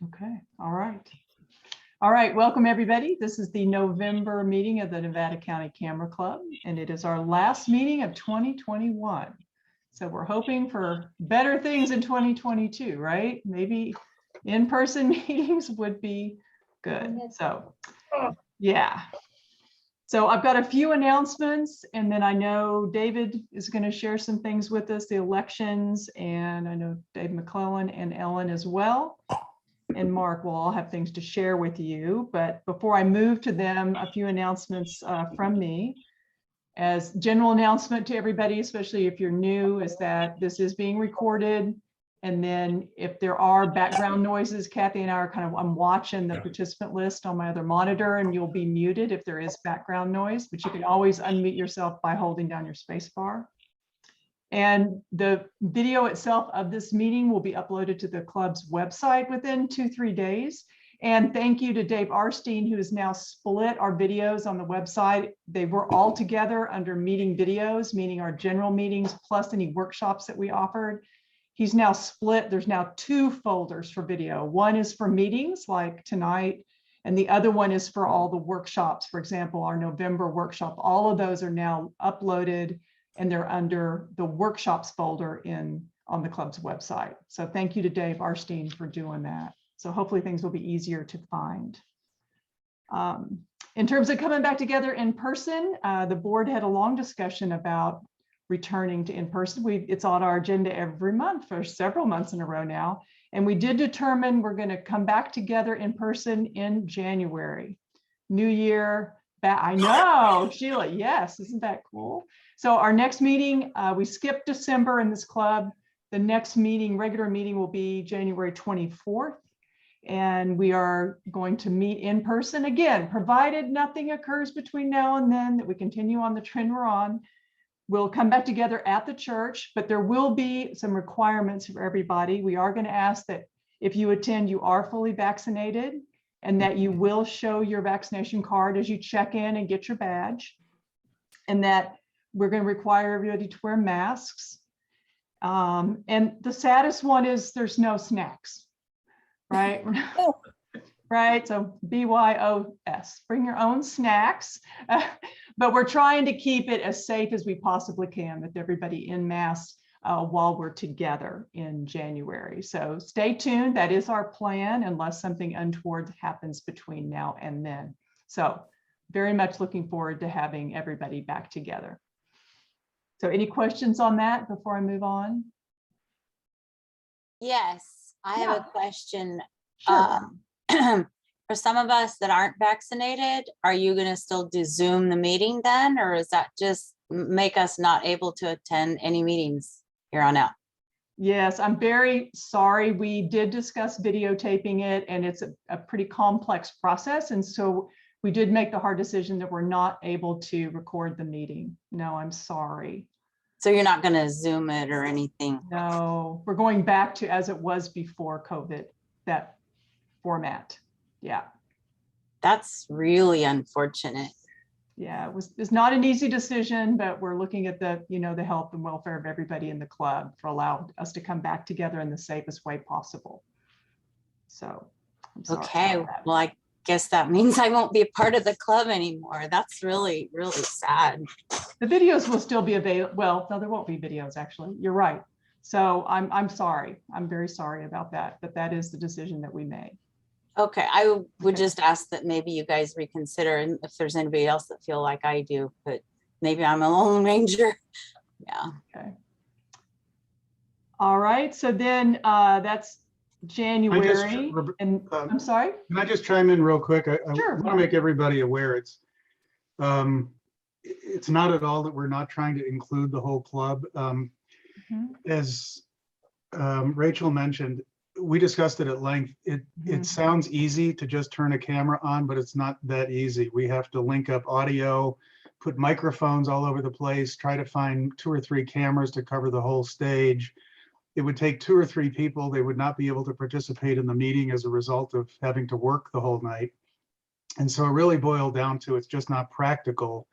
Okay, all right. All right, welcome everybody. This is the November meeting of the Nevada County Camera Club, and it is our last meeting of 2021. So we're hoping for better things in 2022, right? Maybe in-person meetings would be good. So, yeah. So I've got a few announcements, and then I know David is going to share some things with us, the elections, and I know Dave McClellan and Ellen as well. And Mark will all have things to share with you. But before I move to them, a few announcements from me. As general announcement to everybody, especially if you're new, is that this is being recorded. And then if there are background noises, Kathy and I are I'm watching the participant list on my other monitor, and you'll be muted if there is background noise, but you can always unmute yourself by holding down your space bar. And the video itself of this meeting will be uploaded to the club's website within 2-3 days. And thank you to Dave Arstein, who has now split our videos on the website. They were all together under meeting videos, meaning our general meetings plus any workshops that we offered. He's now split. There's now 2 folders for video. One is for meetings like tonight, and the other one is for all the workshops. For example, our November workshop, all of those are now uploaded, and they're under the workshops folder on the club's website. So thank you to Dave Arstein for doing that. So hopefully things will be easier to find. In terms of coming back together in person, the board had a long discussion about returning to in-person. It's on our agenda every month for several months in a row now. And we did determine we're going to come back together in person in January. New year, I know, Sheila, yes, isn't that cool? So our next meeting, we skipped December in this club. The next meeting, regular meeting, will be January 24th. And we are going to meet in person again, provided nothing occurs between now and then, that we continue on the trend we're on. We'll come back together at the church, but there will be some requirements for everybody. We are going to ask that if you attend, you are fully vaccinated, and that you will show your vaccination card as you check in and get your badge, and that we're going to require everybody to wear masks. And the saddest one is there's no snacks, right? Right, so BYOS, bring your own snacks. But we're trying to keep it as safe as we possibly can with everybody in mass while we're together in January. So stay tuned, that is our plan, unless something untoward happens between now and then. So very much looking forward to having everybody back together. So any questions on that before I move on? Yes, I have a question. Sure. For some of us that aren't vaccinated, are you going to still do Zoom the meeting then, or is that just make us not able to attend any meetings here on out? Yes, I'm very sorry. We did discuss videotaping it, and it's a pretty complex process. And so we did make the hard decision that we're not able to record the meeting. No, I'm sorry. So you're not going to Zoom it or anything? No, we're going back to as it was before COVID, that format. Yeah. That's really unfortunate. Yeah, it's not an easy decision, but we're looking at the health and welfare of everybody in the club for allowing us to come back together in the safest way possible. So, I'm sorry okay, well, I guess that means I won't be a part of the club anymore. That's really, really sad. The videos will still be available. Well, no, there won't be videos, actually. You're right. So I'm sorry. I'm very sorry about that, but that is the decision that we made. Okay, I would just ask that maybe you guys reconsider, and if there's anybody else that feel like I do, but maybe I'm a lone ranger. Yeah. Okay. All right. So then that's January. I'm sorry. Can I just chime in real quick? I Sure. want to make everybody aware it's not at all that we're not trying to include the whole club. As Rachel mentioned, we discussed it at length. It sounds easy to just turn a camera on, but it's not that easy. We have to link up audio, put microphones all over the place, try to find 2 or 3 cameras to cover the whole stage. It would take 2 or 3 people. They would not be able to participate in the meeting as a result of having to work the whole night. And so it really boiled down to it's just not practical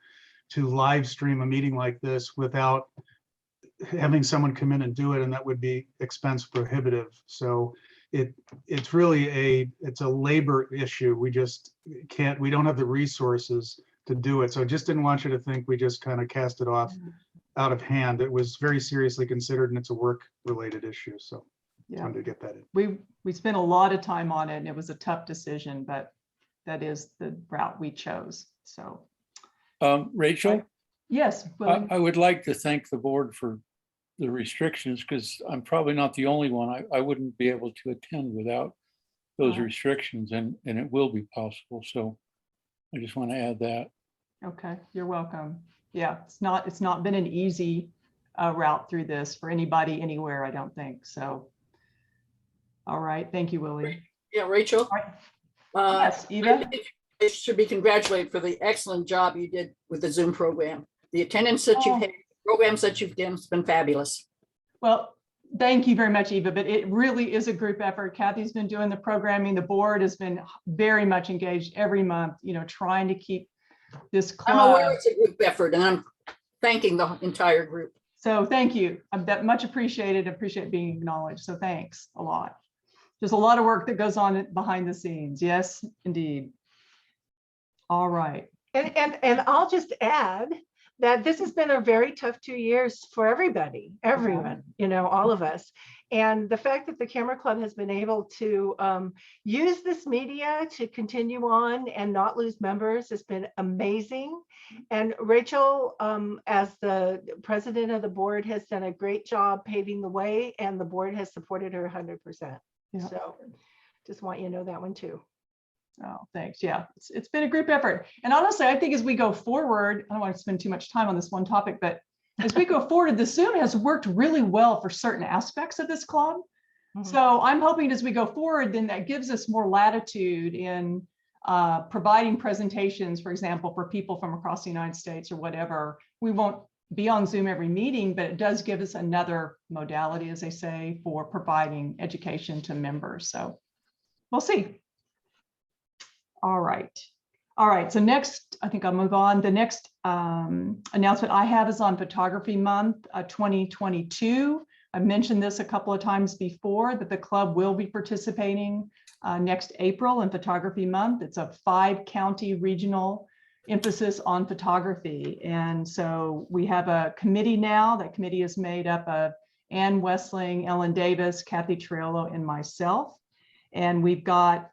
to live stream a meeting like this without having someone come in and do it, and that would be expense prohibitive. So it's really it's a labor issue. We just can't, we don't have the resources to do it. So I just didn't want you to think we just kind of cast it off out of hand. It was very seriously considered, and it's a work related issue. So Yeah, wanted to get that in. we spent a lot of time on it, and it was a tough decision, but that is the route we chose. So Rachel, yes, Willie. I would like to thank the board for the restrictions, because I'm probably not the only one. I wouldn't be able to attend without those Oh. restrictions, and it will be possible. So I just want to add that. Okay, you're welcome. Yeah, it's not been an easy route through this for anybody anywhere, I don't think. So, all right, thank you, Willie. Yeah, Rachel. All right. Yes, Eva? It should be congratulated for the excellent job you did with the Zoom program. The attendance that you've Oh. had, programs that you've done, has been fabulous. Well, thank you very much, Eva, but it really is a group effort. Kathy's been doing the programming. The board has been very much engaged every month, trying to keep this I'm aware club. it's a group effort, and I'm thanking the entire group. So thank you. That much appreciated. Appreciate being acknowledged. So thanks a lot. There's a lot of work that goes on behind the scenes. Yes, indeed. All right. And I'll just add that this has been a very tough 2 years for everybody, everyone, all of us. And the fact that the Camera Club has been able to use this media to continue on and not lose members has been amazing. And Rachel, as the president of the board, has done a great job paving the way, and the board has supported her 100%. Yeah. So just want you to know that one too. Oh, thanks. Yeah, it's been a group effort. And honestly, I think as we go forward, I don't want to spend too much time on this one topic, but as we go forward, the Zoom has worked really well for certain aspects of this club. Mhm. So I'm hoping as we go forward, then that gives us more latitude in providing presentations, for example, for people from across the United States or whatever. We won't be on Zoom every meeting, but it does give us another modality, as they say, for providing education to members. So we'll see. All right. All right. So next, I think I'll move on. The next announcement I have is on Photography Month 2022. I mentioned this a couple of times before, that the club will be participating next April in Photography Month. It's a 5-county regional emphasis on photography. And so we have a committee now. That committee is made up of Ann Wessling, Ellen Davis, Kathy Triolo, and myself. And we've got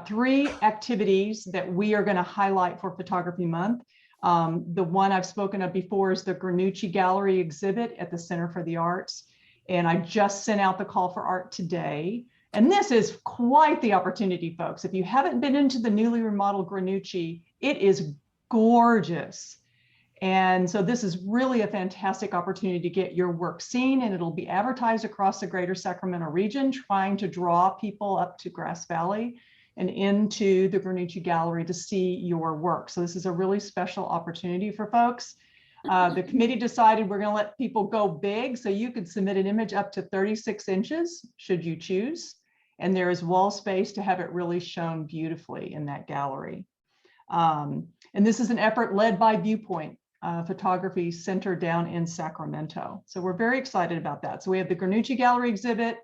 3 activities that we are going to highlight for Photography Month. The one I've spoken of before is the Granucci Gallery exhibit at the Center for the Arts. And I just sent out the call for art today. And this is quite the opportunity, folks. If you haven't been into the newly remodeled Granucci, it is gorgeous. And so this is really a fantastic opportunity to get your work seen, and it'll be advertised across the greater Sacramento region, trying to draw people up to Grass Valley and into the Granucci Gallery to see your work. So this is a really special opportunity for folks. The committee decided we're going to let people go big, so you can submit an image up to 36 inches, should you choose. And there is wall space to have it really shown beautifully in that gallery. And this is an effort led by Viewpoint Photography Center down in Sacramento. So we're very excited about that. So we have the Granucci Gallery exhibit.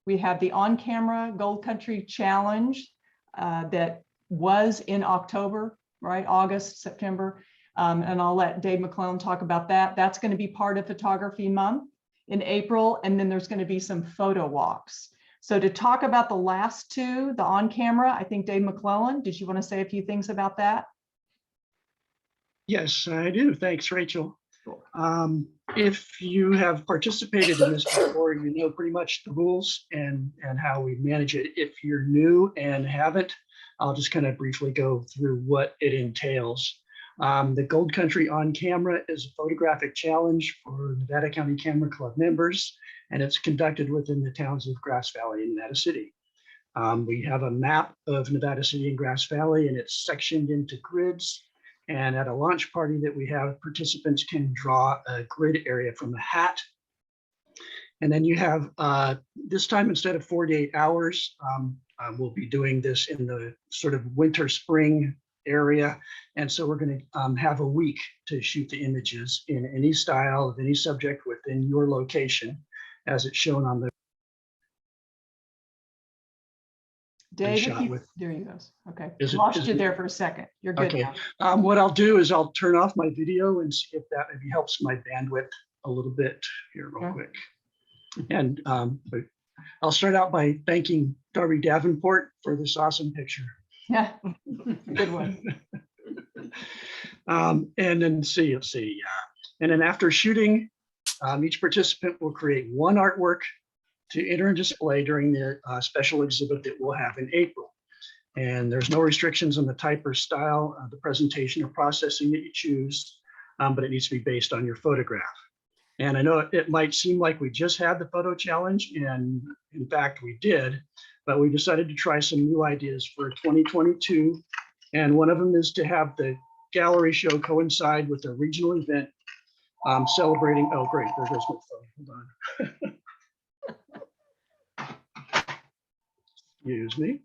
We have the on-camera Gold Country Challenge that was in October, right? August, September. And I'll let Dave McClellan talk about that. That's going to be part of Photography Month in April. And then there's going to be some photo walks. So to talk about the last 2, the on-camera, I think Dave McClellan, did you want to say a few things about that? Yes, I do. Thanks, Rachel. Sure. If you have participated in this before, you know pretty much the rules and how we manage it. If you're new and haven't, I'll just kind of briefly go through what it entails. The Gold Country on Camera is a photographic challenge for Nevada County Camera Club members, and it's conducted within the towns of Grass Valley and Nevada City. We have a map of Nevada City and Grass Valley, and it's sectioned into grids. And at a launch party that we have, participants can draw a grid area from a hat. And then you have, this time instead of 48 hours, we'll be doing this in the sort of winter, spring area. And so we're going to have a week to shoot the images in any style of any subject within your location, as it's shown on the Dave, shot with. there you go. Okay, Is it- lost is you it- there for a second. You're good Okay. now. What I'll do is I'll turn off my video and see if that maybe helps my bandwidth a little bit here real Sure. quick. And but I'll start out by thanking Darby Davenport for this awesome picture. Yeah, good one. And then let's see. And then after shooting, each participant will create one artwork to enter and display during the special exhibit that we'll have in April. And there's no restrictions on the type or style of the presentation or processing that you choose, but it needs to be based on your photograph. And I know it might seem like we just had the photo challenge, and in fact we did, but we decided to try some new ideas for 2022. And one of them is to have the gallery show coincide with a regional event celebrating, oh great, there goes my phone, hold on. Excuse me.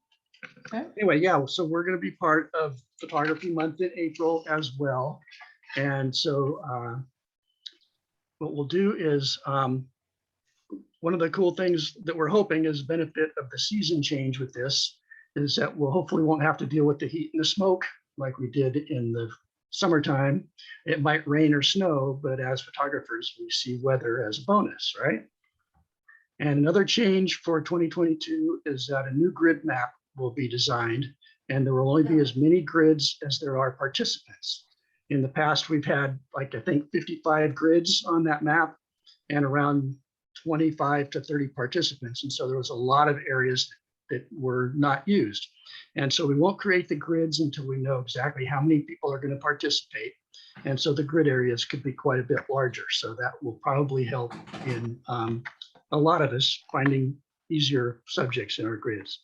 Okay. Anyway, yeah, so we're going to be part of Photography Month in April as well. And so what we'll do is one of the cool things that we're hoping is benefit of the season change with this is that we'll hopefully won't have to deal with the heat and the smoke like we did in the summertime. It might rain or snow, but as photographers, we see weather as a bonus, right? And another change for 2022 is that a new grid map will be designed, and there will only be as many grids as there are participants. In the past, we've had like, I think 55 grids on that map and around 25 to 30 participants. And so there was a lot of areas that were not used. And so we won't create the grids until we know exactly how many people are going to participate. And so the grid areas could be quite a bit larger. So that will probably help in a lot of us finding easier subjects in our grids.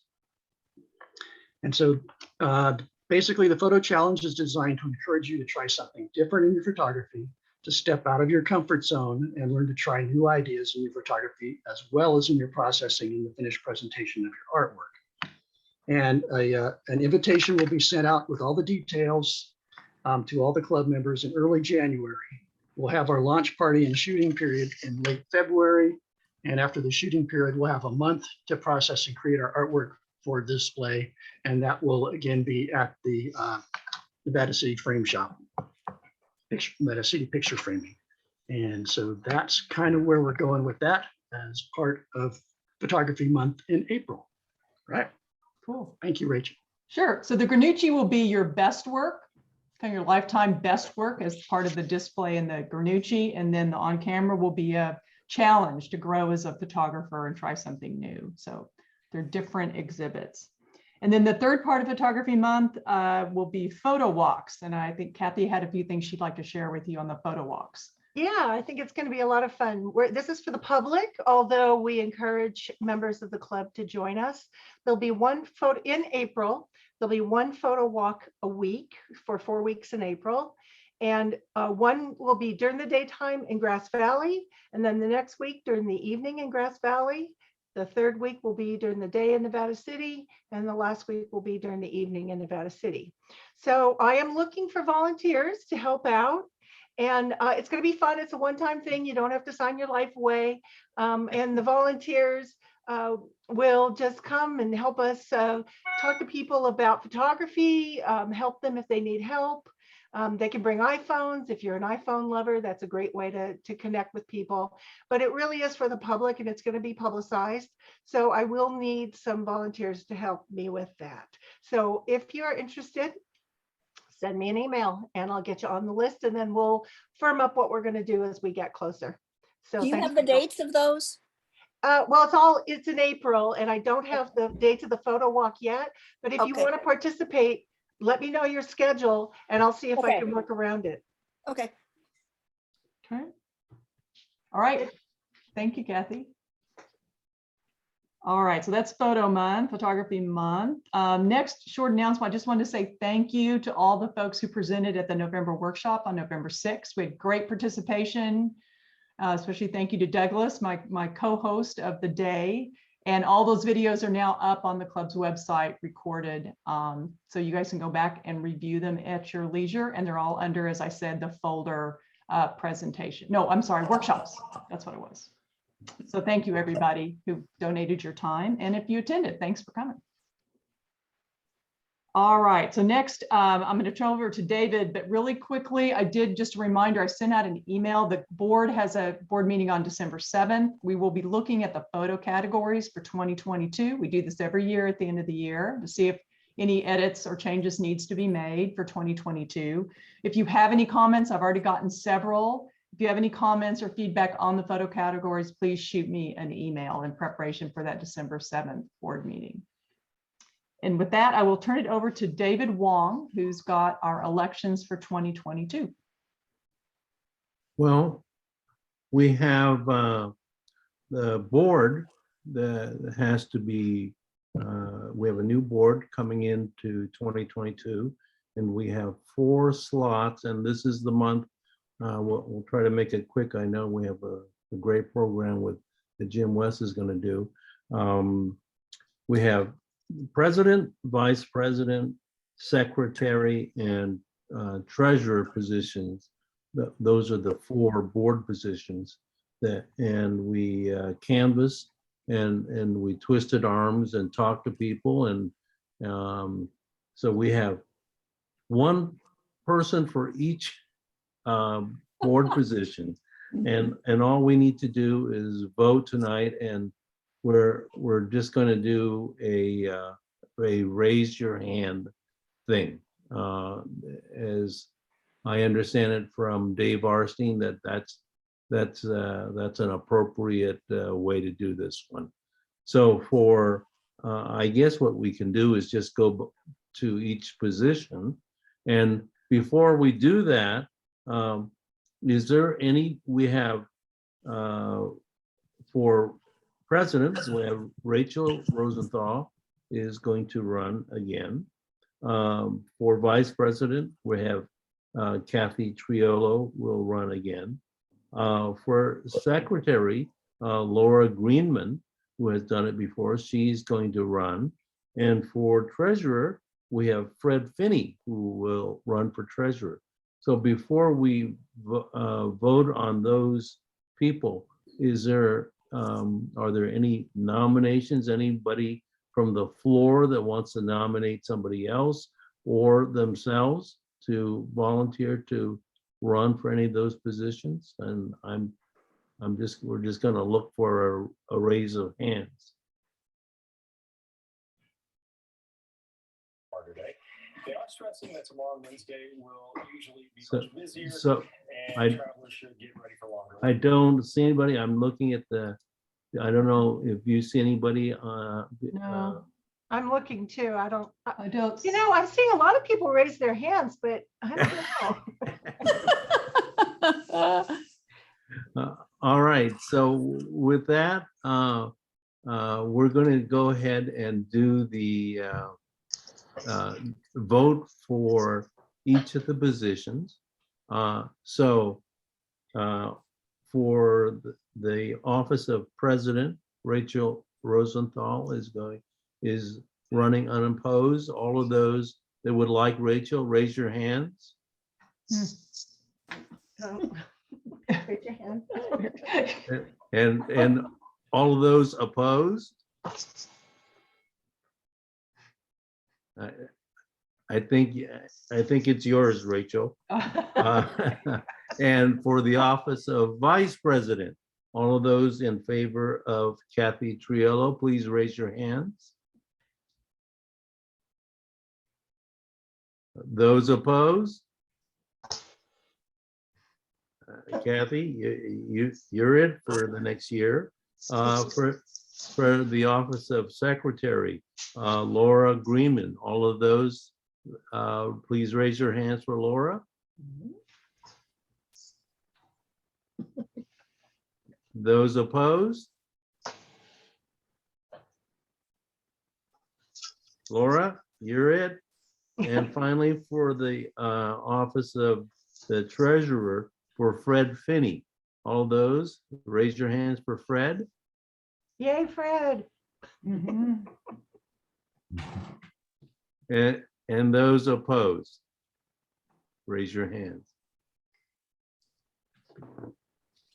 And so basically the photo challenge is designed to encourage you to try something different in your photography, to step out of your comfort zone and learn to try new ideas in your photography, as well as in your processing and the finished presentation of your artwork. And an invitation will be sent out with all the details to all the club members in early January. We'll have our launch party and shooting period in late February. And after the shooting period, we'll have a month to process and create our artwork for display. And that will again be at the Nevada City Frame Shop, Nevada City Picture Framing. And so that's kind of where we're going with that as part of Photography Month in April. Right. Cool. Thank you, Rachel. Sure. So the Granucci will be your best work, kind of your lifetime best work as part of the display in the Granucci. And then the on camera will be a challenge to grow as a photographer and try something new. So they're different exhibits. And then the third part of Photography Month will be photo walks. And I think Kathy had a few things she'd like to share with you on the photo walks. Yeah, I think it's going to be a lot of fun. This is for the public, although we encourage members of the club to join us. There'll be one photo in April. There'll be one photo walk a week for 4 weeks in April. And one will be during the daytime in Grass Valley. And then the next week during the evening in Grass Valley. The third week will be during the day in Nevada City, and the last week will be during the evening in Nevada City. So I am looking for volunteers to help out, and it's going to be fun. It's a one-time thing. You don't have to sign your life away, and the volunteers will just come and help us talk to people about photography, help them if they need help. They can bring iPhones. If you're an iPhone lover, that's a great way to connect with people. But it really is for the public, and it's going to be publicized. So I will need some volunteers to help me with that. So if you're interested, send me an email and I'll get you on the list, and then we'll firm up what we're going to do as we get closer. So Do you thanks have the for help. dates of those? Well, it's in April, and I don't have the dates of the photo walk yet. But if you Okay. want to participate, let me know your schedule and I'll see if I Okay. can work around it. Okay. Okay. All right. Thank you, Kathy. All right, so that's Photo Month, Photography Month. Next short announcement, I just wanted to say thank you to all the folks who presented at the November workshop on November 6th. We had great participation, especially thank you to Douglas, my co-host of the day. And all those videos are now up on the club's website, recorded. So you guys can go back and review them at your leisure. And they're all under, as I said, the folder presentation. No, I'm sorry, workshops. That's what it was. So thank you, everybody who donated your time. And if you attended, thanks for coming. All right, so next, I'm going to turn over to David, but really quickly, I did just a reminder, I sent out an email. The board has a board meeting on December 7th. We will be looking at the photo categories for 2022. We do this every year at the end of the year to see if any edits or changes needs to be made for 2022. If you have any comments, I've already gotten several. If you have any comments or feedback on the photo categories, please shoot me an email in preparation for that December 7th board meeting. And with that, I will turn it over to David Wong, who's got our elections for 2022. Well, we have the board that has to be, we have a new board coming into 2022, and we have 4 slots, and this is the month. We'll try to make it quick. I know we have a great program that Jim West is going to do. We have president, vice president, secretary, and treasurer positions. Those are the 4 board positions and we canvassed and we twisted arms and talked to people. And so we have 1 person for each board position. And all we need to do is vote tonight, and we're just going to do a raise your hand thing. As I understand it from Dave Arstein, that's an appropriate way to do this one. So for I guess what we can do is just go to each position, and before we do that, is there any, we have for president, we have Rachel Rosenthal is going to run again. For vice president, we have Kathy Triolo will run again. For secretary, Laura Greenman, who has done it before, she's going to run. And for treasurer, we have Fred Finney, who will run for treasurer. So before we vote on those people, are there any nominations? Anybody from the floor that wants to nominate somebody else or themselves to volunteer to run for any of those positions? And we're just going to look for a raise of hands. They are stressing that tomorrow, Wednesday, will usually be So- much busier, So and travelers should get ready for longer. I don't see anybody. I'm looking at I don't know if you see anybody. No. I'm looking too. I don't, I don't. you know, I'm seeing a lot of people raise their hands, but I don't know. All right, so with that, we're going to go ahead and do the vote for each of the positions. For the office of president, Rachel Rosenthal is running unopposed. All of those that would like Rachel, raise your hands. Raise your hand. And all of those opposed? I think it's yours, Rachel. And for the office of vice president, all of those in favor of Kathy Triolo, please raise your hands. Those opposed? Kathy, you're it for the next year. For the office of secretary, Laura Greenman, all of those, please raise your hands for Laura. Those opposed? Laura, you're it. And finally, for the office of the treasurer, for Fred Finney, all those, raise your hands for Fred. Yay, Fred. Mhm. And those opposed, raise your hands.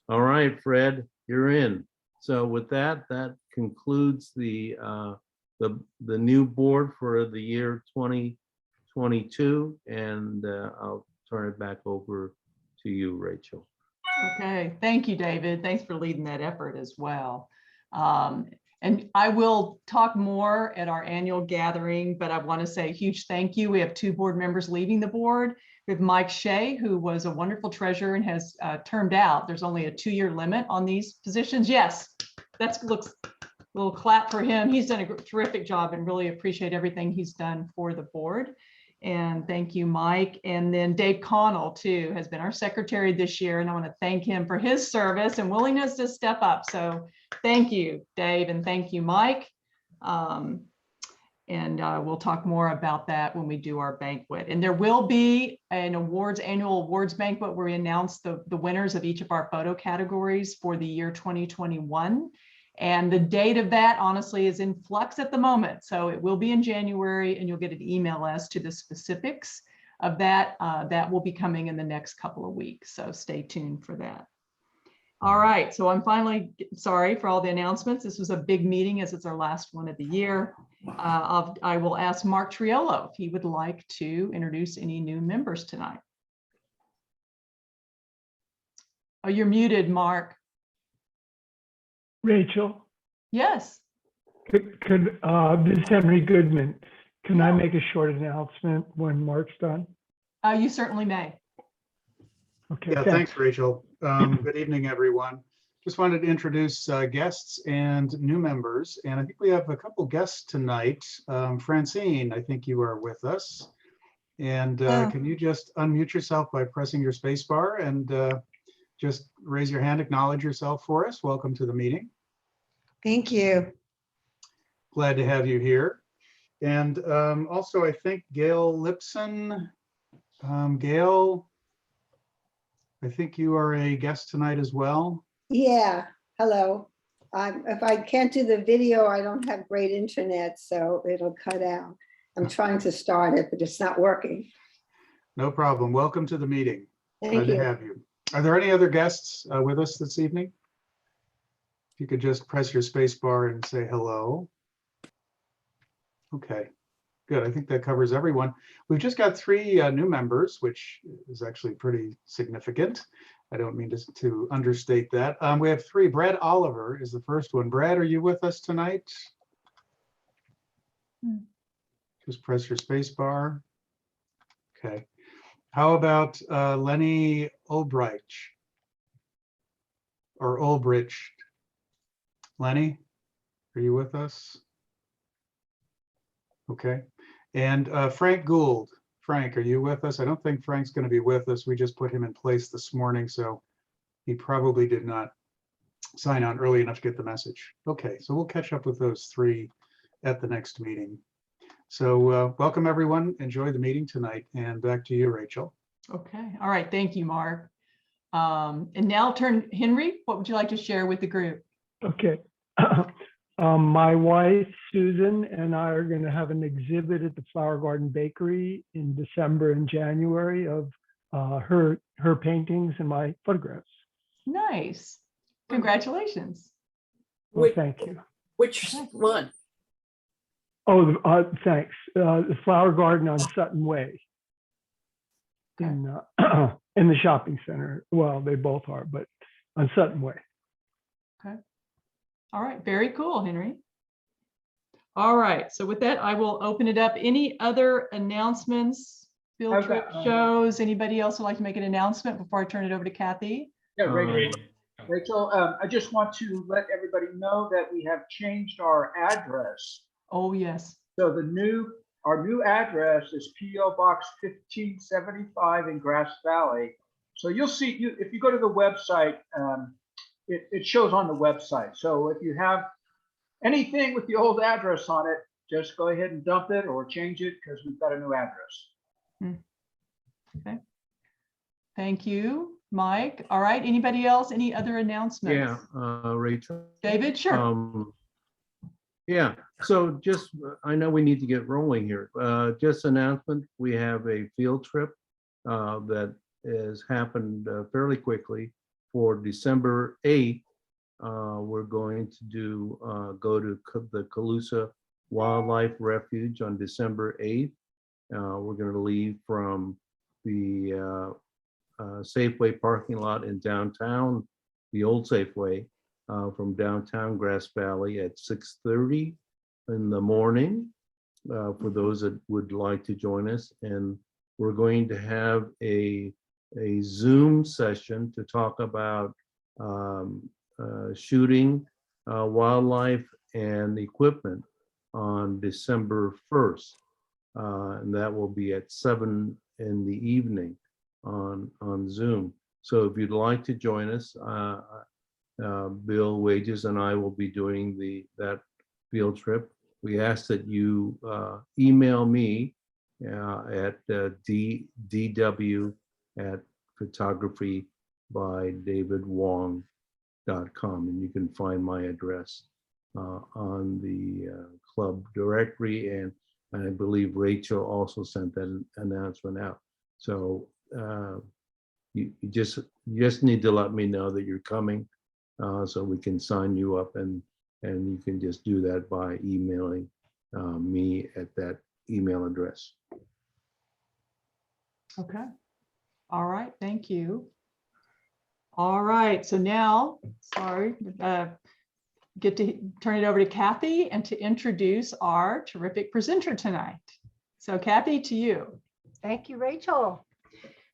All right, Fred, you're in. So with that concludes the new board for the year 2022. 2022. And I'll turn it back over to you, Rachel. Okay, thank you, David. Thanks for leading that effort as well. And I will talk more at our annual gathering, but I want to say a huge thank you. We have 2 board members leaving the board. We have Mike Shea, who was a wonderful treasurer and has termed out. There's only a 2-year limit on these positions. Yes, that looks a little clap for him. He's done a terrific job and really appreciate everything he's done for the board. And thank you, Mike. And then Dave Connell, too, has been our secretary this year. And I want to thank him for his service and willingness to step up. So thank you, Dave, and thank you, Mike. And we'll talk more about that when we do our banquet. And there will be an annual awards banquet where we announce the winners of each of our photo categories for the year 2021. And the date of that, honestly, is in flux at the moment. So it will be in January, and you'll get an email as to the specifics of that. That will be coming in the next couple of weeks. So stay tuned for that. All right. So I'm finally sorry for all the announcements. This was a big meeting as it's our last one of the year. I will ask Mark Triolo if he would like to introduce any new members tonight. Oh, you're muted, Mark. Rachel, Yes. this is Henry Goodman. Can I make a short announcement when Mark's done? You certainly may. Okay. Yeah, thanks, Rachel. Good evening, everyone. Just wanted to introduce guests and new members. And I think we have a couple guests tonight. Francine, I think you are with us. And can you just unmute yourself by pressing your space bar and just raise your hand, acknowledge yourself for us. Welcome to the meeting. Thank you. Glad to have you here. And also, I think Gail Lipson. Gail, I think you are a guest tonight as well. Yeah, hello. If I can't do the video, I don't have great internet, so it'll cut out. I'm trying to start it, but it's not working. No problem. Welcome to the meeting. Thank Glad to you. have you. Are there any other guests with us this evening? If you could just press your space bar and say hello. Okay, good. I think that covers everyone. We've just got 3 new members, which is actually pretty significant. I don't mean to understate that. We have 3. Brad Oliver is the first one. Brad, are you with us tonight? Just press your space bar. Okay. How about Lenny Olbrich or Olbrich? Lenny, are you with us? Okay. And Frank Gould. Frank, are you with us? I don't think Frank's going to be with us. We just put him in place this morning, so he probably did not sign on early enough to get the message. Okay, so we'll catch up with those 3 at the next meeting. So welcome, everyone. Enjoy the meeting tonight. And back to you, Rachel. Okay. All right. Thank you, Mark. And now Henry, what would you like to share with the group? Okay. My wife, Susan, and I are going to have an exhibit at the Flower Garden Bakery in December and January of her paintings and my photographs. Nice. Congratulations. Well, thank you. Which one? Oh, thanks. The Flower Garden on Sutton Way in the shopping center. Well, they both are, but on Sutton Way. Okay. All right. Very cool, Henry. All right. So with that, I will open it up. Any other announcements, field trip shows? Anybody else would like to make an announcement before I turn it over to Kathy? Yeah, Rachel, I just want to let everybody know that we have changed our address. Oh, yes. So our new address is P.O. Box 1575 in Grass Valley. So you'll see, if you go to the website, it shows on the website. So if you have anything with the old address on it, just go ahead and dump it or change it because we've got a new address. Okay. Thank you, Mike. All right. Anybody else? Any other announcements? Yeah, Rachel. David, sure. Yeah, so just, I know we need to get rolling here. Just announcement, we have a field trip that has happened fairly quickly for December 8th. We're going to go to the Calusa Wildlife Refuge on December 8th. We're going to leave from the Safeway parking lot in downtown, the old Safeway, from downtown Grass Valley at 6:30 in the morning, for those that would like to join us. And we're going to have a Zoom session to talk about shooting wildlife and equipment on December 1st. And that will be at 7 in the evening on Zoom. So if you'd like to join us, Bill Wages and I will be doing that field trip. We ask that you email me at dw@photographybydavidwong.com, and you can find my address on the club directory, and I believe Rachel also sent that announcement out. So you just need to let me know that you're coming, so we can sign you up, and you can just do that by emailing me at that email address. Okay. All right. Thank you. All right. So now, sorry, get to turn it over to Kathy and to introduce our terrific presenter tonight. So Kathy, to you. Thank you, Rachel.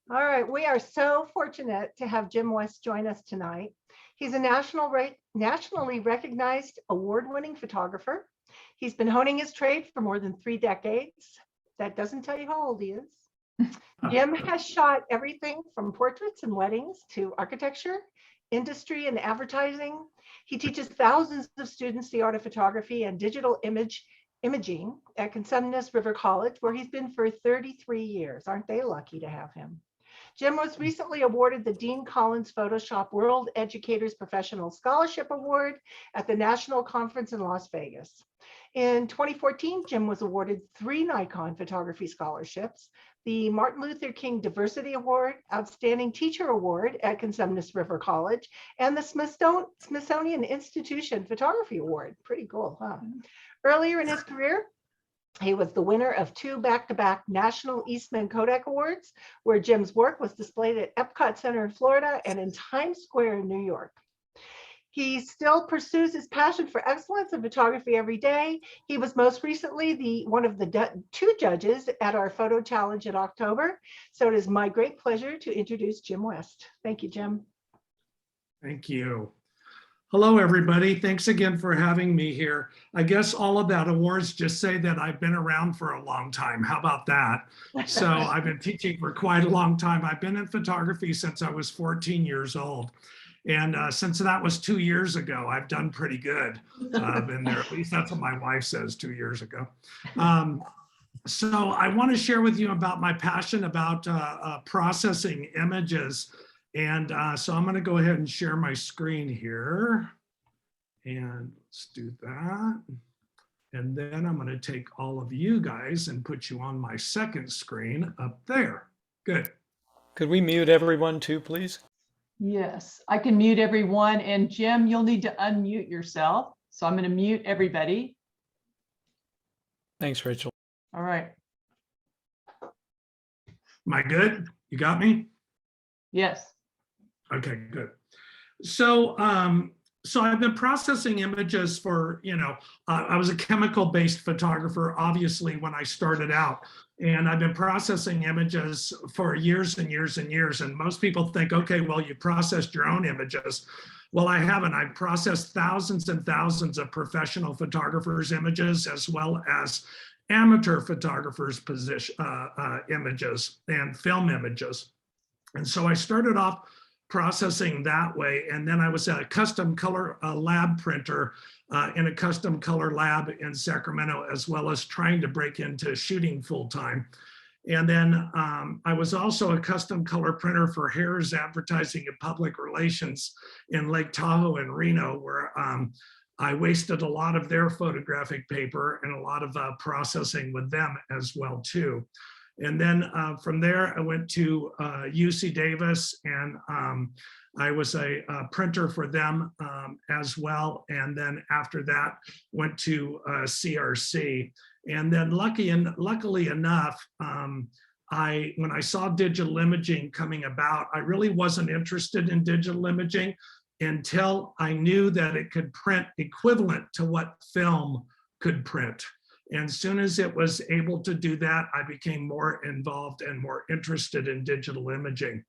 All right, we are so fortunate to have Jim West join us tonight. He's a nationally recognized award-winning photographer. He's been honing his trade for more than 3 decades. That doesn't tell you how old he is. Jim has shot everything from portraits and weddings to architecture, industry, and advertising. He teaches thousands of students the art of photography and digital imaging at Cosumnes River College, where he's been for 33 years. Aren't they lucky to have him? Jim was recently awarded the Dean Collins Photoshop World Educators Professional Scholarship Award at the National Conference in Las Vegas. In 2014, Jim was awarded 3 Nikon photography scholarships, the Martin Luther King Diversity Award, Outstanding Teacher Award at Cosumnes River College, and the Smithsonian Institution Photography Award. Pretty cool, huh? Earlier in his career, he was the winner of 2 back-to-back National Eastman Kodak Awards, where Jim's work was displayed at Epcot Center in Florida and in Times Square in New York. He still pursues his passion for excellence in photography every day. He was most recently one of the 2 judges at our photo challenge in October. So it is my great pleasure to introduce Jim West. Thank you, Jim. Thank you. Hello, everybody. Thanks again for having me here. I guess all of that awards just say that I've been around for a long time. How about that? So I've been teaching for quite a long time. I've been in photography since I was 14 years old. And since that was 2 years ago, I've done pretty good. I've been there, at least that's what my wife says, 2 years ago. So I want to share with you about my passion about processing images. And so I'm going to go ahead and share my screen here. And let's do that. And then I'm going to take all of you guys and put you on my second screen up there. Good. Could we mute everyone too, please? Yes, I can mute everyone. And Jim, you'll need to unmute yourself. So I'm going to mute everybody. Thanks, Rachel. All right. Am I good? You got me? Yes. Okay, good. So, so I've been processing images for, I was a chemical-based photographer, obviously, when I started out. And I've been processing images for years and years and years. And most people think, okay, well, you processed your own images. Well, I haven't. I've processed thousands and thousands of professional photographers' images, as well as amateur photographers' images and film images. And so I started off processing that way. And then I was at a custom color lab printer in a custom color lab in Sacramento, as well as trying to break into shooting full time. And then I was also a custom color printer for Harris Advertising and Public Relations in Lake Tahoe and Reno, where I wasted a lot of their photographic paper and a lot of processing with them as well too. And then from there, I went to UC Davis and I was a printer for them as well. And then after that, went to CRC. And then luckily enough, when I saw digital imaging coming about, I really wasn't interested in digital imaging until I knew that it could print equivalent to what film could print. And as soon as it was able to do that, I became more involved and more interested in digital imaging.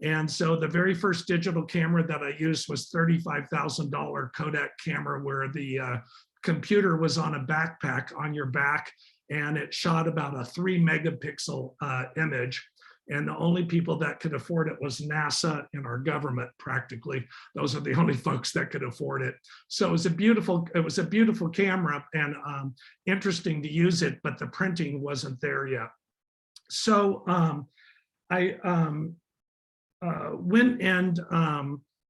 And so the very first digital camera that I used was $35,000 Kodak camera, where the computer was on a backpack on your back, and it shot about a 3 megapixel image. And the only people that could afford it was NASA and our government, practically. Those are the only folks that could afford it. So it was a beautiful camera, and interesting to use it, but the printing wasn't there yet. So I went and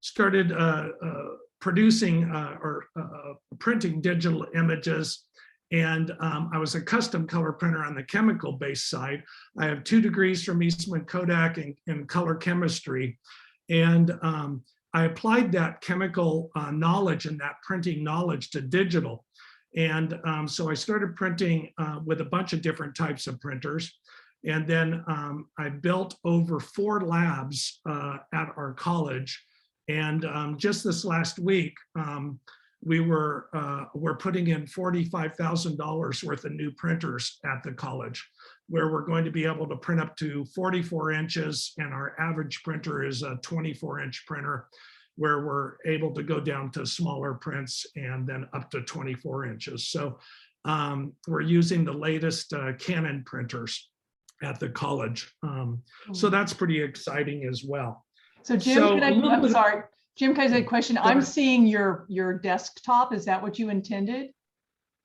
started producing or printing digital images. And I was a custom color printer on the chemical-based side. I have 2 degrees from Eastman Kodak in color chemistry. And I applied that chemical knowledge and that printing knowledge to digital. And so I started printing with a bunch of different types of printers. And then I built over 4 labs at our college. And just this last week, we're putting in $45,000 worth of new printers at the college, where we're going to be able to print up to 44 inches, and our average printer is a 24-inch printer, where we're able to go down to smaller prints and then up to 24 inches. So we're using the latest Canon printers at the college. So that's pretty exciting as well. So Jim, I'm sorry. Jim, can I say a question? I'm seeing your desktop. Is that what you intended?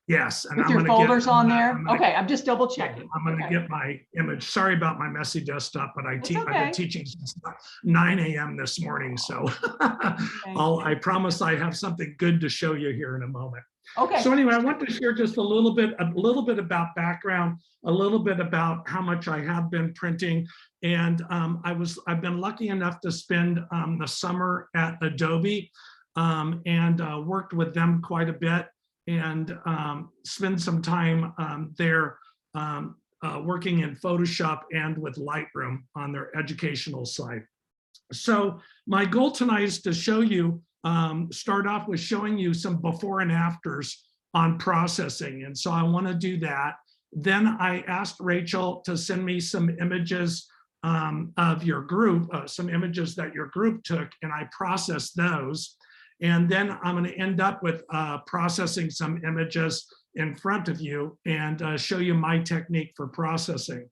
Yes. And with your folders on there? Okay, I'm just double checking. I'm going to get my image. Sorry about my messy desktop, but I've been teaching since 9 a.m. this morning. So I promise I have something good to show you here in a moment. Okay. So anyway, I want to share just a little bit about background, a little bit about how much I have been printing. And I've been lucky enough to spend the summer at Adobe and worked with them quite a bit, and spend some time there working in Photoshop and with Lightroom on their educational side. So my goal tonight is to show you, start off with showing you some before and afters on processing. And so I want to do that. Then I asked Rachel to send me some images of your group, some images that your group took, and I processed those. And then I'm going to end up with processing some images in front of you and show you my technique for processing.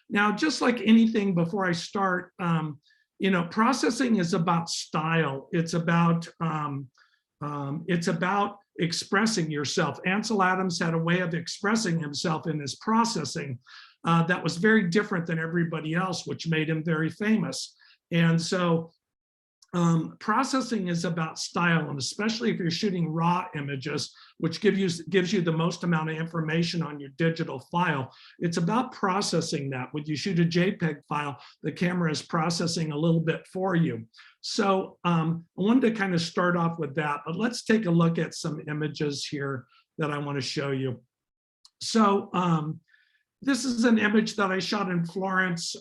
Now, just like anything before I start, processing is about style. It's about expressing yourself. Ansel Adams had a way of expressing himself in his processing that was very different than everybody else, which made him very famous. And so processing is about style, and especially if you're shooting raw images, which gives you the most amount of information on your digital file. It's about processing that. When you shoot a JPEG file, the camera is processing a little bit for you. So I wanted to kind of start off with that, but let's take a look at some images here that I want to show you. So this is an image that I shot in Florence,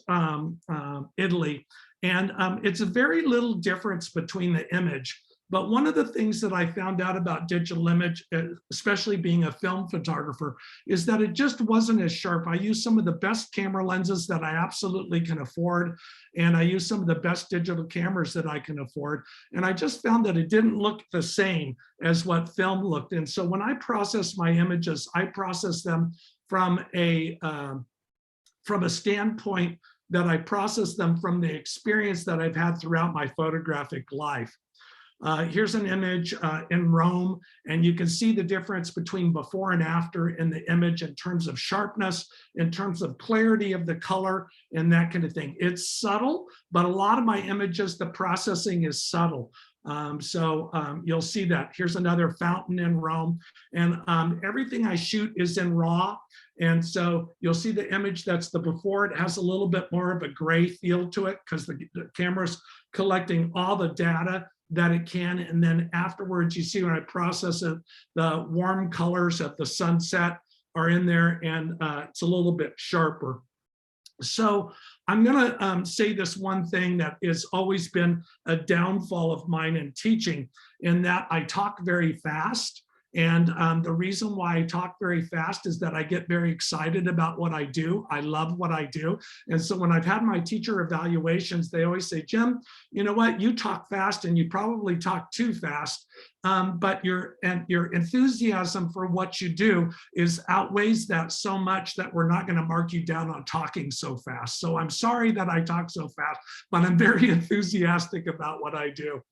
Italy. And it's a very little difference between the image. But one of the things that I found out about digital image, especially being a film photographer, is that it just wasn't as sharp. I use some of the best camera lenses that I absolutely can afford, and I use some of the best digital cameras that I can afford. And I just found that it didn't look the same as what film looked. And so when I process my images, I process them from a standpoint that I process them from the experience that I've had throughout my photographic life. Here's an image in Rome, and you can see the difference between before and after in the image in terms of sharpness, in terms of clarity of the color, and that kind of thing. It's subtle, but a lot of my images, the processing is subtle. You'll see that. Here's another fountain in Rome. And everything I shoot is in RAW. And so you'll see the image that's the before. It has a little bit more of a gray feel to it because the camera's collecting all the data that it can. And then afterwards, you see when I process it, the warm colors of the sunset are in there, and it's a little bit sharper. So I'm going to say this one thing that has always been a downfall of mine in teaching, in that I talk very fast. And the reason why I talk very fast is that I get very excited about what I do. I love what I do. And so when I've had my teacher evaluations, they always say, Jim, you know what, you talk fast and you probably talk too fast. But your enthusiasm for what you do outweighs that so much that we're not going to mark you down on talking so fast. So I'm sorry that I talk so fast, but I'm very enthusiastic about what I do.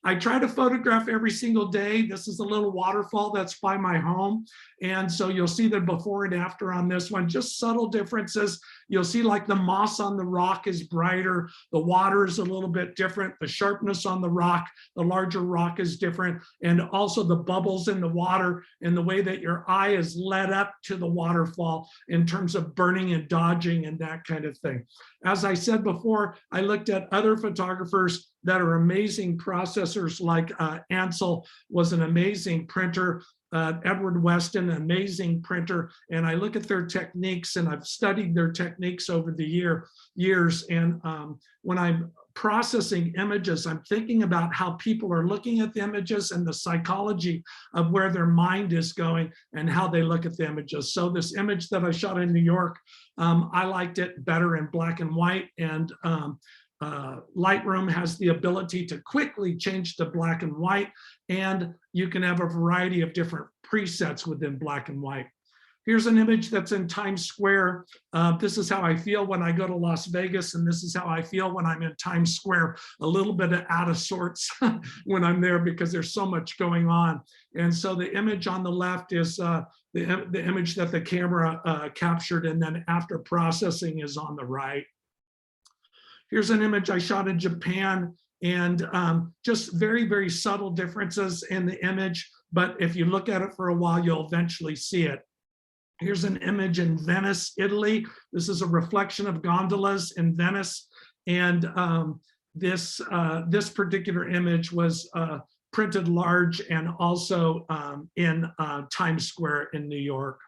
I try to photograph every single day. This is a little waterfall that's by my home. And so you'll see the before and after on this one, just subtle differences. You'll see like the moss on the rock is brighter. The water is a little bit different. The sharpness on the rock, the larger rock is different. And also the bubbles in the water and the way that your eye is led up to the waterfall in terms of burning and dodging and that kind of thing. As I said before, I looked at other photographers that are amazing processors, like Ansel was an amazing printer. Edward Weston, amazing printer, and I look at their techniques, and I've studied their techniques over the years. And when I'm processing images, I'm thinking about how people are looking at the images and the psychology of where their mind is going and how they look at the images. So this image that I shot in New York, I liked it better in black and white, and Lightroom has the ability to quickly change to black and white, and you can have a variety of different presets within black and white. Here's an image that's in Times Square. This is how I feel when I go to Las Vegas, and this is how I feel when I'm in Times Square, a little bit out of sorts when I'm there because there's so much going on. And so the image on the left is the image that the camera captured, and then after processing is on the right. Here's an image I shot in Japan, and just very, very subtle differences in the image. But if you look at it for a while, you'll eventually see it. Here's an image in Venice, Italy. This is a reflection of gondolas in Venice. And this particular image was printed large and also in Times Square in New York.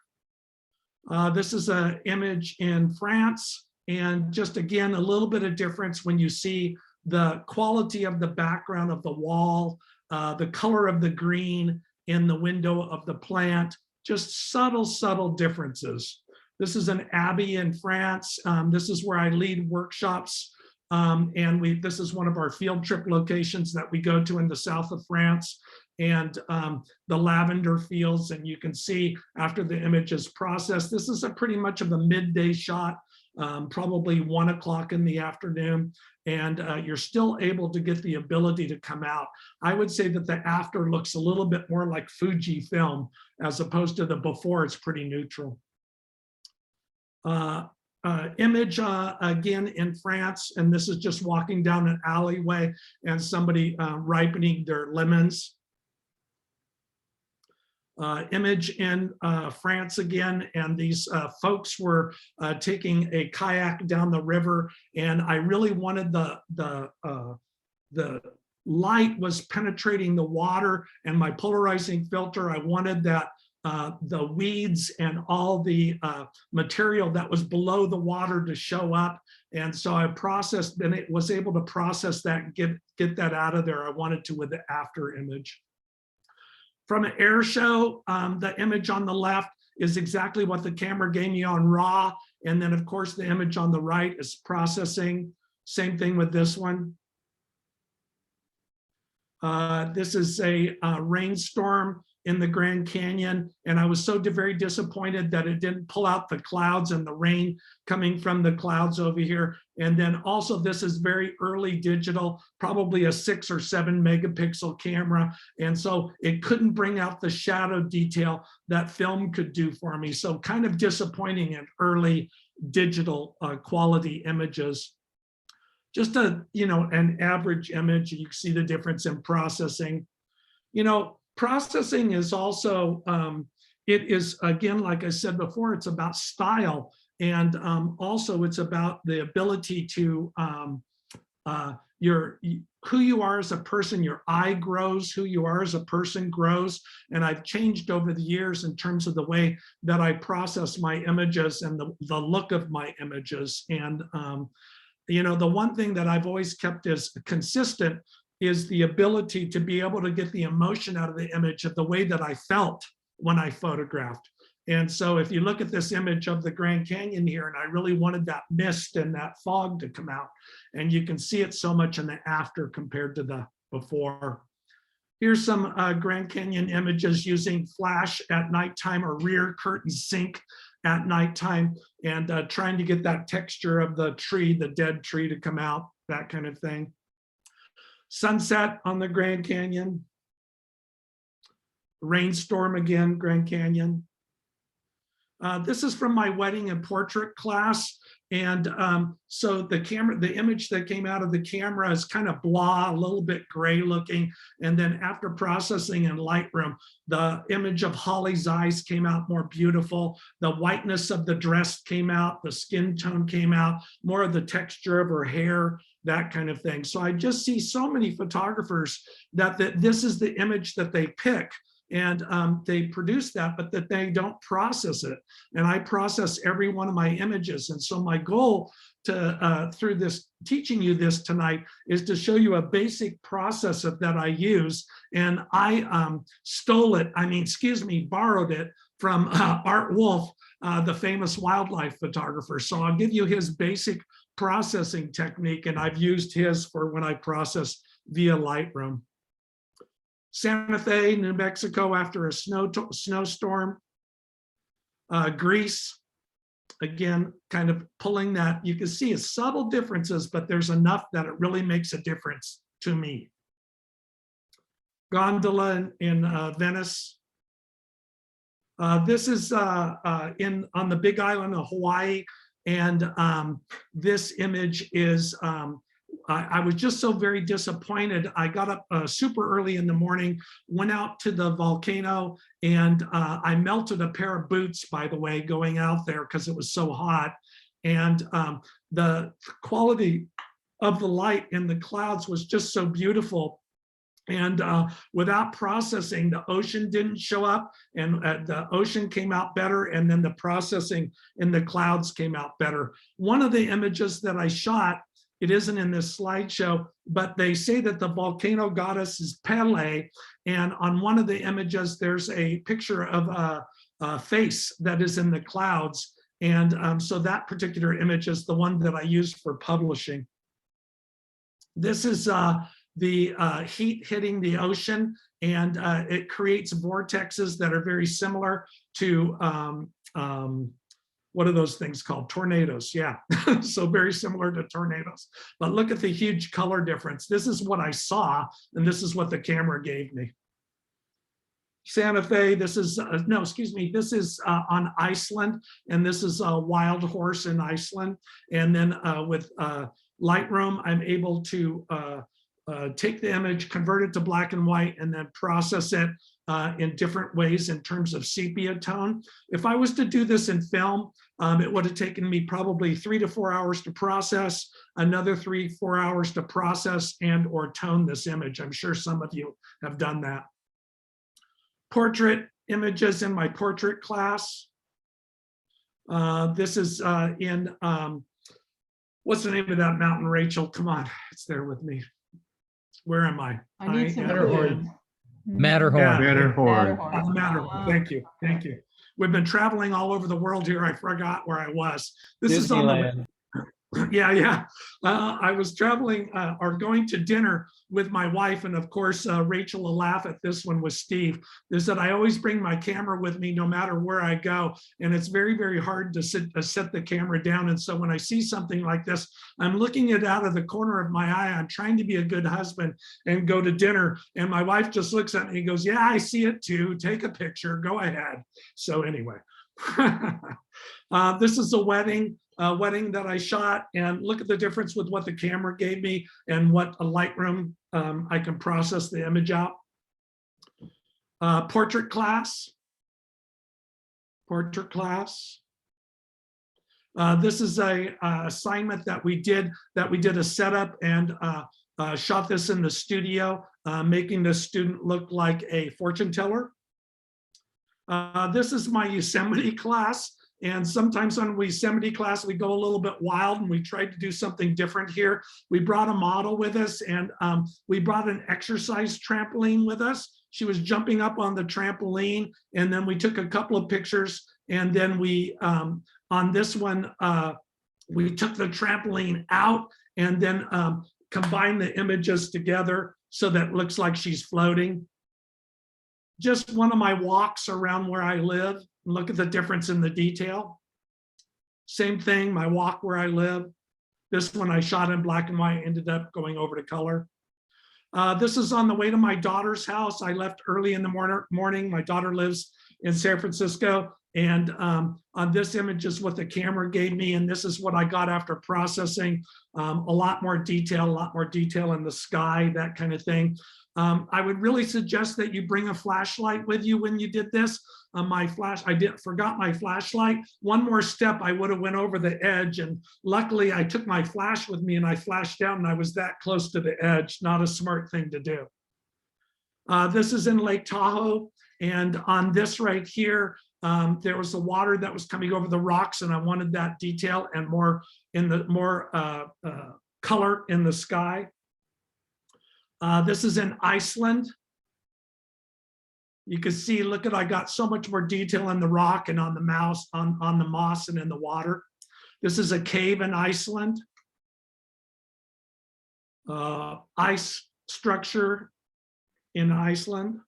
This is an image in France. And just again, a little bit of difference when you see the quality of the background of the wall, the color of the green in the window of the plant, just subtle, subtle differences. This is an abbey in France. This is where I lead workshops. And this is one of our field trip locations that we go to in the south of France, and the lavender fields. And you can see after the image is processed, this is a pretty much of a midday shot. Probably 1 o'clock in the afternoon, and you're still able to get the ability to come out. I would say that the after looks a little bit more like Fuji film as opposed to the before. It's pretty neutral. Image again in France, and this is just walking down an alleyway and somebody ripening their lemons. Image in France again, and these folks were taking a kayak down the river, and I really wanted the light was penetrating the water, and my polarizing filter, I wanted that the weeds and all the material that was below the water to show up. And so I processed, and it was able to process that and get that out of there. I wanted to with the after image. From an air show, the image on the left is exactly what the camera gave me on RAW. And then of course the image on the right is processing. Same thing with this one. This is a rainstorm in the Grand Canyon, and I was so very disappointed that it didn't pull out the clouds and the rain coming from the clouds over here. And then also this is very early digital, probably a 6 or 7 megapixel camera, and so it couldn't bring out the shadow detail that film could do for me. So kind of disappointing in early digital quality images. just a, an average image. You can see the difference in processing. Processing is also, it is, again, like I said before, it's about style. And also it's about the ability to, who you are as a person, your eye grows, who you are as a person grows. And I've changed over the years in terms of the way that I process my images and the look of my images. And, the one thing that I've always kept as consistent is the ability to be able to get the emotion out of the image of the way that I felt when I photographed. And so if you look at this image of the Grand Canyon here, and I really wanted that mist and that fog to come out, and you can see it so much in the after compared to the before. Here's some Grand Canyon images using flash at nighttime or rear curtain sync at nighttime, and trying to get that texture of the tree, the dead tree, to come out, that kind of thing. Sunset on the Grand Canyon. Rainstorm again, Grand Canyon. This is from my wedding and portrait class. And so the image that came out of the camera is kind of blah, a little bit gray looking. And then after processing in Lightroom, the image of Holly's eyes came out more beautiful. The whiteness of the dress came out, the skin tone came out, more of the texture of her hair, that kind of thing. So I just see so many photographers that this is the image that they pick. And they produce that, but that they don't process it. And I process every one of my images. And so my goal to through this teaching you this tonight is to show you a basic process that I use. And I borrowed it from Art Wolf, the famous wildlife photographer. So I'll give you his basic processing technique, and I've used his for when I process via Lightroom. Santa Fe, New Mexico, after a snowstorm. Greece, again, kind of pulling that. You can see it's subtle differences, but there's enough that it really makes a difference to me. Gondola in Venice. This is on the Big Island of Hawaii, and this image is I was just so very disappointed. I got up super early in the morning, went out to the volcano, and I melted a pair of boots, by the way, going out there because it was so hot. And the quality of the light in the clouds was just so beautiful. And without processing, the ocean didn't show up, and the ocean came out better, and then the processing in the clouds came out better. One of the images that I shot, it isn't in this slideshow, but they say that the volcano goddess is Pele. And on one of the images, there's a picture of a face that is in the clouds. And so that particular image is the one that I used for publishing. This is the heat hitting the ocean, and it creates vortexes that are very similar to what are those things called? Tornadoes, yeah. So very similar to tornadoes. But look at the huge color difference. This is what I saw, and this is what the camera gave me. Santa Fe, this is, no, excuse me, this is on Iceland, and this is a wild horse in Iceland. And then with Lightroom, I'm able to take the image, convert it to black and white, and then process it in different ways in terms of sepia tone. If I was to do this in film, it would have taken me probably 3 to 4 hours to process, another 3-4 hours to process and or tone this image. I'm sure some of you have done that. Portrait images in my portrait class. This is in, what's the name of that mountain, Rachel? Come on, it's there with me. Where am I? I need some Matterhorn. Matterhorn. Matterhorn. Matterhorn. Thank you. Thank you. We've been traveling all over the world here. I forgot where I was. This is on the, yeah. I was traveling or going to dinner with my wife, and of course, Rachel will laugh at this one with Steve, is that I always bring my camera with me no matter where I go, and it's very, very hard to set the camera down. And so when I see something like this, I'm looking it out of the corner of my eye. I'm trying to be a good husband and go to dinner, and my wife just looks at me and goes, "Yeah, I see it too. Take a picture. Go ahead." So anyway, This is a wedding that I shot, and look at the difference with what the camera gave me and what a Lightroom, I can process the image out. Portrait class. Portrait class. This is a assignment that we did a setup and shot this in the studio, making the student look like a fortune teller. This is my Yosemite class. And sometimes on Yosemite class, we go a little bit wild, and we tried to do something different here. We brought a model with us, and we brought an exercise trampoline with us. She was jumping up on the trampoline, and then we took a couple of pictures, and then we, on this one, we took the trampoline out and then combined the images together so that it looks like she's floating. Just one of my walks around where I live. Look at the difference in the detail. Same thing, my walk where I live. This one I shot in black and white, ended up going over to color. This is on the way to my daughter's house. I left early in the morning. My daughter lives in San Francisco. And on this image is what the camera gave me. And this is what I got after processing. A lot more detail in the sky, that kind of thing. I would really suggest that you bring a flashlight with you when you did this. Forgot my flashlight. One more step, I would have went over the edge, and luckily I took my flash with me and I flashed down, and I was that close to the edge. Not a smart thing to do. This is in Lake Tahoe, and on this right here, there was the water that was coming over the rocks, and I wanted that detail and more color in the sky. This is in Iceland. You can see, look at, I got so much more detail in the rock and on the moss, on the moss and in the water. This is a cave in Iceland. Ice structure in Iceland.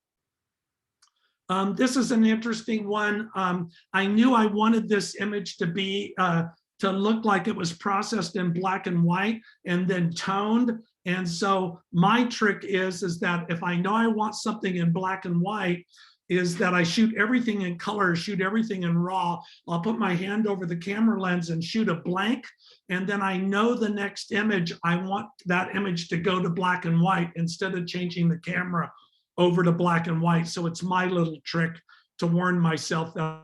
This is an interesting one. I knew I wanted this image to be, to look like it was processed in black and white and then toned. And so my trick is that if I know I want something in black and white, is that I shoot everything in color, shoot everything in raw. I'll put my hand over the camera lens and shoot a blank. And then I know the next image, I want that image to go to black and white instead of changing the camera over to black and white. So it's my little trick to warn myself that.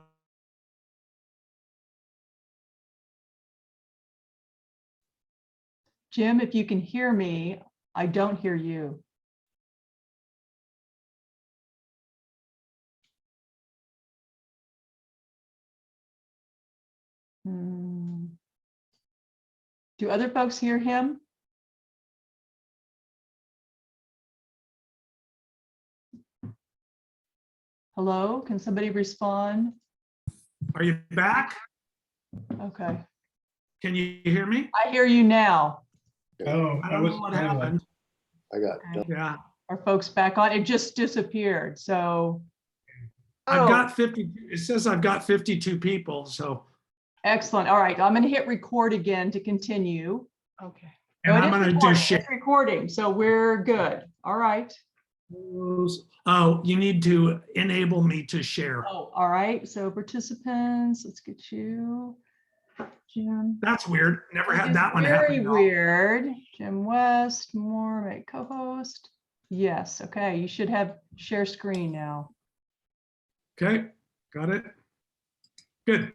Jim, if you can hear me, I don't hear you. Do other folks hear him? Hello, can somebody respond? Are you back? Okay. Can you hear me? I hear you now. Oh, I don't know what happened. I got Yeah. Are folks back on? It just disappeared. So. I've got 50, it says I've got 52 people, so. Excellent. All right, I'm going to hit record again to continue. Okay. And No, it I'm is gonna do recording. share. It's recording, so we're good. All right. Oh, you need to enable me to share. Oh, all right. So participants, let's get you. Jim. That's weird. Never had that one Very happen. weird. Jim West, more, make co-host. Yes, okay. You should have share screen now. Okay, got it. Good.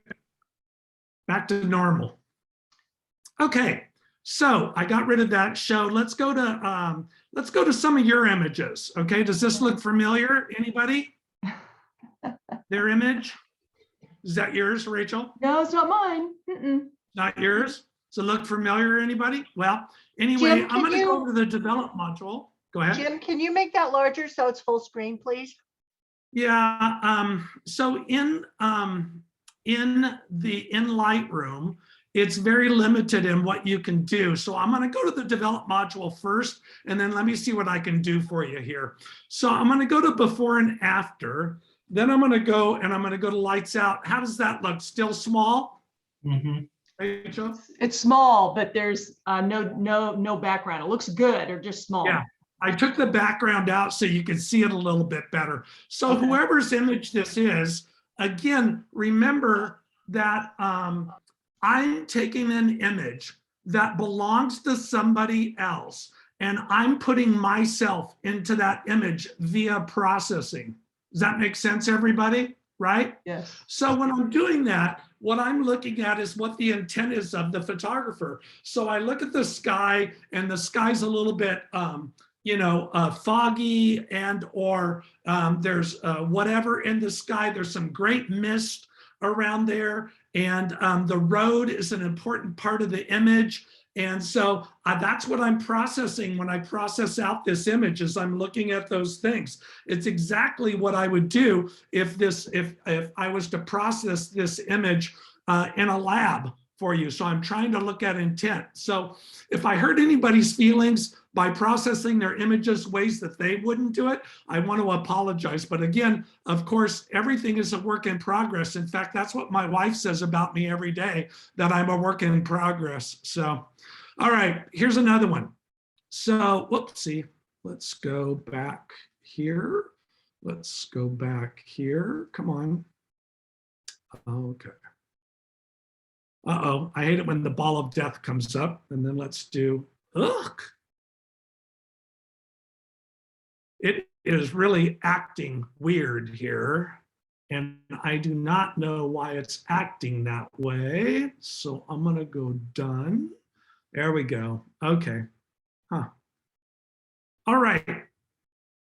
Back to normal. Okay, so I got rid of that show. Let's go to some of your images. Okay, does this look familiar? Anybody? Their image? Is that yours, Rachel? No, it's not mine. Mm-mm. Not yours? Does it look familiar, anybody? Well, anyway, Jim, I'm can gonna you- go over to the develop module. Go ahead. Jim, can you make that larger so it's full screen, please? Yeah, so in Lightroom, it's very limited in what you can do. So I'm gonna go to the develop module first, and then let me see what I can do for you here. So I'm gonna go to before and after, then I'm gonna go to lights out. How does that look? Still small? Rachel? It's small, but there's no background. It looks good or just small. Yeah, I took the background out so you can see it a little bit better. So Okay. whoever's image this is, again, remember that I'm taking an image that belongs to somebody else, and I'm putting myself into that image via processing. Does that make sense, everybody? Right? Yes. So when I'm doing that, what I'm looking at is what the intent is of the photographer. So I look at the sky, and the sky's a little bit, foggy, and or there's whatever in the sky. There's some great mist around there, and the road is an important part of the image. And so that's what I'm processing when I process out this image, as I'm looking at those things. It's exactly what I would do if I was to process this image in a lab for you. So I'm trying to look at intent. So if I hurt anybody's feelings by processing their images ways that they wouldn't do it, I want to apologize. But again, of course, everything is a work in progress. In fact, that's what my wife says about me every day, that I'm a work in progress. So, all right, here's another one. So, whoopsie, let's go back here. Let's go back here. Come on. Okay. Uh-oh, I hate it when the ball of death comes up. And then let's do, ugh. It is really acting weird here. And I do not know why it's acting that way. So I'm gonna go done. There we go. Okay. Huh. All right.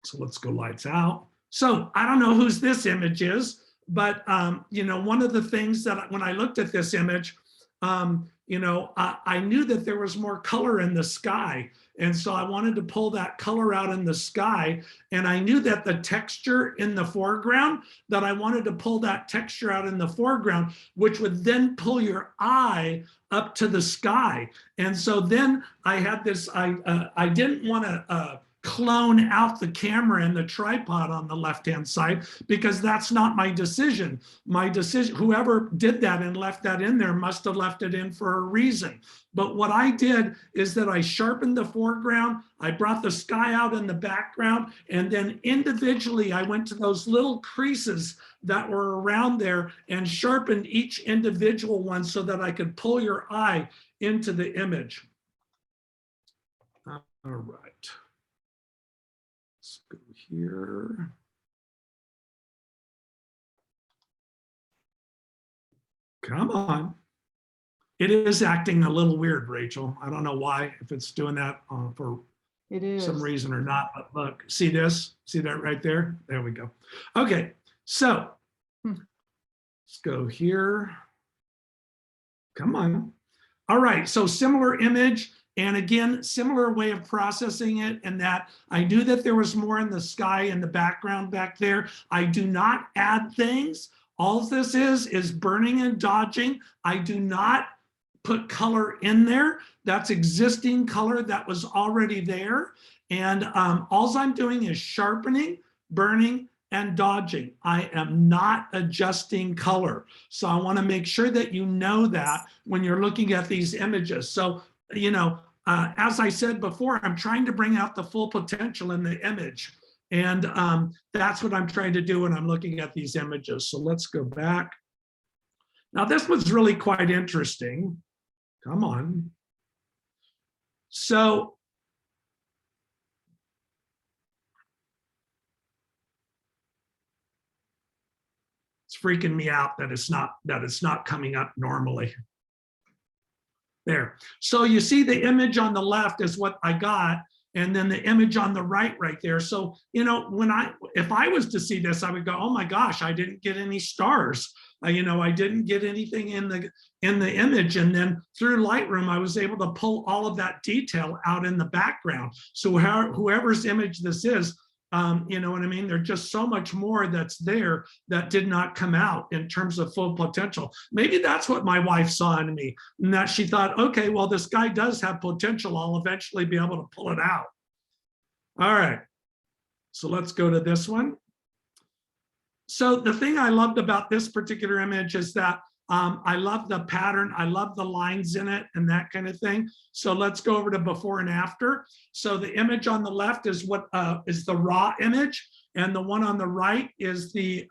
So let's go lights out. So I don't know whose this image is, but one of the things that when I looked at this image, I knew that there was more color in the sky. And so I wanted to pull that color out in the sky. And I knew that the texture in the foreground, that I wanted to pull that texture out in the foreground, which would then pull your eye up to the sky. And so then I had this, I didn't want to clone out the camera and the tripod on the left-hand side, because that's not my decision. My decision, whoever did that and left that in there must have left it in for a reason. But what I did is that I sharpened the foreground, I brought the sky out in the background, and then individually I went to those little creases that were around there and sharpened each individual one so that I could pull your eye into the image. All right. Let's go here. Come on. It is acting a little weird, Rachel. I don't know why, if it's doing that for some reason or not. But look, see this? See that right there? There we go. Okay, so let's go here. Come on. All right, so similar image. And again, similar way of processing it, and that I knew that there was more in the sky in the background back there. I do not add things. All this is burning and dodging. I do not put color in there. That's existing color that was already there. And all I'm doing is sharpening, burning, and dodging. I am not adjusting color. So I want to make sure that you know that when you're looking at these images. So, as I said before, I'm trying to bring out the full potential in the image. And that's what I'm trying to do when I'm looking at these images. So let's go back. Now this was really quite interesting. Come on. So it's freaking me out that it's not coming up normally. There. So you see the image on the left is what I got, and then the image on the right there. So, if I was to see this, I would go, oh my gosh, I didn't get any stars. I didn't get anything in the image. And then through Lightroom, I was able to pull all of that detail out in the background. So whoever's image this is, you know what I mean? There's just so much more that's there that did not come out in terms of full potential. Maybe that's what my wife saw in me, and that she thought, okay, well, this guy does have potential. I'll eventually be able to pull it out. All right, so let's go to this one. So the thing I loved about this particular image is that I love the pattern. I love the lines in it and that kind of thing. So let's go over to before and after. So the image on the left is what is the raw image, and the one on the right is the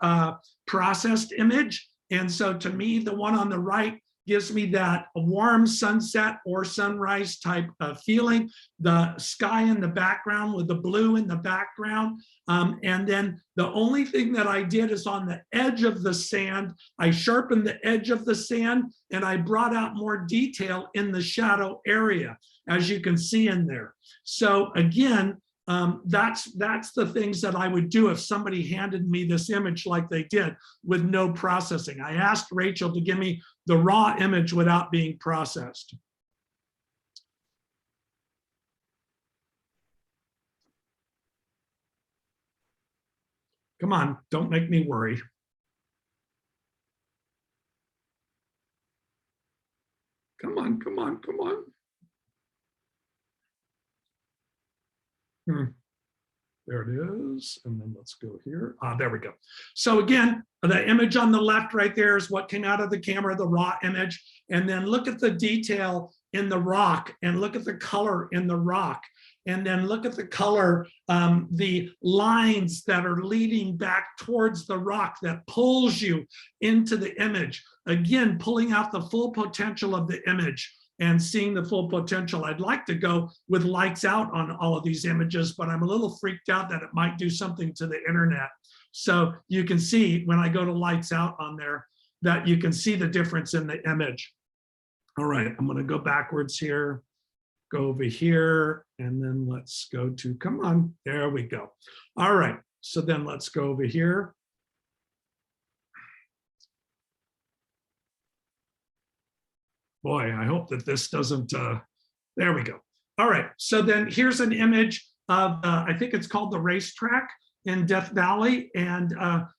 processed image. And so to me, the one on the right gives me that warm sunset or sunrise type of feeling. The sky in the background with the blue in the background. And then the only thing that I did is on the edge of the sand, I sharpened the edge of the sand and I brought out more detail in the shadow area, as you can see in there. So again, that's the things that I would do if somebody handed me this image like they did with no processing. I asked Rachel to give me the raw image without being processed. Come on, don't make me worry. Come on, come on, come on. There it is. And then let's go here. There we go. So again, the image on the left right there is what came out of the camera, the raw image. And then look at the detail in the rock and look at the color in the rock. And then look at the color, the lines that are leading back towards the rock that pulls you into the image. Again, pulling out the full potential of the image and seeing the full potential. I'd like to go with lights out on all of these images, but I'm a little freaked out that it might do something to the internet. So you can see when I go to lights out on there that you can see the difference in the image. All right, I'm gonna go backwards here, go over here, and then let's go to, come on, there we go. All right, so then let's go over here. Boy, I hope that this doesn't, there we go. All right, so then here's an image of, I think it's called the racetrack in Death Valley. And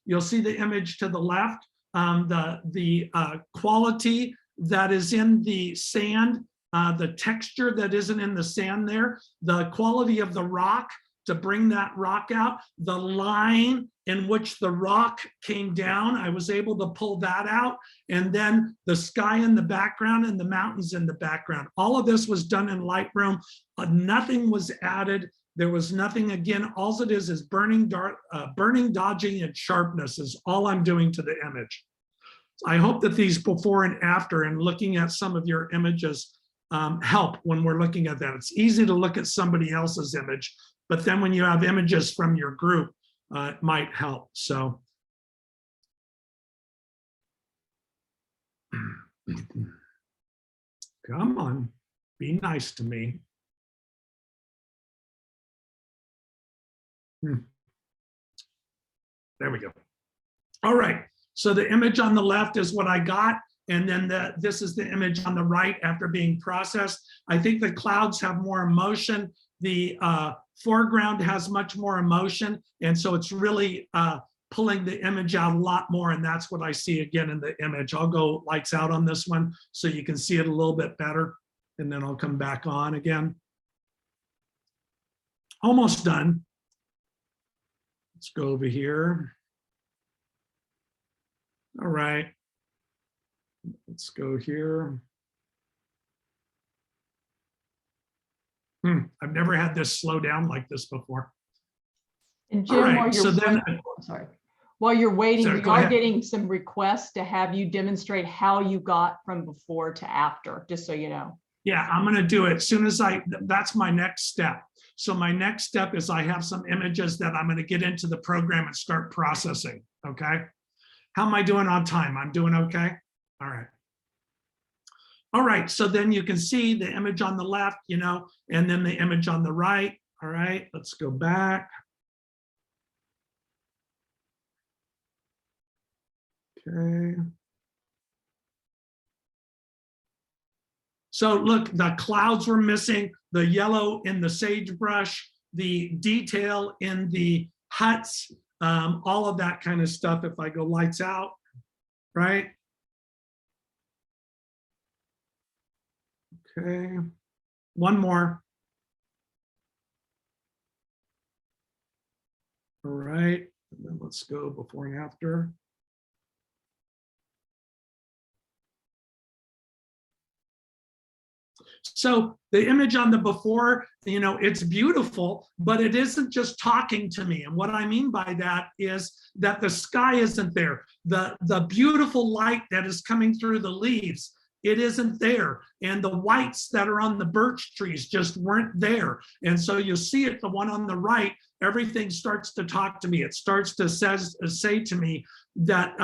you'll see the image to the left, the quality that is in the sand, the texture that isn't in the sand there, the quality of the rock to bring that rock out, the line in which the rock came down, I was able to pull that out, and then the sky in the background and the mountains in the background. All of this was done in Lightroom. Nothing was added. There was nothing, again, all it is burning, dodging, and sharpness is all I'm doing to the image. I hope that these before and after and looking at some of your images help when we're looking at that. It's easy to look at somebody else's image, but then when you have images from your group, it might help. So. Come on, be nice to me. There we go. All right, so the image on the left is what I got, and then this is the image on the right after being processed. I think the clouds have more emotion. The foreground has much more emotion, and so it's really pulling the image out a lot more, and that's what I see again in the image. I'll go lights out on this one so you can see it a little bit better, and then I'll come back on again. Almost done. Let's go over here. All right. Let's go here. I've never had this slow down like this before. And Jim, right, while you're so then, waiting, sorry, while you're waiting, sorry, we go are ahead. getting some requests to have you demonstrate how you got from before to after, just so you know. Yeah, I'm going to do it as soon as that's my next step. So my next step is I have some images that I'm going to get into the program and start processing. Okay. How am I doing on time? I'm doing okay. All right. All right. So then you can see the image on the left, you know, and then the image on the right. All right. Let's go back. Okay. So look, the clouds were missing, the yellow in the sagebrush, the detail in the huts, all of that kind of stuff. If I go lights out, right? Okay, one more. All right, and then let's go before and after. So the image on the before, it's beautiful, but it isn't just talking to me. And what I mean by that is that the sky isn't there. The beautiful light that is coming through the leaves, it isn't there. And the whites that are on the birch trees just weren't there. And so you'll see it, the one on the right, everything starts to talk to me. It starts to say to me that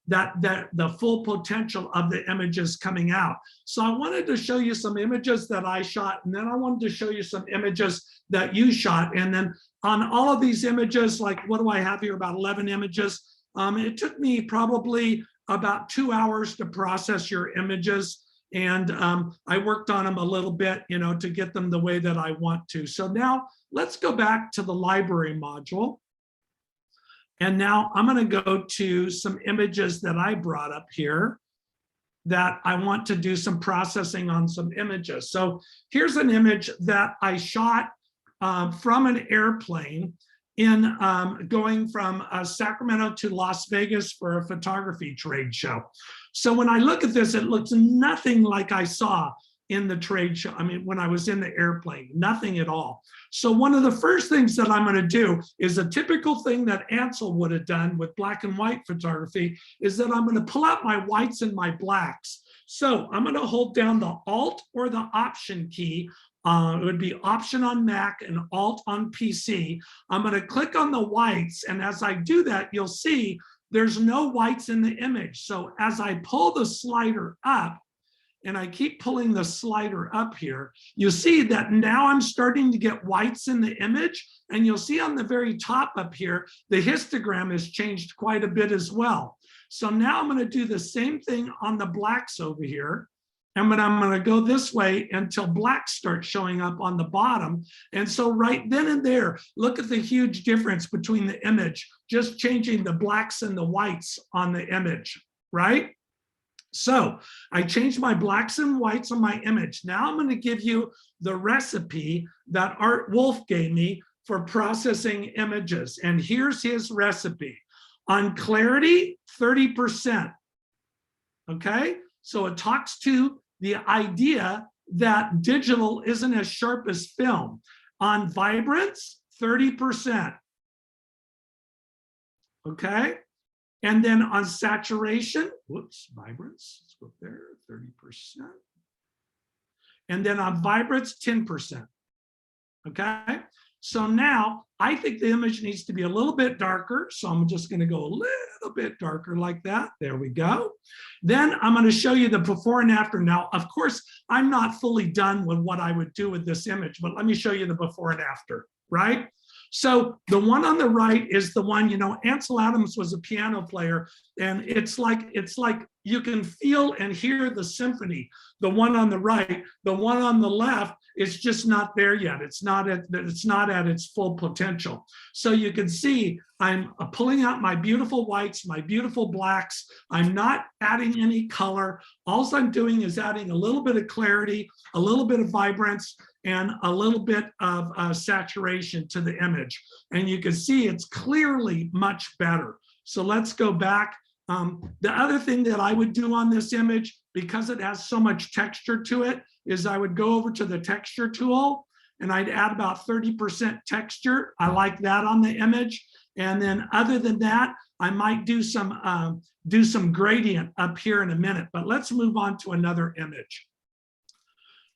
that the full potential of the image is coming out. So I wanted to show you some images that I shot, and then I wanted to show you some images that you shot. And then on all of these images, like what do I have here, about 11 images. It took me probably about 2 hours to process your images. And I worked on them a little bit, to get them the way that I want to. So now let's go back to the library module. And now I'm going to go to some images that I brought up here that I want to do some processing on some images. So here's an image that I shot from an airplane in going from Sacramento to Las Vegas for a photography trade show. So when I look at this, it looks nothing like I saw in the trade show. I mean, when I was in the airplane, nothing at all. So one of the first things that I'm going to do is a typical thing that Ansel would have done with black and white photography is that I'm going to pull out my whites and my blacks. So I'm going to hold down the Alt or the Option key. It would be Option on Mac and Alt on PC. I'm going to click on the whites. And as I do that, you'll see there's no whites in the image. So as I pull the slider up, and I keep pulling the slider up here, you see that now I'm starting to get whites in the image. And you'll see on the very top up here, the histogram has changed quite a bit as well. So now I'm going to do the same thing on the blacks over here. And but I'm going to go this way until blacks start showing up on the bottom. And so right then and there, look at the huge difference between the image, just changing the blacks and the whites on the image, right? So I changed my blacks and whites on my image. Now I'm going to give you the recipe that Art Wolf gave me for processing images. And here's his recipe. On clarity, 30%. Okay, so it talks to the idea that digital isn't as sharp as film. On vibrance, 30%. Okay. And then on saturation, whoops, vibrance, let's go there, 30%. And then on vibrance, 10%. Okay, so now I think the image needs to be a little bit darker. So I'm just going to go a little bit darker like that. There we go. Then I'm going to show you the before and after. Now, of course, I'm not fully done with what I would do with this image, but let me show you the before and after, right? So the one on the right is the one, Ansel Adams was a piano player, and it's like you can feel and hear the symphony. The one on the right, the one on the left is just not there yet. It's not at its full potential. So you can see I'm pulling out my beautiful whites, my beautiful blacks. I'm not adding any color. All I'm doing is adding a little bit of clarity, a little bit of vibrance, and a little bit of saturation to the image. And you can see it's clearly much better. So let's go back. The other thing that I would do on this image, because it has so much texture to it, is I would go over to the texture tool and I'd add about 30% texture. I like that on the image. And then other than that, I might do some gradient up here in a minute, but let's move on to another image.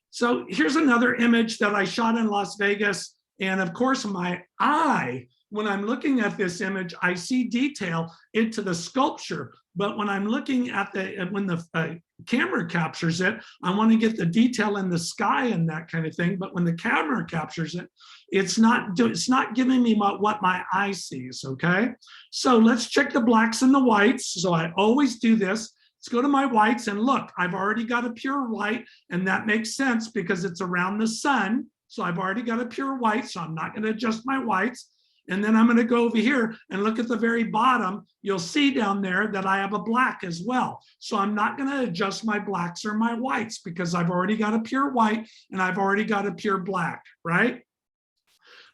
So here's another image that I shot in Las Vegas. And of course, my eye, when I'm looking at this image, I see detail into the sculpture. But when I'm looking at when the camera captures it, I want to get the detail in the sky and that kind of thing. But when the camera captures it, it's not giving me what my eye sees, okay? So let's check the blacks and the whites. So I always do this. Let's go to my whites and look, I've already got a pure white, and that makes sense because it's around the sun. So I've already got a pure white, so I'm not going to adjust my whites. And then I'm going to go over here and look at the very bottom. You'll see down there that I have a black as well. So I'm not going to adjust my blacks or my whites because I've already got a pure white and I've already got a pure black, right?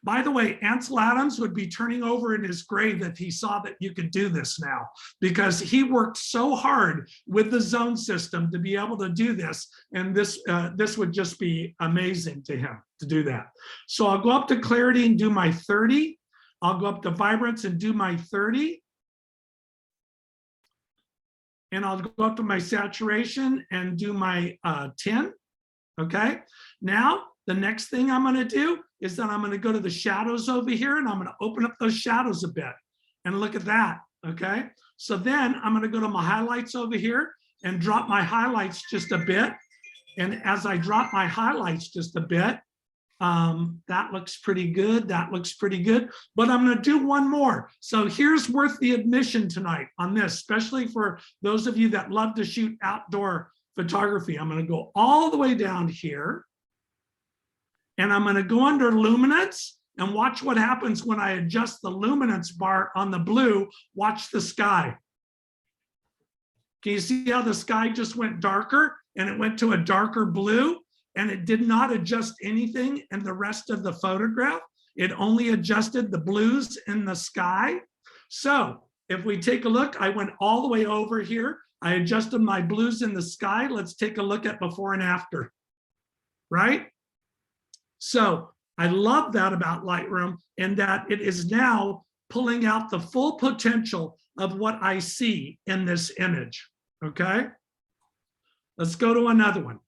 By the way, Ansel Adams would be turning over in his grave if he saw that you could do this now, because he worked so hard with the zone system to be able to do this. And this would just be amazing to him to do that. So I'll go up to clarity and do my 30. I'll go up to vibrance and do my 30. And I'll go up to my saturation and do my 10. Okay. Now, the next thing I'm going to do is that I'm going to go to the shadows over here, and I'm going to open up those shadows a bit and look at that. Okay. So then I'm going to go to my highlights over here and drop my highlights just a bit. And as I drop my highlights just a bit, that looks pretty good. That looks pretty good. But I'm going to do one more. So here's worth the admission tonight on this, especially for those of you that love to shoot outdoor photography. I'm going to go all the way down here. And I'm going to go under luminance and watch what happens when I adjust the luminance bar on the blue. Watch the sky. Can you see how the sky just went darker and it went to a darker blue, and it did not adjust anything in the rest of the photograph? It only adjusted the blues in the sky. So if we take a look, I went all the way over here. I adjusted my blues in the sky. Let's take a look at before and after, right? So I love that about Lightroom, in that it is now pulling out the full potential of what I see in this image, okay? Let's go to another one.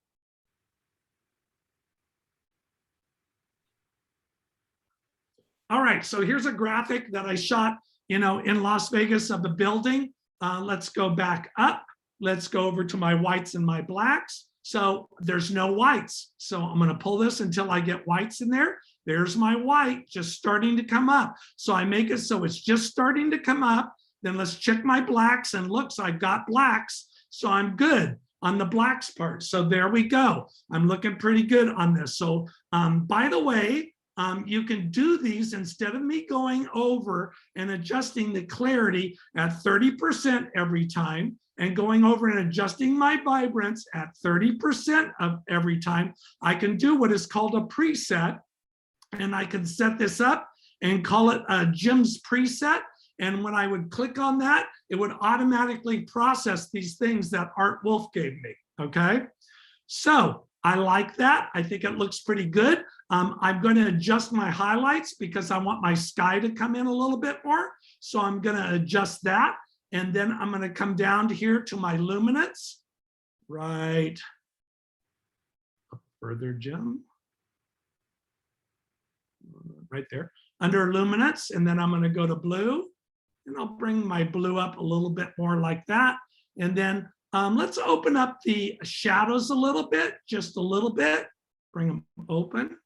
All right, so here's a graphic that I shot, in Las Vegas of the building. Let's go back up. Let's go over to my whites and my blacks. So there's no whites. So I'm going to pull this until I get whites in there. There's my white just starting to come up. So I make it so it's just starting to come up. Then let's check my blacks, and looks, I've got blacks. So I'm good on the blacks part. So there we go. I'm looking pretty good on this. So by the way, you can do these instead of me going over and adjusting the clarity at 30% every time, and going over and adjusting my vibrance at 30% of every time. I can do what is called a preset, and I can set this up and call it a Jim's preset. And when I would click on that, it would automatically process these things that Art Wolf gave me, okay? So I like that. I think it looks pretty good. I'm going to adjust my highlights because I want my sky to come in a little bit more. So I'm going to adjust that. And then I'm going to come down to here to my luminance, right further, Jim, right there under luminance. And then I'm going to go to blue, and I'll bring my blue up a little bit more like that. And then let's open up the shadows a little bit, just a little bit, bring them open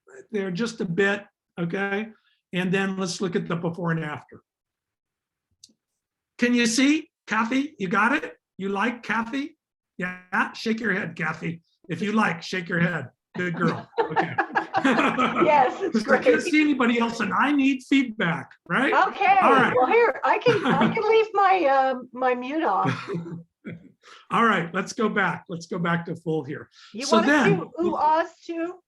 right there just a bit. Okay. And then let's look at the before and after. Can you see, Kathy? You got it? You like Kathy? Yeah, shake your head, Kathy. If you like, shake your head. Good girl. Okay. Yes, it's great. I can't see anybody else, and I need feedback, right? Okay. All right. Well, here I can leave my my mute off. All right, let's go back. Let's go back to full here. You So want to then, do ooh-ahs too?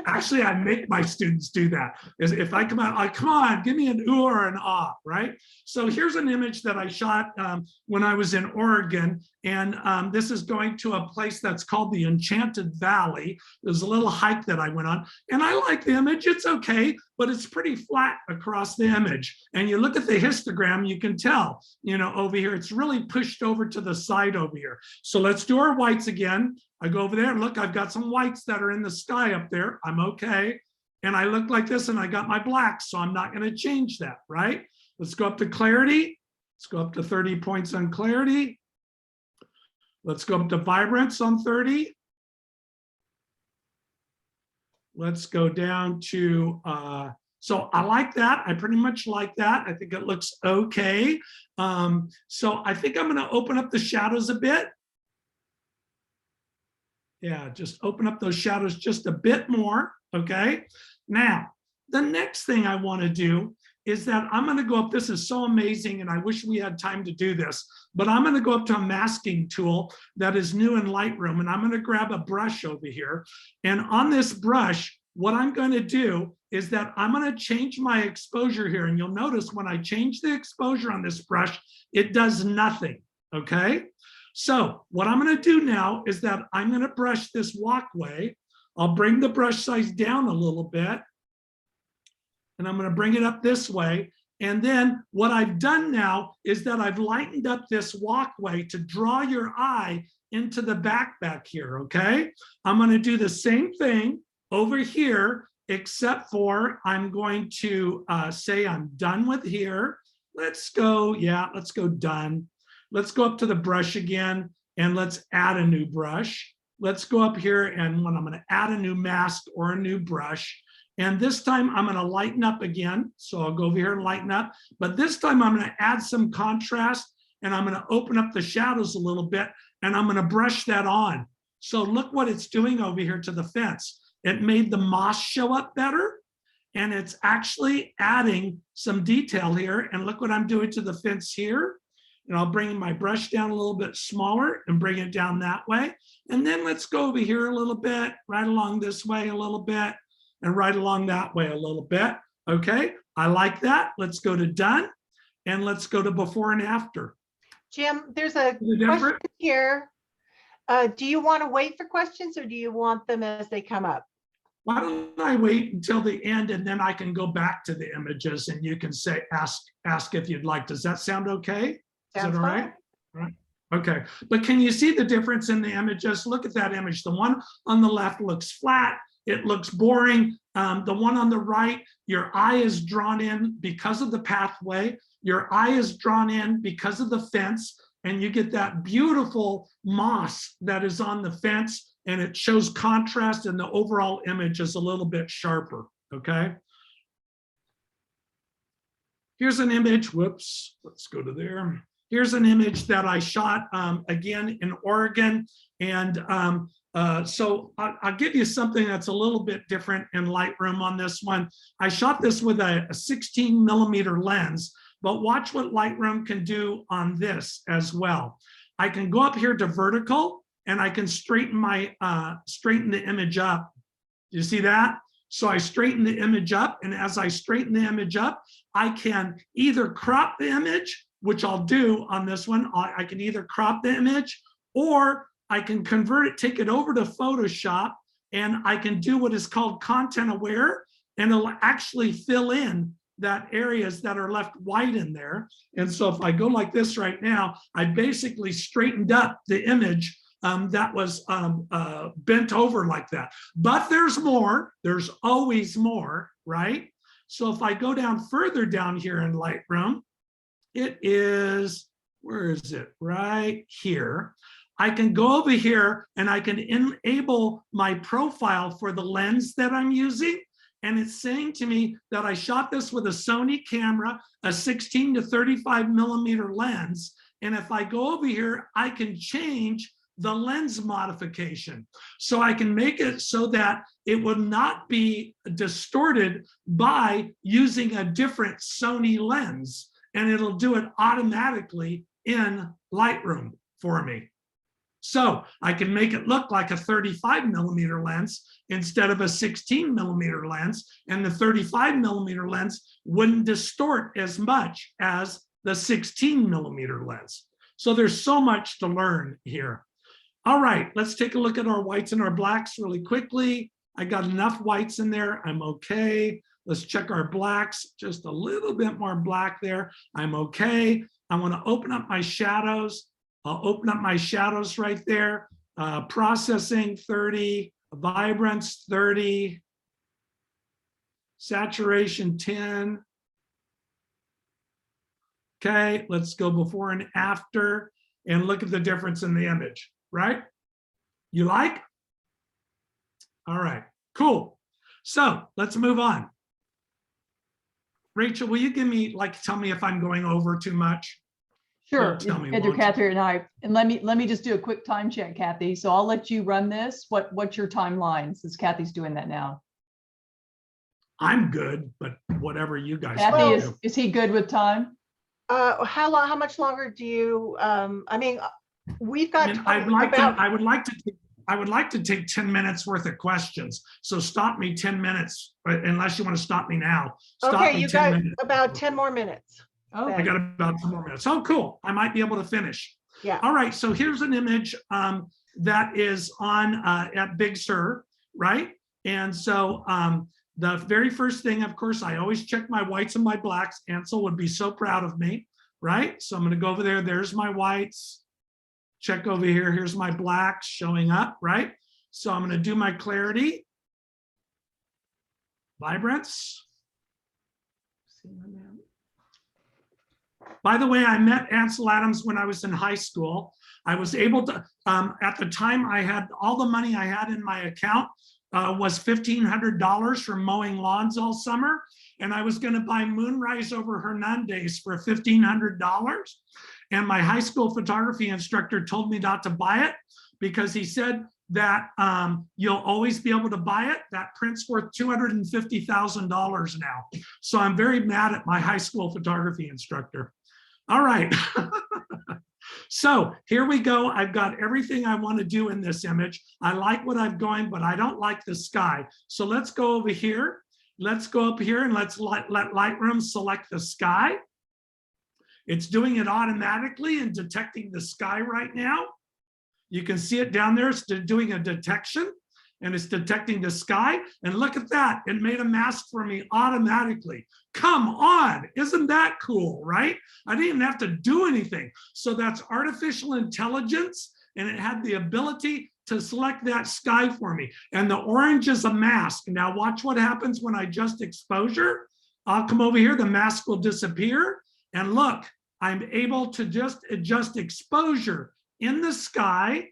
actually, I make my students do that. Is if I come out, like, come on, give me an ooh or an ah, right? So here's an image that I shot when I was in Oregon, and this is going to a place that's called the Enchanted Valley. There's a little hike that I went on, and I like the image. It's okay, but it's pretty flat across the image. And you look at the histogram, you can tell, over here, it's really pushed over to the side over here. So let's do our whites again. I go over there and look, I've got some whites that are in the sky up there. I'm okay. And I look like this, and I got my blacks, so I'm not going to change that, right? Let's go up to clarity. Let's go up to 30 points on clarity. Let's go up to vibrance on 30. Let's go down to, so I like that. I pretty much like that. I think it looks okay. So I think I'm going to open up the shadows a bit. Yeah, just open up those shadows just a bit more, okay? Now, the next thing I want to do is that I'm going to go up. This is so amazing, and I wish we had time to do this, but I'm going to go up to a masking tool that is new in Lightroom, and I'm going to grab a brush over here. And on this brush, what I'm going to do is that I'm going to change my exposure here. And you'll notice when I change the exposure on this brush, it does nothing, okay? So what I'm going to do now is that I'm going to brush this walkway. I'll bring the brush size down a little bit. And I'm going to bring it up this way. And then what I've done now is that I've lightened up this walkway to draw your eye into the back here, okay? I'm going to do the same thing over here, except for I'm going to say I'm done with here. Let's go, yeah, let's go done. Let's go up to the brush again, and let's add a new brush. Let's go up here, and when I'm going to add a new mask or a new brush, and this time I'm going to lighten up again. So I'll go over here and lighten up, but this time I'm going to add some contrast, and I'm going to open up the shadows a little bit, and I'm going to brush that on. So look what it's doing over here to the fence. It made the moss show up better, and it's actually adding some detail here. And look what I'm doing to the fence here. And I'll bring my brush down a little bit smaller and bring it down that way. And then let's go over here a little bit, right along this way a little bit, and right along that way a little bit. Okay, I like that. Let's go to done, and let's go to before and after. Jim, there's a question here. Do you want to wait for questions, or do you want them as they come up? Why don't I wait until the end, and then I can go back to the images, and you can say, ask if you'd like. Does that sound okay? Is that all right? Right. Okay, but can you see the difference in the images? Look at that image. The one on the left looks flat. It looks boring. The one on the right, your eye is drawn in because of the pathway. Your eye is drawn in because of the fence, and you get that beautiful moss that is on the fence, and it shows contrast, and the overall image is a little bit sharper, okay? Here's an image, whoops, let's go to there. Here's an image that I shot again in Oregon, and so I'll give you something that's a little bit different in Lightroom on this one. I shot this with a 16mm lens, but watch what Lightroom can do on this as well. I can go up here to vertical, and I can straighten the image up. You see that? So I straighten the image up, and as I straighten the image up, I can either crop the image, which I'll do on this one. I can either crop the image, or I can convert it, take it over to Photoshop, and I can do what is called content aware, and it'll actually fill in that areas that are left white in there. And so if I go like this right now, I basically straightened up the image that was bent over like that. But there's more, there's always more, right? So if I go down further down here in Lightroom, it is, where is it? Right here. I can go over here and I can enable my profile for the lens that I'm using. And it's saying to me that I shot this with a Sony camera, a 16 to 35mm lens. And if I go over here, I can change the lens modification. So I can make it so that it will not be distorted by using a different Sony lens. And it'll do it automatically in Lightroom for me. So I can make it look like a 35mm lens instead of a 16mm lens, and the 35mm lens wouldn't distort as much as the 16mm lens. So there's so much to learn here. All right, let's take a look at our whites and our blacks really quickly. I got enough whites in there, I'm okay. Let's check our blacks, just a little bit more black there. I'm okay. I want to open up my shadows. I'll open up my shadows right there. Processing 30, vibrance 30, saturation 10. Okay, let's go before and after and look at the difference in the image, right? You like? All right, cool. So let's move on. Rachel, will you give me, tell me if I'm going over too much? Sure, Tell me, either won't you? Kathy and I, and let me just do a quick time check, Kathy. So I'll let you run this. What's your timeline, since Kathy's doing that now? I'm good, but whatever you guys Kathy, want to do. is he good with time? How much longer do you, I mean, we've got I would like to I would like to take 10 minutes worth of questions. So stop me 10 minutes, unless you want to stop me now. Stop Okay, me you 10 got minutes. about 10 more minutes. Oh, I got about 10 more minutes. Oh, cool. I might be able to finish. Yeah. All right. So here's an image that is on at Big Sur, right? And so the very first thing, of course, I always check my whites and my blacks. Ansel would be so proud of me, right? So I'm going to go over there. There's my whites. Check over here. Here's my blacks showing up, right? So I'm going to do my clarity, vibrance. By the way, I met Ansel Adams when I was in high school. I was able to, at the time I had all the money I had in my account was $1,500 from mowing lawns all summer. And I was going to buy Moonrise over Hernandez for $1,500. And my high school photography instructor told me not to buy it because he said that you'll always be able to buy it. That print's worth $250,000 now. So I'm very mad at my high school photography instructor. All right. So here we go. I've got everything I want to do in this image. I like what I'm going, but I don't like the sky. So let's go over here. Let's go up here and let's let Lightroom select the sky. It's doing it automatically and detecting the sky right now. You can see it down there. It's doing a detection and it's detecting the sky. And look at that. It made a mask for me automatically. Come on. Isn't that cool, right? I didn't even have to do anything. So that's artificial intelligence. And it had the ability to select that sky for me. And the orange is a mask. Now watch what happens when I adjust exposure. I'll come over here. The mask will disappear. And look, I'm able to just adjust exposure in the sky,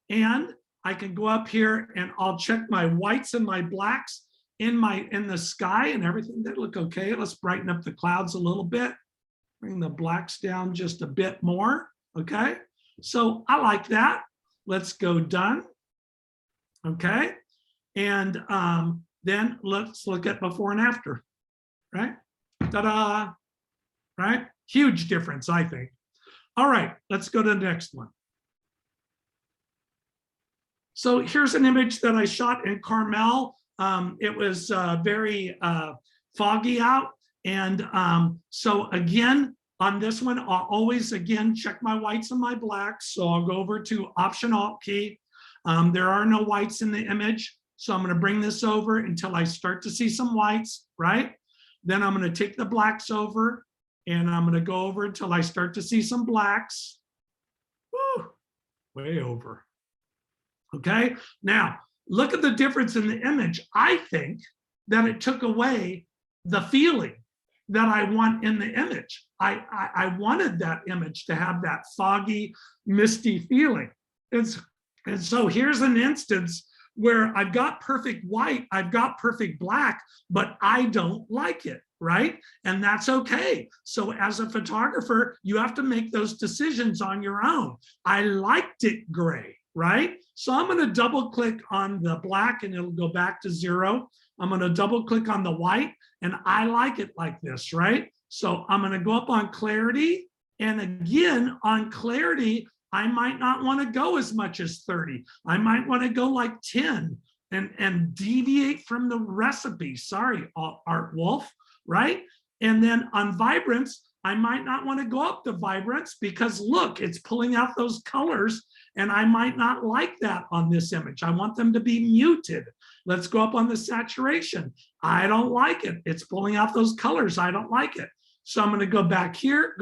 and I can go up here and I'll check my whites and my blacks in the sky, and everything that look okay. Let's brighten up the clouds a little bit, bring the blacks down just a bit more. Okay, so I like that. Let's go done. Okay, and then let's look at before and after. Right, ta-da! Right, huge difference, I think. All right, let's go to the next one. So here's an image that I shot in Carmel. It was very foggy out. And so again, on this one, I'll always, again, check my whites and my blacks. So I'll go over to Option Alt key. There are no whites in the image. So I'm gonna bring this over until I start to see some whites, right? Then I'm gonna take the blacks over and I'm gonna go over until I start to see some blacks. Woo, way over. Okay, now look at the difference in the image. I think that it took away the feeling that I want in the image. I wanted that image to have that foggy, misty feeling. And so here's an instance where I've got perfect white, I've got perfect black, but I don't like it, right? And that's okay. So as a photographer, you have to make those decisions on your own. I liked it gray, right? So I'm going to double click on the black and it'll go back to 0. I'm going to double click on the white and I like it like this, right? So I'm going to go up on clarity. And again, on clarity, I might not want to go as much as 30. I might want to go like 10 and deviate from the recipe. Sorry, Art Wolf, right? And then on vibrance, I might not want to go up to vibrance because look, it's pulling out those colors and I might not like that on this image. I want them to be muted. Let's go up on the saturation. I don't like it. It's pulling out those colors. I don't like it. So I'm going to go back here,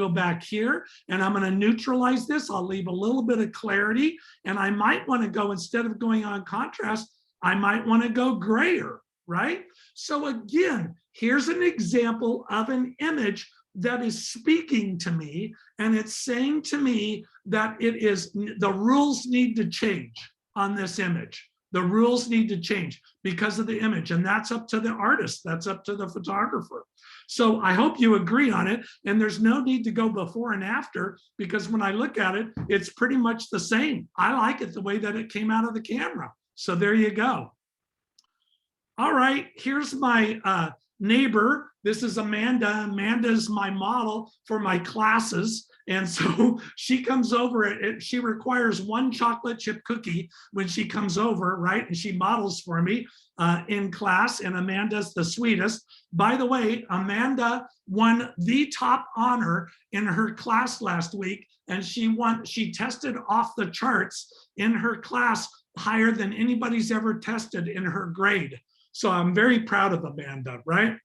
and I'm going to neutralize this. I'll leave a little bit of clarity, and I might want to go, instead of going on contrast, I might want to go grayer, right? So again, here's an example of an image that is speaking to me, and it's saying to me that it is, the rules need to change on this image. The rules need to change because of the image, and that's up to the artist, that's up to the photographer. So I hope you agree on it, and there's no need to go before and after, because when I look at it, it's pretty much the same. I like it the way that it came out of the camera. So there you go. All right, here's my neighbor. This is Amanda. Amanda is my model for my classes. And so she comes over, she requires 1 chocolate chip cookie when she comes over, right? And she models for me in class, and Amanda's the sweetest. By the way, Amanda won the top honor in her class last week, and she tested off the charts in her class higher than anybody's ever tested in her grade. So I'm very proud of Amanda, right?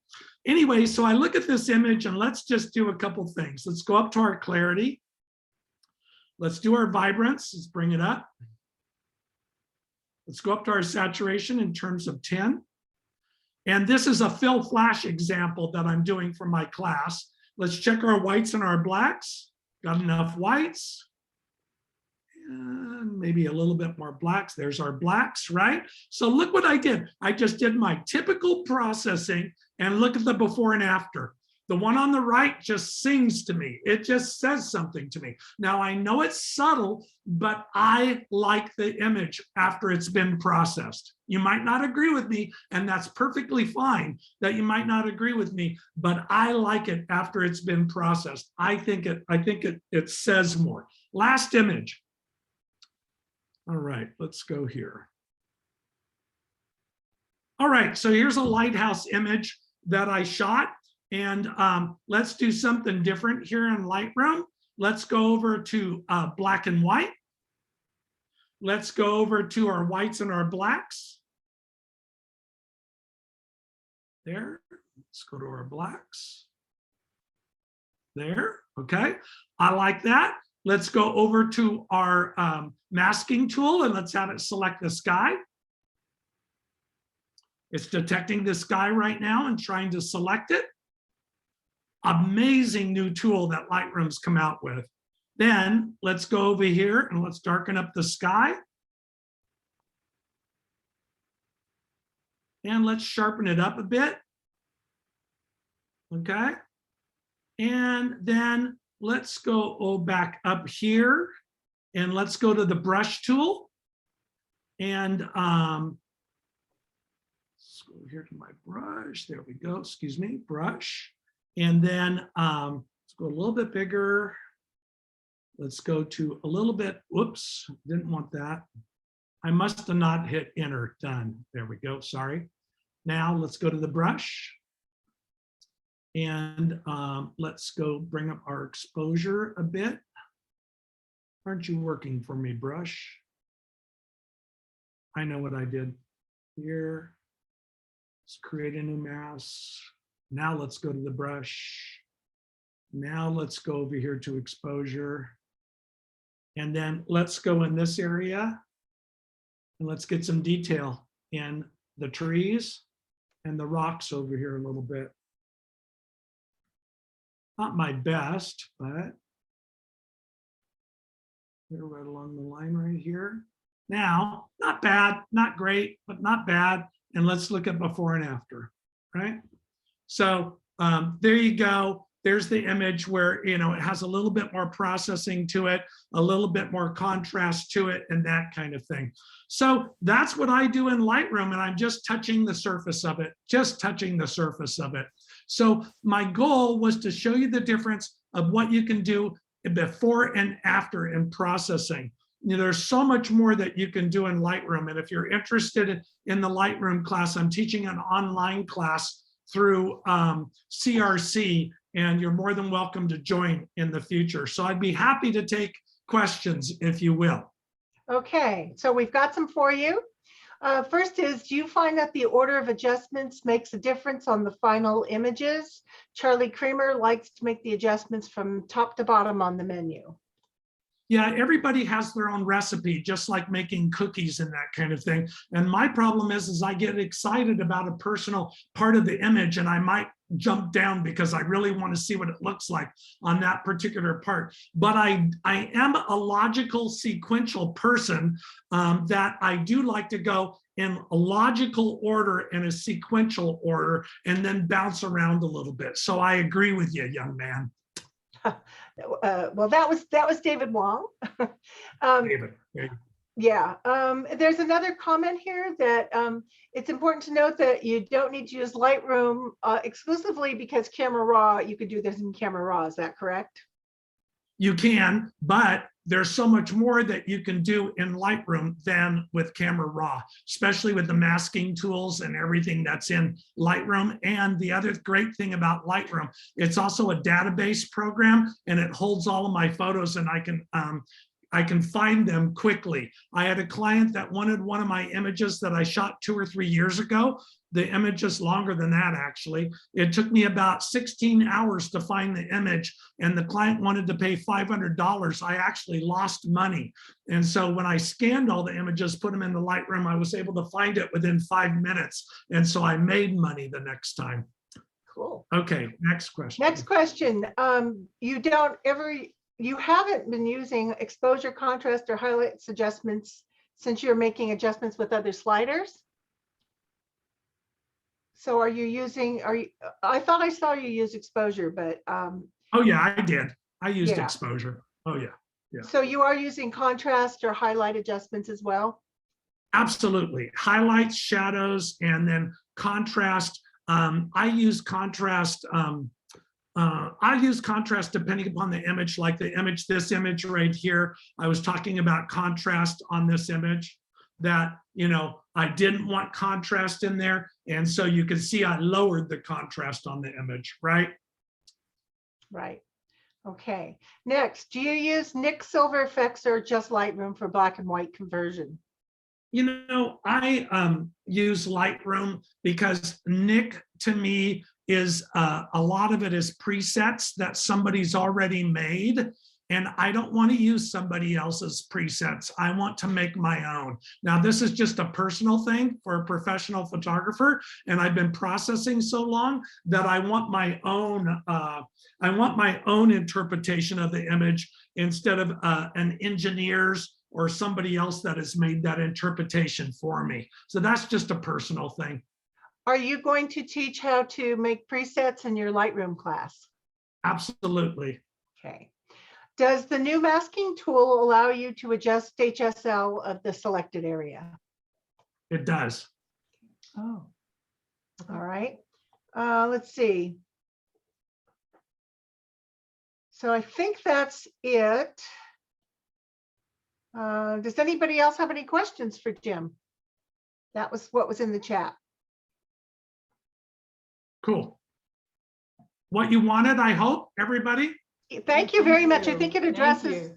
Anyway, so I look at this image and let's just do a couple things. Let's go up to our clarity. Let's do our vibrance. Let's bring it up. Let's go up to our saturation in terms of 10. And this is a fill flash example that I'm doing for my class. Let's check our whites and our blacks. Got enough whites. And maybe a little bit more blacks. There's our blacks, right? So look what I did. I just did my typical processing and look at the before and after. The one on the right just sings to me. It just says something to me. Now I know it's subtle, but I like the image after it's been processed. You might not agree with me, and that's perfectly fine that you might not agree with me, but I like it after it's been processed. I think it says more. Last image. All right, let's go here. All right, so here's a lighthouse image that I shot, and let's do something different here in Lightroom. Let's go over to black and white. Let's go over to our whites and our blacks. There, let's go to our blacks. There, okay, I like that. Let's go over to our masking tool and let's have it select the sky. It's detecting the sky right now and trying to select it. Amazing new tool that Lightroom's come out with. Then let's go over here and let's darken up the sky. And let's sharpen it up a bit. Okay. And then let's go back up here and let's go to the brush tool. And let's go here to my brush. There we go. Excuse me, brush. And then let's go a little bit bigger. Let's go to a little bit. Whoops, didn't want that. I must have not hit enter. Done. There we go. Sorry. Now let's go to the brush. And let's go bring up our exposure a bit. Aren't you working for me, brush? I know what I did here. Let's create a new mask. Now let's go to the brush. Now let's go over here to exposure. And then let's go in this area and let's get some detail in the trees and the rocks over here a little bit. Not my best, but they're right along the line right here. Now, not bad, not great, but not bad. And let's look at before and after, right? So there you go. There's the image where, you know, it has a little bit more processing to it, a little bit more contrast to it, and that kind of thing. So that's what I do in Lightroom, and I'm just touching the surface of it, just touching the surface of it. So my goal was to show you the difference of what you can do before and after in processing. You know, there's so much more that you can do in Lightroom. And if you're interested in the Lightroom class, I'm teaching an online class through CRC, and you're more than welcome to join in the future. So I'd be happy to take questions, if you will. Okay, so we've got some for you. First is, do you find that the order of adjustments makes a difference on the final images? Charlie Creamer likes to make the adjustments from top to bottom on the menu. Yeah, everybody has their own recipe, just like making cookies and that kind of thing. And my problem is I get excited about a personal part of the image and I might jump down because I really want to see what it looks like on that particular part. But I am a logical sequential person that I do like to go in a logical order and a sequential order and then bounce around a little bit. So I agree with you, young man. Well, that was David Wong. David. Yeah, there's another comment here that it's important to note that you don't need to use Lightroom exclusively because Camera Raw, you could do this in Camera Raw, is that correct? You can, but there's so much more that you can do in Lightroom than with Camera Raw, especially with the masking tools and everything that's in Lightroom. And the other great thing about Lightroom, it's also a database program, and it holds all of my photos, and I can find them quickly. I had a client that wanted one of my images that I shot 2 or 3 years ago. The image is longer than that, actually. It took me about 16 hours to find the image, and the client wanted to pay $500. I actually lost money. And so when I scanned all the images, put them in the Lightroom, I was able to find it within 5 minutes. And so I made money the next time. Cool. Okay, next question. Next question. You haven't been using exposure, contrast, or highlights adjustments since you're making adjustments with other sliders? So are you using, I thought I saw you use exposure, but. Oh yeah, I did. I used Yeah. exposure. Oh yeah. Yeah. So you are using contrast or highlight adjustments as well? Absolutely. Highlights, shadows, and then contrast. I use contrast. I use contrast depending upon the image, like the image, this image right here. I was talking about contrast on this image that, you know, I didn't want contrast in there. And so you can see I lowered the contrast on the image, right? Right. Okay. Next, do you use Nik Silver Effects or just Lightroom for black and white conversion? You know, I use Lightroom because Nik, to me, is a lot of it is presets that somebody's already made. And I don't want to use somebody else's presets. I want to make my own. Now, this is just a personal thing for a professional photographer. And I've been processing so long that I want my own interpretation of the image instead of an engineer's or somebody else that has made that interpretation for me. So that's just a personal thing. Are you going to teach how to make presets in your Lightroom class? Absolutely. Okay. Does the new masking tool allow you to adjust HSL of the selected area? It does. Oh, all right. Let's see. So I think that's it. Does anybody else have any questions for Jim? That was what was in the chat. Cool. What you wanted, I hope, everybody? Thank you very much. I think it Thank addresses you.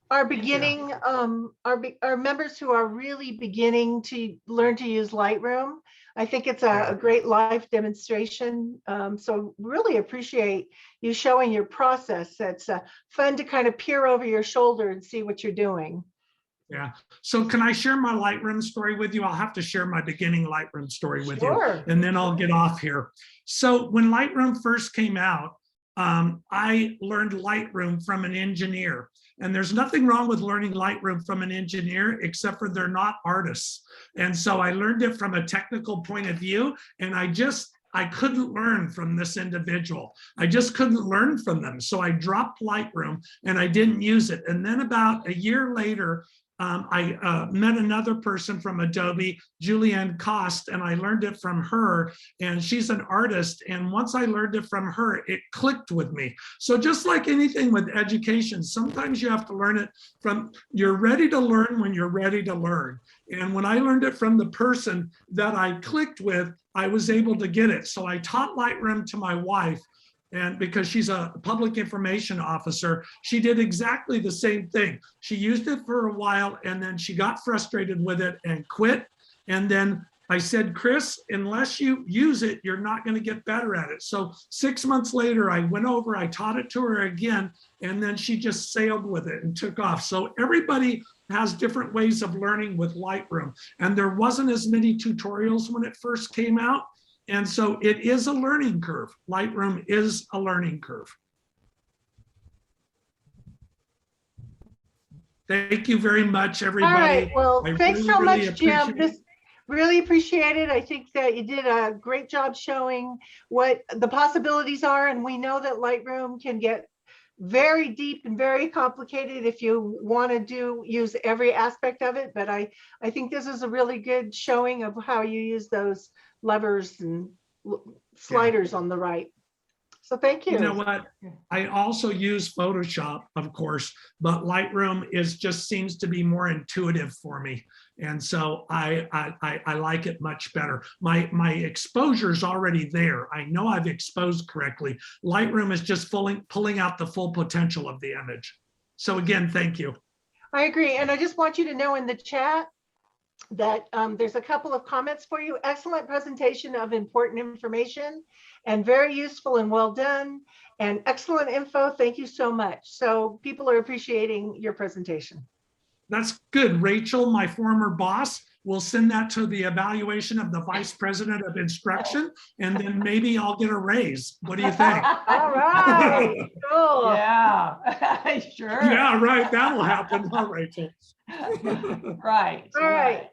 our beginning, our members who are really beginning to learn to use Lightroom. I think it's a great live demonstration. So really appreciate you showing your process. It's fun to kind of peer over your shoulder and see what you're doing. Yeah. So can I share my Lightroom story with you? I'll have to share my beginning Lightroom story with you, and then I'll get off here. So when Lightroom first came out, I learned Lightroom from an engineer. And there's nothing wrong with learning Lightroom from an engineer, except for they're not artists. And so I learned it from a technical point of view, and I couldn't learn from this individual. I just couldn't learn from them. So I dropped Lightroom and I didn't use it. And then about a year later, I met another person from Adobe, Julianne Cost, and I learned it from her, and she's an artist. And once I learned it from her, it clicked with me. So just like anything with education, sometimes you have to learn it from, you're ready to learn when you're ready to learn. And when I learned it from the person that I clicked with, I was able to get it. So I taught Lightroom to my wife. And because she's a public information officer, she did exactly the same thing. She used it for a while and then she got frustrated with it and quit. And then I said, Chris, unless you use it, you're not going to get better at it. So 6 months later, I went over, I taught it to her again, and then she just sailed with it and took off. So everybody has different ways of learning with Lightroom. And there wasn't as many tutorials when it first came out. And so it is a learning curve. Lightroom is a learning curve. Thank you very much, everybody. All right, well, thanks so much, Jim. Really appreciate it. I think that you did a great job showing what the possibilities are. And we know that Lightroom can get very deep and very complicated if you want to use every aspect of it. But I think this is a really good showing of how you use those levers and sliders on the right. So thank you. You know what? I also use Photoshop, of course, but Lightroom just seems to be more intuitive for me. And so I like it much better. My exposure is already there. I know I've exposed correctly. Lightroom is just pulling out the full potential of the image. So again, thank you. I agree. And I just want you to know in the chat that there's a couple of comments for you. Excellent presentation of important information and very useful and well done and excellent info. Thank you so much. So people are appreciating your presentation. That's good. Rachel, my former boss, will send that to the evaluation of the vice president of instruction, and then maybe I'll get a raise. What do you think? All right. Cool. Yeah, sure. Yeah, right. That'll happen, huh, Rachel? Right. All right.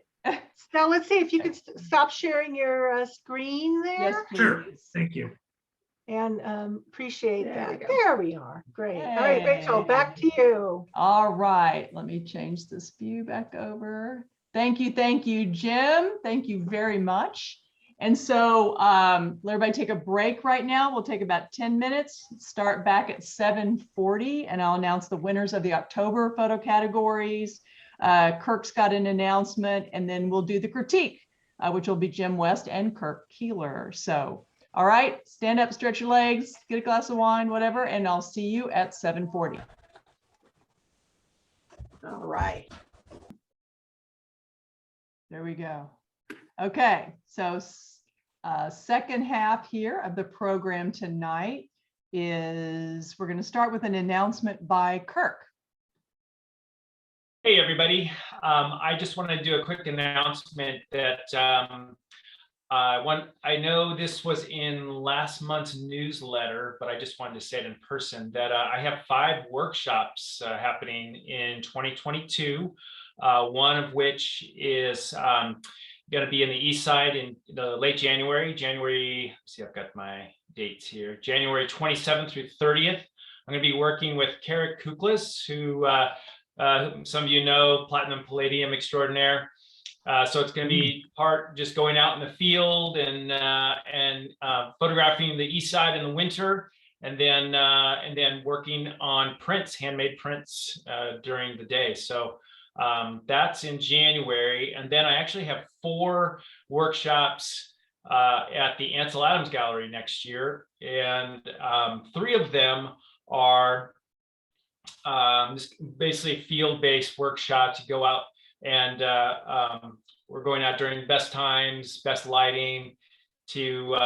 Now let's see if you can stop sharing your screen Yes, there. Sure. please. Thank you. And appreciate There that. we go. There we are. Great. All right, Rachel, back to you. All right, let me change this view back over. Thank you, Jim. Thank you very much. And so let everybody take a break right now. We'll take about 10 minutes, start back at 7:40, and I'll announce the winners of the October photo categories. Kirk's got an announcement, and then we'll do the critique, which will be Jim West and Kirk Keeler. So, all right, stand up, stretch your legs, get a glass of wine, whatever, and I'll see you at 7:40. All right. There we go. Okay, so second half here of the program tonight is we're going to start with an announcement by Kirk. Hey, everybody. I just want to do a quick announcement that I know this was in last month's newsletter, but I just wanted to say it in person that I have 5 workshops happening in 2022. One of which is going to be in the East Side in the late January. Let's see, I've got my dates here. January 27th through 30th. I'm going to be working with Kara Kuklas, who some of you know, platinum palladium extraordinaire. So it's going to be part just going out in the field and photographing the East Side in the winter, and then working on prints, handmade prints during the day. So that's in January. And then I actually have 4 workshops at the Ansel Adams Gallery next year. And 3 of them are basically field-based workshops. You go out and we're going out during best times, best lighting to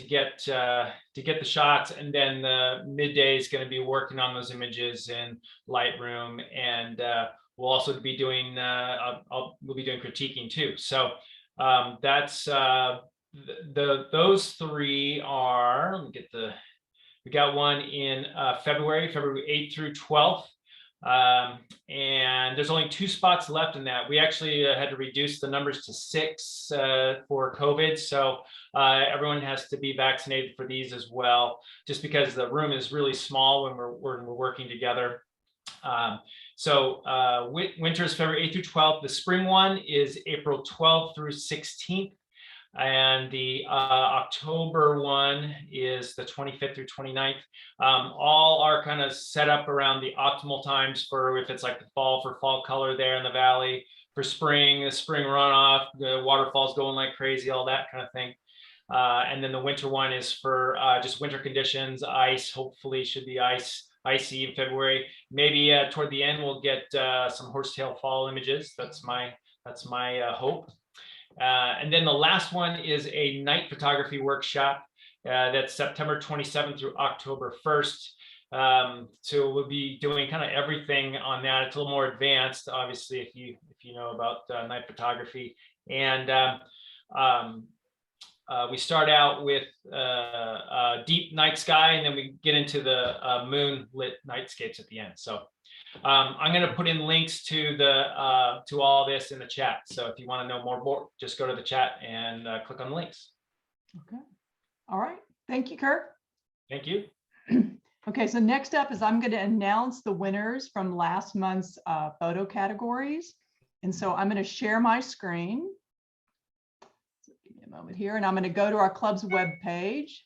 get the shots, and then the midday is going to be working on those images in Lightroom, and we'll also be doing we'll be doing critiquing too. So that's those 3 are. Let me get we got one in February 8th through 12th. And there's only 2 spots left in that. We actually had to reduce the numbers to 6 for COVID. So everyone has to be vaccinated for these as well, just because the room is really small when we're working together. So winter is February 8th through 12th. The spring one is April 12th through 16th. And the October one is the 25th through 29th. All are kind of set up around the optimal times for if it's like the fall, for fall color there in the valley, for spring, the spring runoff, the waterfalls going like crazy, all that kind of thing. And then the winter one is for just winter conditions, ice, hopefully should be icy in February. Maybe toward the end we'll get some horsetail fall images. That's my hope. And then the last one is a night photography workshop that's September 27th through October 1st. So we'll be doing kind of everything on that. It's a little more advanced, obviously, if you know about night photography. And we start out with deep night sky, and then we get into the moonlit nightscapes at the end. So I'm going to put in links to all this in the chat. So if you want to know more, just go to the chat and click on the links. Okay. All right. Thank you, Kirk. Thank you. Okay, so next up is I'm going to announce the winners from last month's photo categories. And so I'm going to share my screen. So give me a moment here, and I'm going to go to our club's web page.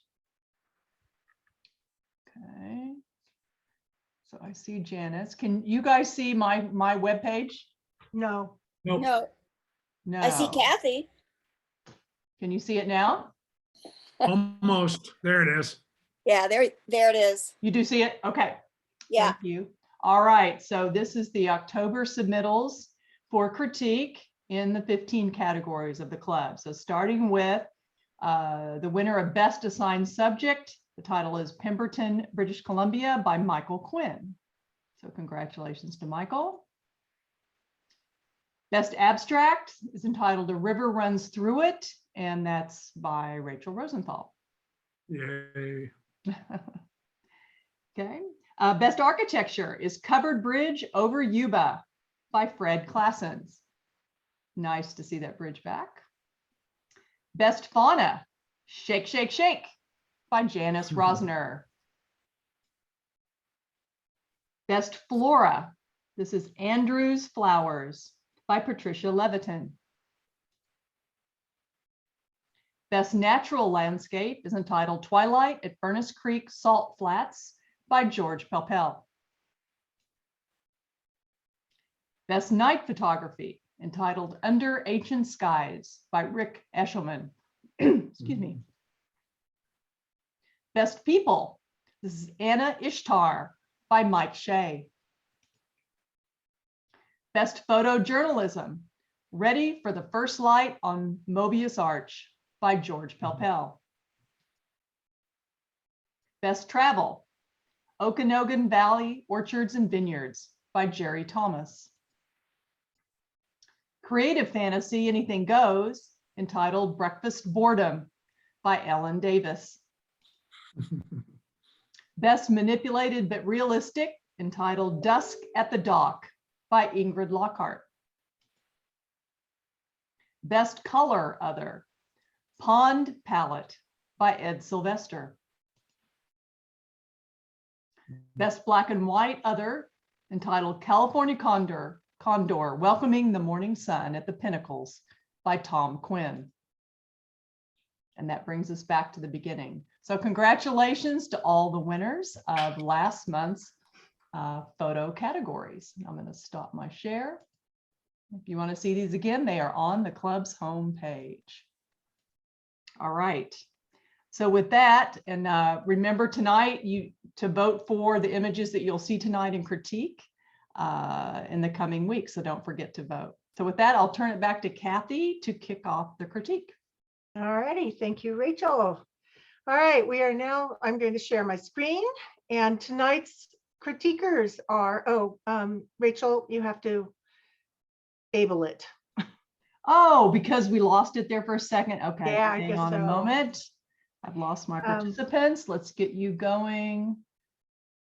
Okay. So I see Janice. Can you guys see my webpage? No. Nope. No, No. I see Kathy. Can you see it now? Almost. There it is. Yeah, there it is. You do see it? Okay. Yeah. Thank you. All right. So this is the October submittals for critique in the 15 categories of the club. So starting with the winner of Best Assigned Subject. The title is Pemberton, British Columbia by Michael Quinn. So congratulations to Michael. Best Abstract is entitled A River Runs Through It, and that's by Rachel Rosenthal. Yay. Okay. Best Architecture is Covered Bridge over Yuba by Fred Classens. Nice to see that bridge back. Best Fauna, Shake, Shake, Shake by Janice Rosner. Best Flora, this is Andrew's Flowers by Patricia Levitin. Best Natural Landscape is entitled Twilight at Furnace Creek Salt Flats by George Pelpel. Best Night Photography entitled Under Ancient Skies by Rick Eshelman. Excuse me. Best People, this is Anna Ishtar by Mike Shea. Best Photojournalism, Ready for the First Light on Mobius Arch by George Pelpel. Best Travel, Okanogan Valley Orchards and Vineyards by Jerry Thomas. Creative Fantasy, Anything Goes, entitled Breakfast Boredom by Ellen Davis. Best Manipulated but Realistic, entitled Dusk at the Dock by Ingrid Lockhart. Best Color Other, Pond Palette by Ed Sylvester. Best Black and White Other, entitled California Condor, Welcoming the Morning Sun at the Pinnacles by Tom Quinn. And that brings us back to the beginning. So congratulations to all the winners of last month's photo categories. I'm going to stop my share. If you want to see these again, they are on the club's homepage. All right. So with that, and remember tonight to vote for the images that you'll see tonight in critique in the coming weeks. So don't forget to vote. So with that, I'll turn it back to Kathy to kick off the critique. All righty. Thank you, Rachel. All right, I'm going to share my screen, and tonight's critiquers are, Rachel, you have to able it. Oh, because we lost it there for a second. Okay, Yeah, I hang guess on a so. moment. I've lost my participants. Let's get you going.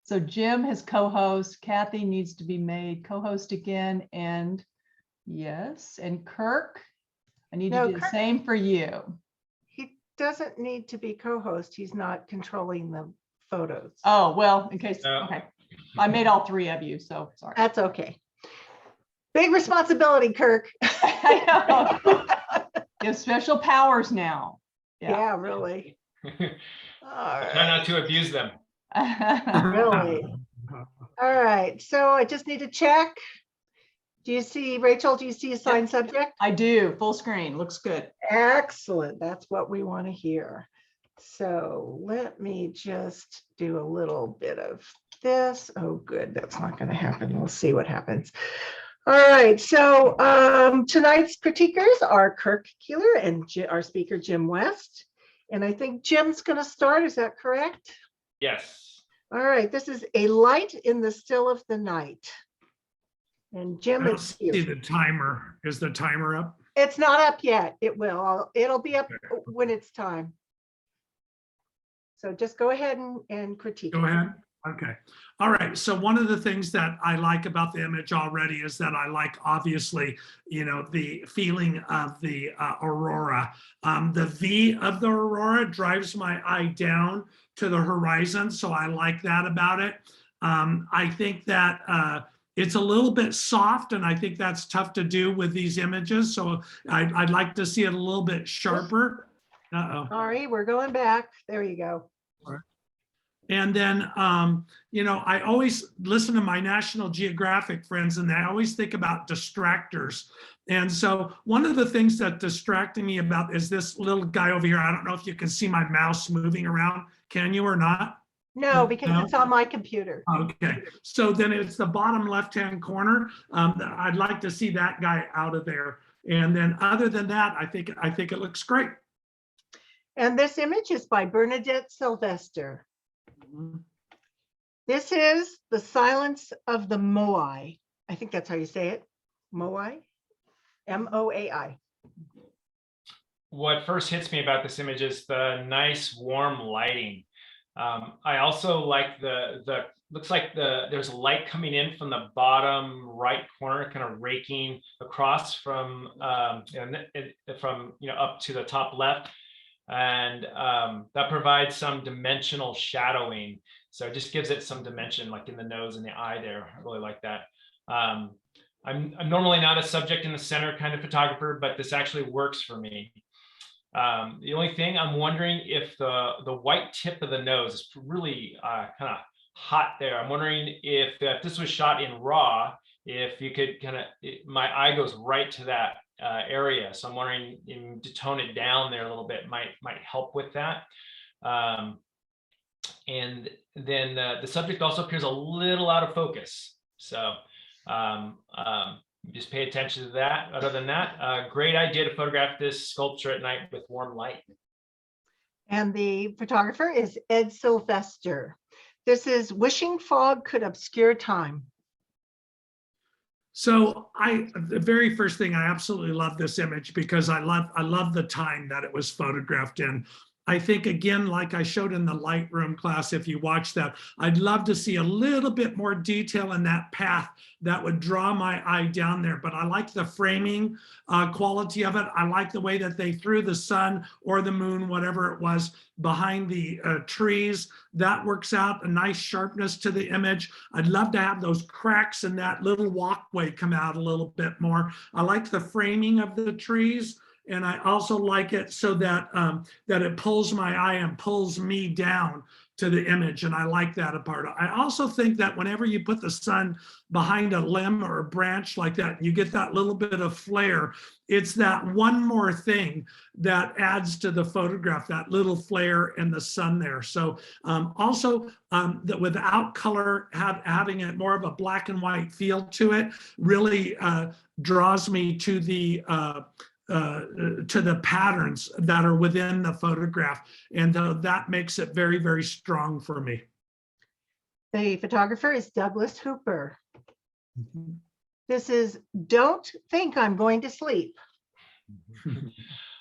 So Jim has co-host. Kathy needs to be made co-host again. And yes, and Kirk, I need to do the same for you. He doesn't need to be co-host. He's not controlling the photos. Oh, well, in case, okay. I made all three of you, so sorry. That's okay. Big responsibility, Kirk. I know. You have special powers now. Yeah, really. Try not to abuse them. Really. All right, so I just need to check. Do you see, Rachel, do you see assigned subject? I do, full screen, looks good. Excellent, that's what we want to hear. So let me just do a little bit of this. Oh, good, that's not going to happen. We'll see what happens. All right, so tonight's critiquers are Kirk Keeler and our speaker, Jim West. And I think Jim's going to start, is that correct? Yes. All right, this is A Light in the Still of the Night. And Jim, I don't see the timer. Is the timer up? It's not up yet. It will. It'll be up when it's time. So just go ahead and critique. Go ahead. Okay. All right. So one of the things that I like about the image already is that I like, obviously, the feeling of the aurora. The V of the aurora drives my eye down to the horizon. So I like that about it. I think that it's a little bit soft, and I think that's tough to do with these images. So I'd like to see it a little bit sharper. Uh-oh. All right, we're going back. There you go. All right. And then, you know, I always listen to my National Geographic friends, and I always think about distractors. And so one of the things that distracted me about is this little guy over here. I don't know if you can see my mouse moving around. Can you or not? No, because No? it's on my computer. Okay, so then it's the bottom left-hand corner. I'd like to see that guy out of there. And then other than that, I think it looks great. And this image is by Bernadette Sylvester. This is the silence of the Moai. I think that's how you say it. Moai, M-O-A-I. What first hits me about this image is the nice warm lighting. I also like the looks like there's light coming in from the bottom right corner, kind of raking across from from up to the top left, and that provides some dimensional shadowing. So it just gives it some dimension, like in the nose and the eye there. I really like that. I'm normally not a subject in the center kind of photographer, but this actually works for me. The only thing I'm wondering if the white tip of the nose is really kind of hot there. I'm wondering if this was shot in RAW, if you could my eye goes right to that area. So I'm wondering to tone it down there a little bit might help with that. And then the subject also appears a little out of focus. So just pay attention to that. Other than that, great idea to photograph this sculpture at night with warm light. And the photographer is Ed Sylvester. This is Wishing Fog Could Obscure Time. So the very first thing, I absolutely love this image because I love the time that it was photographed in. I think, again, like I showed in the Lightroom class, if you watch that, I'd love to see a little bit more detail in that path that would draw my eye down there. But I like the framing quality of it. I like the way that they threw the sun or the moon, whatever it was, behind the trees. That works out, a nice sharpness to the image. I'd love to have those cracks in that little walkway come out a little bit more. I like the framing of the trees. And I also like it so that that it pulls my eye and pulls me down to the image. And I like that part. I also think that whenever you put the sun behind a limb or a branch like that, you get that little bit of flare. It's that one more thing that adds to the photograph, that little flare in the sun there. So also that without color, having it more of a black and white feel to it really draws me to the patterns that are within the photograph. And that makes it very, very strong for me. The photographer is Douglas Hooper. This is Don't Think I'm Going to Sleep.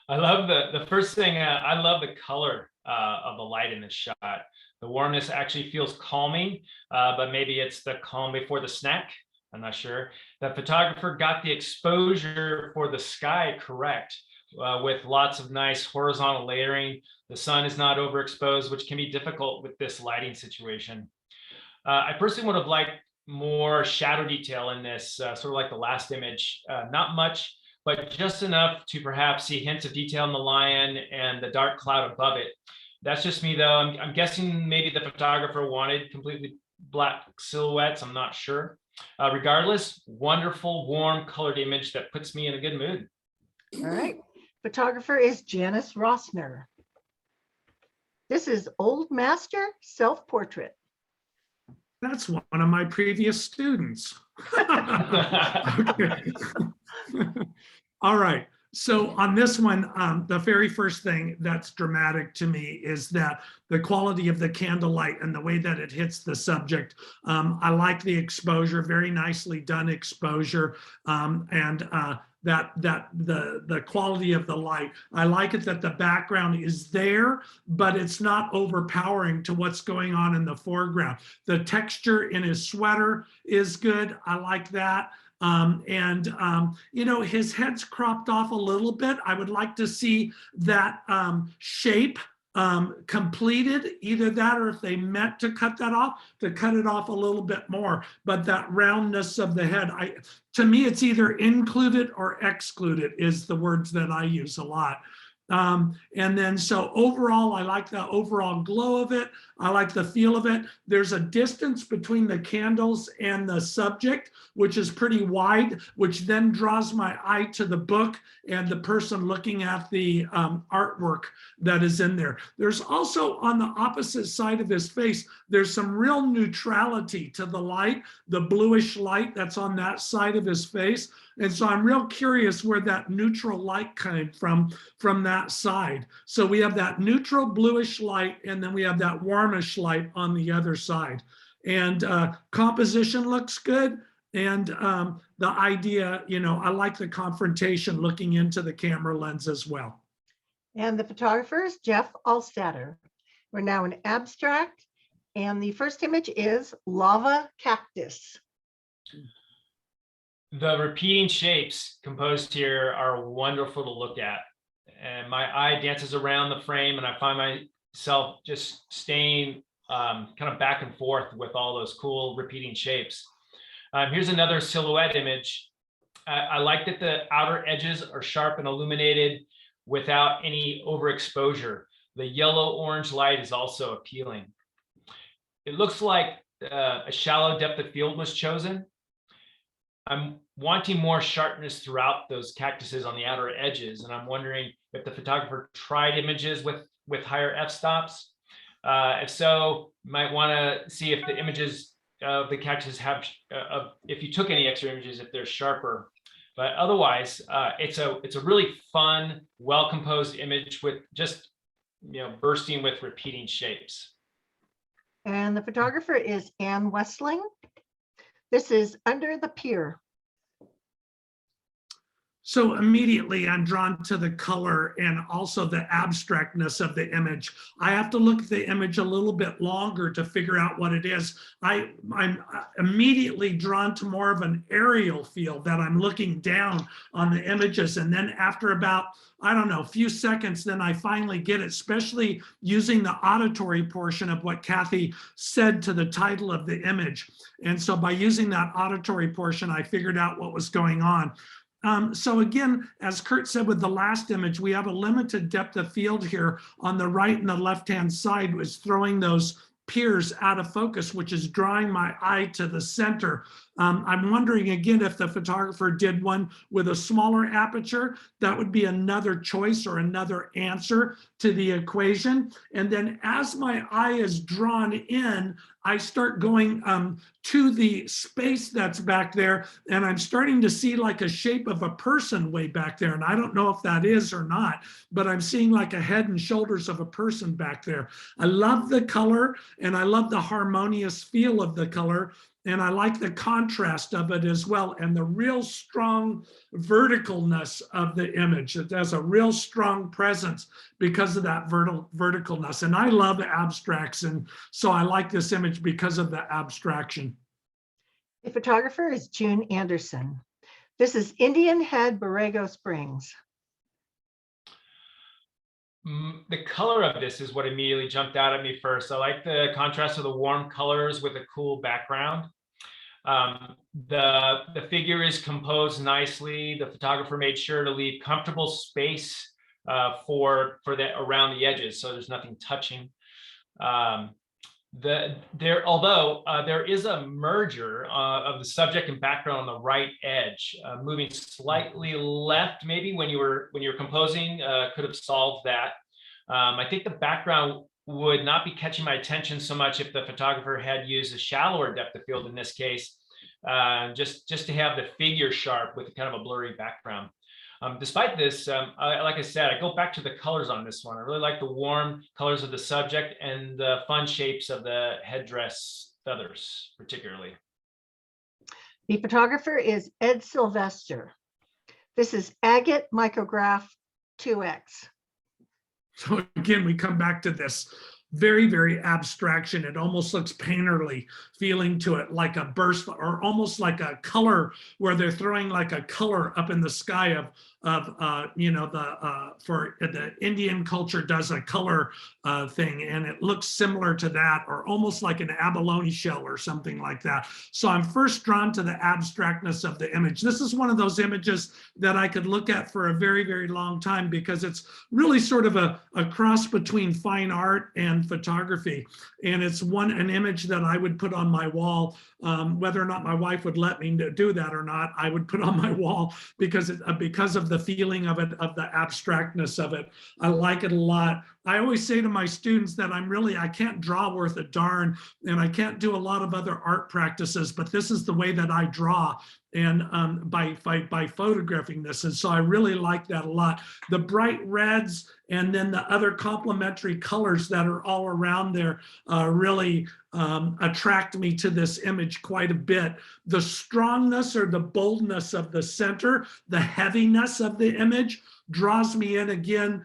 I love the first thing, I love the color of the light in this shot. The warmness actually feels calming, but maybe it's the calm before the snack. I'm not sure. The photographer got the exposure for the sky correct, with lots of nice horizontal layering. The sun is not overexposed, which can be difficult with this lighting situation. I personally would have liked more shadow detail in this, sort of like the last image. Not much, but just enough to perhaps see hints of detail in the lion and the dark cloud above it. That's just me, though. I'm guessing maybe the photographer wanted completely black silhouettes. I'm not sure. Regardless, wonderful, warm, colored image that puts me in a good mood. All right. Photographer is Janice Rossner. This is Old Master Self-Portrait. That's one of my previous students. Okay. All right. So on this one, the very first thing that's dramatic to me is that the quality of the candlelight and the way that it hits the subject. I like the exposure, very nicely done exposure, and the quality of the light. I like it that the background is there, but it's not overpowering to what's going on in the foreground. The texture in his sweater is good. I like that. You know, his head's cropped off a little bit. I would like to see that shape completed, either that or if they meant to cut that off, to cut it off a little bit more. But that roundness of the head, to me, it's either included or excluded is the words that I use a lot. And then so overall, I like the overall glow of it. I like the feel of it. There's a distance between the candles and the subject, which is pretty wide, which then draws my eye to the book and the person looking at the artwork that is in there. There's also on the opposite side of his face, there's some real neutrality to the light, the bluish light that's on that side of his face. And so I'm real curious where that neutral light came from that side. So we have that neutral bluish light, and then we have that warmish light on the other side. And composition looks good. And the idea, you know, I like the confrontation looking into the camera lens as well. And the photographer is Jeff Alstatter. We're now in abstract. And the first image is lava cactus. The repeating shapes composed here are wonderful to look at. And my eye dances around the frame and I find myself just staying kind of back and forth with all those cool repeating shapes. Here's another silhouette image. I like that the outer edges are sharp and illuminated without any overexposure. The yellow-orange light is also appealing. It looks like a shallow depth of field was chosen. I'm wanting more sharpness throughout those cactuses on the outer edges, and I'm wondering if the photographer tried images with higher f-stops. If so, you might want to see if the images of the cactus have, if you took any extra images, if they're sharper. But otherwise, it's a really fun, well-composed image with just, you know, bursting with repeating shapes. And the photographer is Ann Westling. This is Under the Pier. So immediately I'm drawn to the color and also the abstractness of the image. I have to look at the image a little bit longer to figure out what it is. I'm immediately drawn to more of an aerial feel, that I'm looking down on the images. And then after about, I don't know, a few seconds, then I finally get it, especially using the auditory portion of what Kathy said to the title of the image. And so by using that auditory portion, I figured out what was going on. So again, as Kurt said with the last image, we have a limited depth of field here on the right and the left-hand side, was throwing those piers out of focus, which is drawing my eye to the center. I'm wondering again if the photographer did one with a smaller aperture. That would be another choice or another answer to the equation. And then as my eye is drawn in, I start going to the space that's back there, and I'm starting to see like a shape of a person way back there. And I don't know if that is or not, but I'm seeing like a head and shoulders of a person back there. I love the color and I love the harmonious feel of the color. And I like the contrast of it as well, and the real strong verticalness of the image. It has a real strong presence because of that verticalness. And I love abstracts, and so I like this image because of the abstraction. The photographer is June Anderson. This is Indian Head, Borrego Springs. The color of this is what immediately jumped out at me first. I like the contrast of the warm colors with a cool background. The figure is composed nicely. The photographer made sure to leave comfortable space for that around the edges, so there's nothing touching. Although there is a merger of the subject and background on the right edge, moving slightly left, maybe when you were composing, could have solved that. I think the background would not be catching my attention so much if the photographer had used a shallower depth of field in this case, just to have the figure sharp with kind of a blurry background. Despite this, like I said, I go back to the colors on this one. I really like the warm colors of the subject and the fun shapes of the headdress feathers, particularly. The photographer is Ed Sylvester. This is Agate Micrograph 2X. So again, we come back to this very, very abstraction. It almost looks painterly feeling to it, like a burst or almost like a color where they're throwing like a color up in the sky of, for the Indian culture does a color thing, and it looks similar to that, or almost like an abalone shell or something like that. So I'm first drawn to the abstractness of the image. This is one of those images that I could look at for a very, very long time, because it's really sort of a cross between fine art and photography. And it's an image that I would put on my wall, whether or not my wife would let me do that or not, I would put on my wall because of the feeling of it, of the abstractness of it. I like it a lot. I always say to my students that I can't draw worth a darn, and I can't do a lot of other art practices, but this is the way that I draw, and by photographing this. And so I really like that a lot. The bright reds and then the other complementary colors that are all around there really attract me to this image quite a bit. The strongness or the boldness of the center, the heaviness of the image draws me in again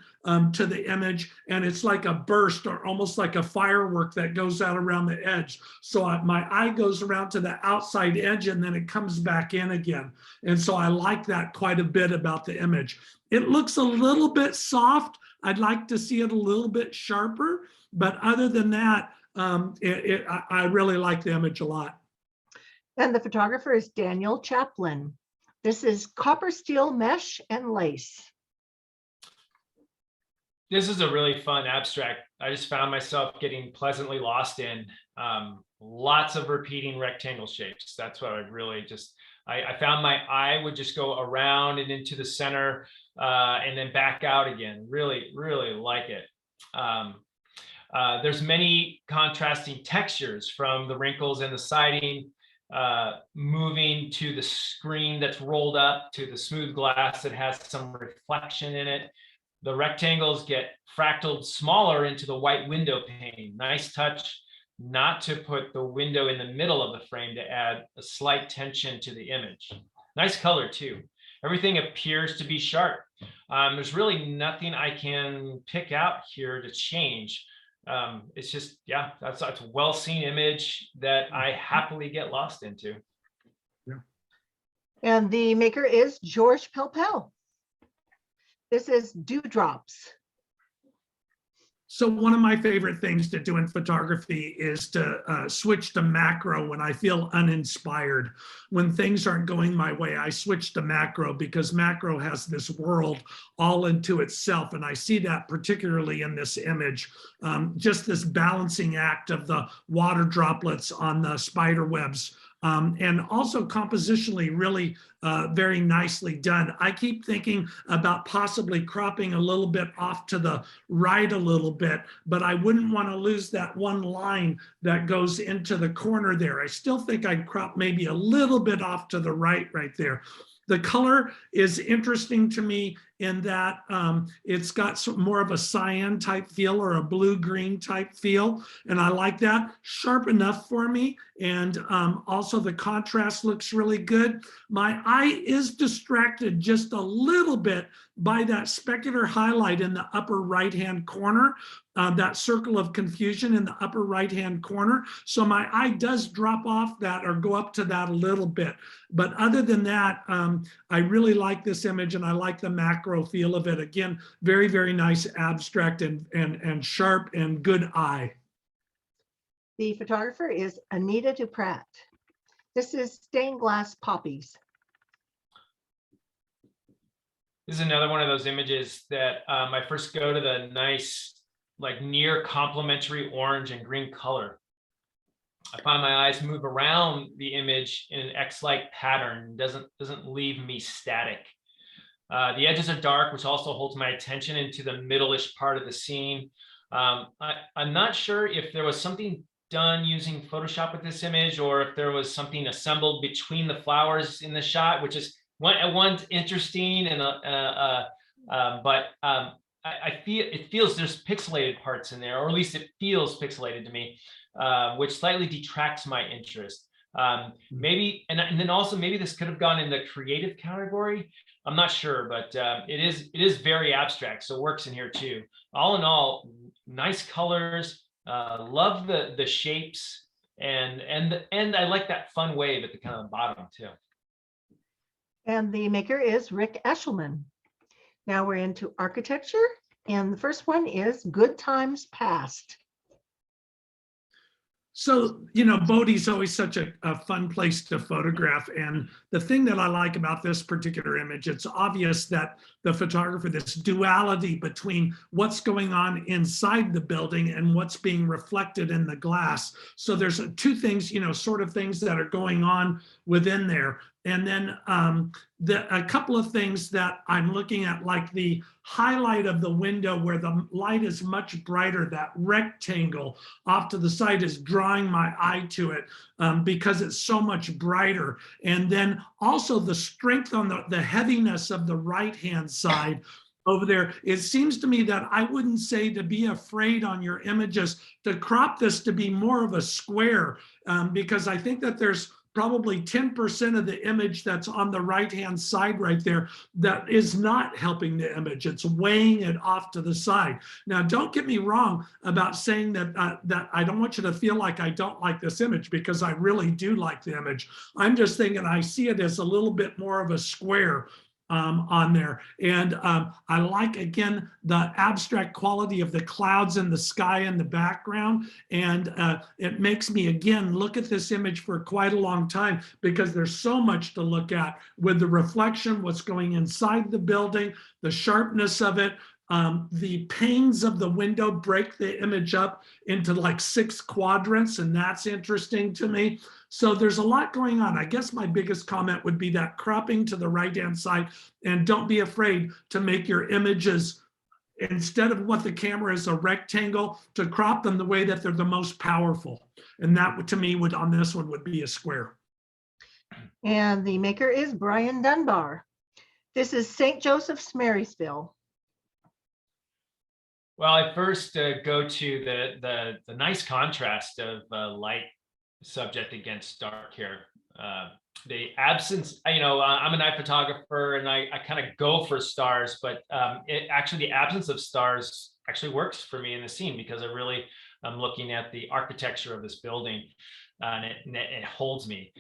to the image, and it's like a burst or almost like a firework that goes out around the edge. So my eye goes around to the outside edge and then it comes back in again. And so I like that quite a bit about the image. It looks a little bit soft. I'd like to see it a little bit sharper, but other than that, I really like the image a lot. And the photographer is Daniel Chaplin. This is copper steel mesh and lace. This is a really fun abstract. I just found myself getting pleasantly lost in lots of repeating rectangle shapes. That's what I really I found my eye would just go around and into the center and then back out again. Really, really like it. There's many contrasting textures, from the wrinkles in the siding, moving to the screen that's rolled up, to the smooth glass that has some reflection in it. The rectangles get fractaled smaller into the white window pane. Nice touch not to put the window in the middle of the frame to add a slight tension to the image. Nice color too. Everything appears to be sharp. There's really nothing I can pick out here to change. It's just, yeah, that's a well-seen image that I happily get lost into. Yeah. And the maker is George Pelpel. This is Dewdrops. So one of my favorite things to do in photography is to switch to macro when I feel uninspired. When things aren't going my way, I switch to macro, because macro has this world all into itself. And I see that particularly in this image, just this balancing act of the water droplets on the spider webs. And also compositionally really very nicely done. I keep thinking about possibly cropping a little bit off to the right a little bit, but I wouldn't want to lose that one line that goes into the corner there. I still think I'd crop maybe a little bit off to the right there. The color is interesting to me in that it's got more of a cyan type feel, or a blue-green type feel. And I like that. Sharp enough for me. And also the contrast looks really good. My eye is distracted just a little bit by that specular highlight in the upper right-hand corner, that circle of confusion in the upper right-hand corner. So my eye does drop off that or go up to that a little bit. But other than that, I really like this image, and I like the macro feel of it. Again, very, very nice abstract and sharp and good eye. The photographer is Anita Duprat. This is stained glass poppies. This is another one of those images that I first go to the nice, like near complementary orange and green color. I find my eyes move around the image in an X-like pattern, doesn't leave me static. The edges are dark, which also holds my attention into the middle-ish part of the scene. I'm not sure if there was something done using Photoshop with this image, or if there was something assembled between the flowers in the shot, which is one's interesting, and I feel it feels there's pixelated parts in there, or at least it feels pixelated to me, which slightly detracts my interest. Maybe, and then also maybe this could have gone in the creative category. I'm not sure, but it is very abstract, so it works in here too. All in all, nice colors. Love the shapes, and I like that fun wave at the kind of bottom too. And the maker is Rick Eshelman. Now we're into architecture. And the first one is Good Times Past. So, Bodie's always such a fun place to photograph. And the thing that I like about this particular image, it's obvious that the photographer, this duality between what's going on inside the building and what's being reflected in the glass. So there's two things, sort of things that are going on within there. And then a couple of things that I'm looking at, like the highlight of the window where the light is much brighter, that rectangle off to the side is drawing my eye to it because it's so much brighter. And then also the strength on the heaviness of the right-hand side over there. It seems to me that I wouldn't say to be afraid on your images to crop this to be more of a square because I think that there's probably 10% of the image that's on the right-hand side right there that is not helping the image. It's weighing it off to the side. Now, don't get me wrong about saying that, that I don't want you to feel like I don't like this image, because I really do like the image. I'm just thinking I see it as a little bit more of a square on there. And I like, again, the abstract quality of the clouds and the sky in the background. And it makes me, again, look at this image for quite a long time, because there's so much to look at with the reflection, what's going inside the building, the sharpness of it. The panes of the window break the image up into like 6 quadrants, and that's interesting to me. So there's a lot going on. I guess my biggest comment would be that cropping to the right-hand side, and don't be afraid to make your images, instead of what the camera is a rectangle, to crop them the way that they're the most powerful. And that to me would, on this one, would be a square. And the maker is Brian Dunbar. This is St. Joseph's, Marysville. Well, I first go to the nice contrast of light subject against dark here. The absence, I'm a night photographer and I kind of go for stars, but the absence of stars actually works for me in the scene, because I'm looking at the architecture of this building and it holds me.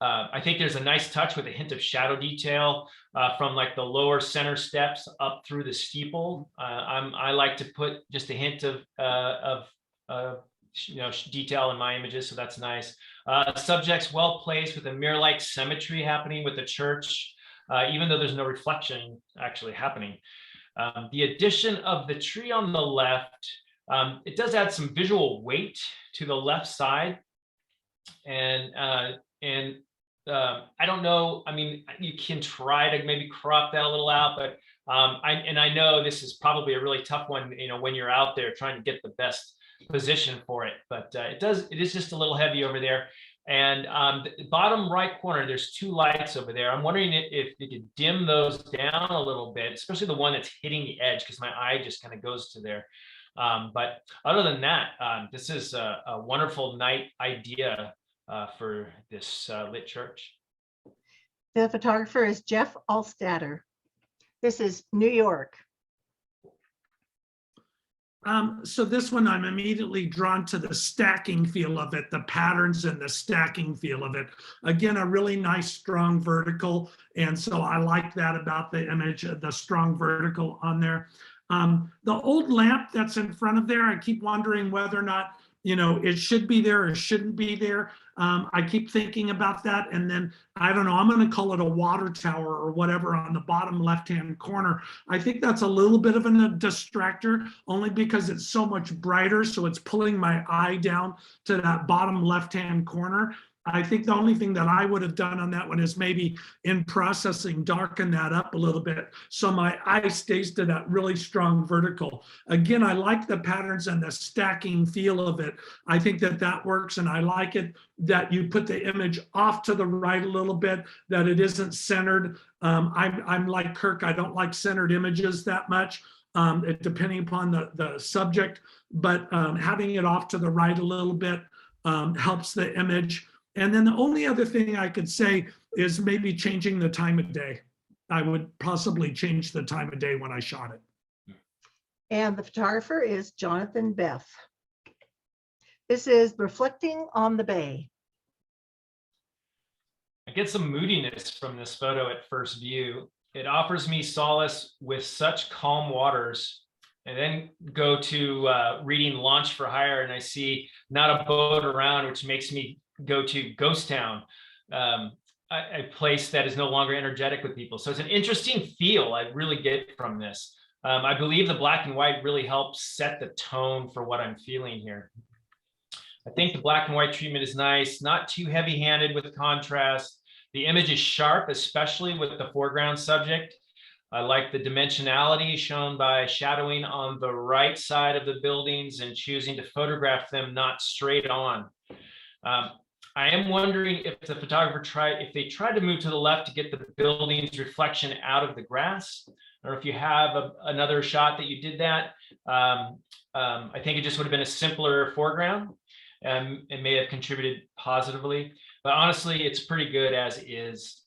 I think there's a nice touch with a hint of shadow detail from like the lower center steps up through the steeple. I like to put just a hint of detail in my images, so that's nice. Subjects well placed with a mirror-like symmetry happening with the church, even though there's no reflection actually happening. The addition of the tree on the left, it does add some visual weight to the left side, and I don't know. I mean, you can try to maybe crop that a little out, but I know this is probably a really tough one, when you're out there trying to get the best position for it, but it is just a little heavy over there. And the bottom right corner, there's 2 lights over there. I'm wondering if you could dim those down a little bit, especially the one that's hitting the edge, because my eye just kind of goes to there. But other than that, this is a wonderful night idea for this lit church. The photographer is Jeff Alstatter. This is New York. So this one, I'm immediately drawn to the stacking feel of it, the patterns and the stacking feel of it. Again, a really nice, strong vertical. And so I like that about the image, the strong vertical on there. The old lamp that's in front of there, I keep wondering whether or not, it should be there or shouldn't be there. I keep thinking about that. And then, I don't know, I'm going to call it a water tower or whatever on the bottom left-hand corner. I think that's a little bit of a distractor, only because it's so much brighter. So it's pulling my eye down to that bottom left-hand corner. I think the only thing that I would have done on that one is maybe in processing, darken that up a little bit so my eye stays to that really strong vertical. Again, I like the patterns and the stacking feel of it. I think that works, and I like it that you put the image off to the right a little bit, that it isn't centered. I'm like Kirk, I don't like centered images that much, depending upon the subject, but having it off to the right a little bit helps the image. And then the only other thing I could say is maybe changing the time of day. I would possibly change the time of day when I shot it. And the photographer is Jonathan Beth. This is Reflecting on the Bay. I get some moodiness from this photo at first view. It offers me solace with such calm waters, and then go to reading Launch for Hire, and I see Not a Boat Around, which makes me go to Ghost Town, a place that is no longer energetic with people. So it's an interesting feel I really get from this. I believe the black and white really helps set the tone for what I'm feeling here. I think the black and white treatment is nice, not too heavy-handed with contrast. The image is sharp, especially with the foreground subject. I like the dimensionality shown by shadowing on the right side of the buildings and choosing to photograph them not straight on. I am wondering if the photographer tried to move to the left to get the building's reflection out of the grass, or if you have another shot that you did that. I think it just would have been a simpler foreground, and it may have contributed positively. But honestly, it's pretty good as is.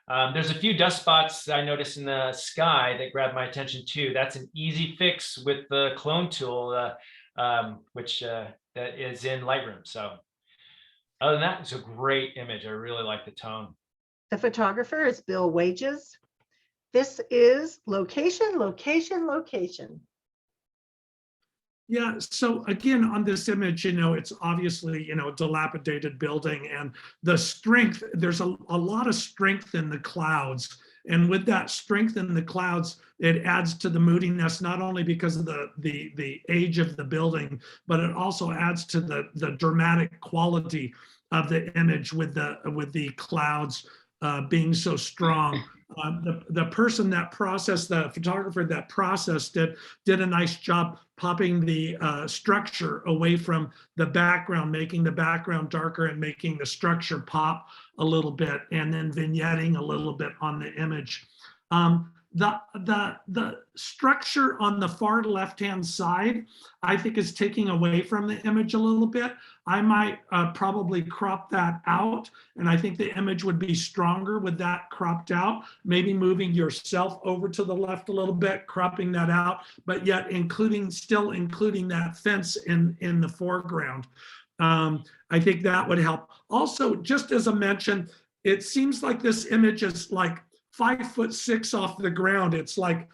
There's a few dust spots I noticed in the sky that grabbed my attention too. That's an easy fix with the clone tool, which that is in Lightroom. So other than that, it's a great image. I really like the tone. The photographer is Bill Wages. This is location, location, location. Yeah, so again, on this image, it's obviously, a dilapidated building, and the strength, there's a lot of strength in the clouds. And with that strength in the clouds, it adds to the moodiness, not only because of the age of the building, but it also adds to the dramatic quality of the image with the clouds being so strong. The person that processed, the photographer that processed it, did a nice job popping the structure away from the background, making the background darker and making the structure pop a little bit, and then vignetting a little bit on the image. The structure on the far left-hand side, I think, is taking away from the image a little bit. I might probably crop that out, and I think the image would be stronger with that cropped out. Maybe moving yourself over to the left a little bit, cropping that out, but yet still including that fence in the foreground. I think that would help. Also, just as a mention, it seems like this image is like 5'6" off the ground. It's like,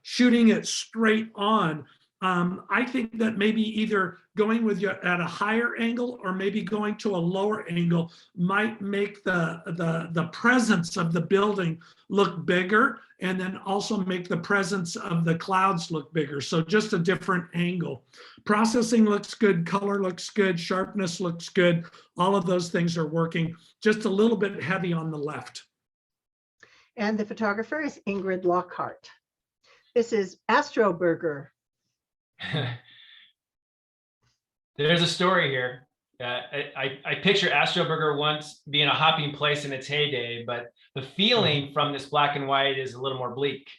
shooting it straight on. I think that maybe either going with you at a higher angle or maybe going to a lower angle might make the presence of the building look bigger, and then also make the presence of the clouds look bigger. So just a different angle. Processing looks good, color looks good, sharpness looks good. All of those things are working. Just a little bit heavy on the left. And the photographer is Ingrid Lockhart. This is Astro Burger. There's a story here. I picture Astro Burger once being a hopping place in its heyday, but the feeling from this black and white is a little more bleak.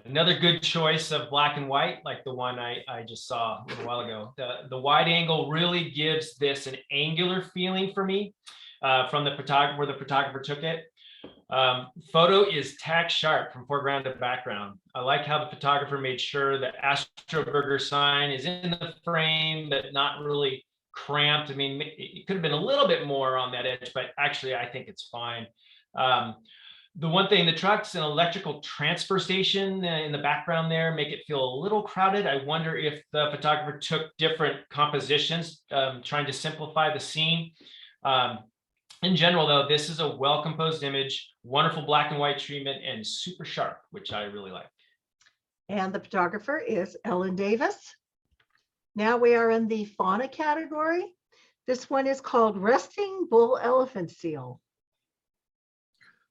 Another good choice of black and white, like the one I just saw a little while ago. The wide angle really gives this an angular feeling for me from the photographer, where the photographer took it. Photo is tack sharp from foreground to background. I like how the photographer made sure the Astro Burger sign is in the frame, but not really cramped. I mean, it could have been a little bit more on that edge, but actually I think it's fine. The one thing, the truck's an electrical transfer station in the background there, make it feel a little crowded. I wonder if the photographer took different compositions, trying to simplify the scene. In general, though, this is a well-composed image, wonderful black and white treatment, and super sharp, which I really like. And the photographer is Ellen Davis. Now we are in the fauna category. This one is called Resting Bull Elephant Seal.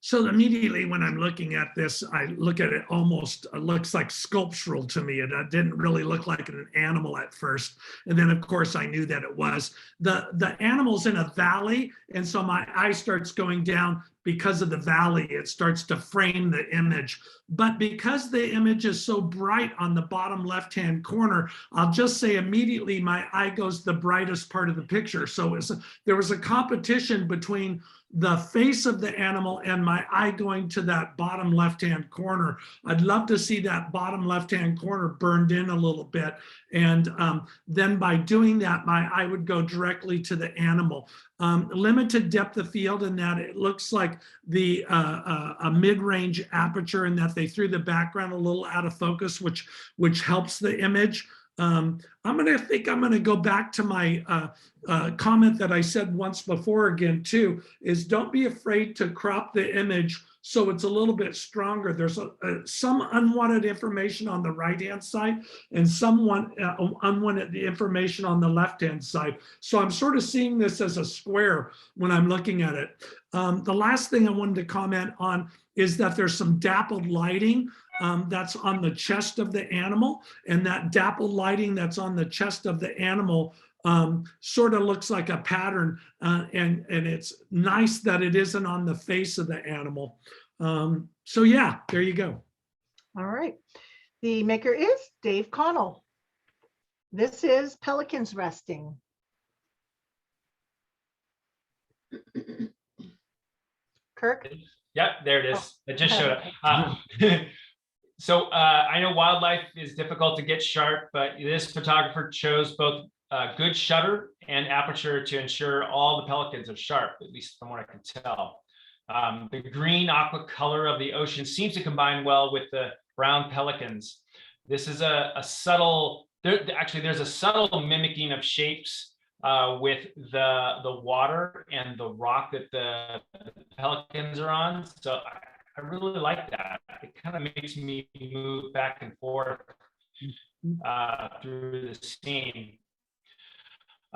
So immediately when I'm looking at this, I look at it almost, looks like sculptural to me. It didn't really look like an animal at first. And then of course I knew that it was. The animal's in a valley, and so my eye starts going down because of the valley. It starts to frame the image. But because the image is so bright on the bottom left-hand corner, I'll just say immediately my eye goes to the brightest part of the picture. So there was a competition between the face of the animal and my eye going to that bottom left-hand corner. I'd love to see that bottom left-hand corner burned in a little bit. And then by doing that, my eye would go directly to the animal. Limited depth of field in that it looks like like the a mid-range aperture, and that they threw the background a little out of focus, which helps the image. I'm gonna go back to my comment that I said once before again too, is don't be afraid to crop the image so it's a little bit stronger. There's some unwanted information on the right-hand side and some unwanted information on the left-hand side. So I'm sort of seeing this as a square when I'm looking at it. The last thing I wanted to comment on is that there's some dappled lighting that's on the chest of the animal, and that dappled lighting that's on the chest of the animal sort of looks like a pattern, and it's nice that it isn't on the face of the animal. So yeah, there you go. All right. The maker is Dave Connell. This is pelicans resting. Kirk? Yep, there it is. It just showed up. So I know wildlife is difficult to get sharp, but this photographer chose both good shutter and aperture to ensure all the pelicans are sharp, at least from what I can tell. The green aqua color of the ocean seems to combine well with the brown pelicans. This is a subtle, actually there's a subtle mimicking of shapes with the water and the rock that the pelicans are on. So I really like that. It kind of makes me move back and forth through the scene.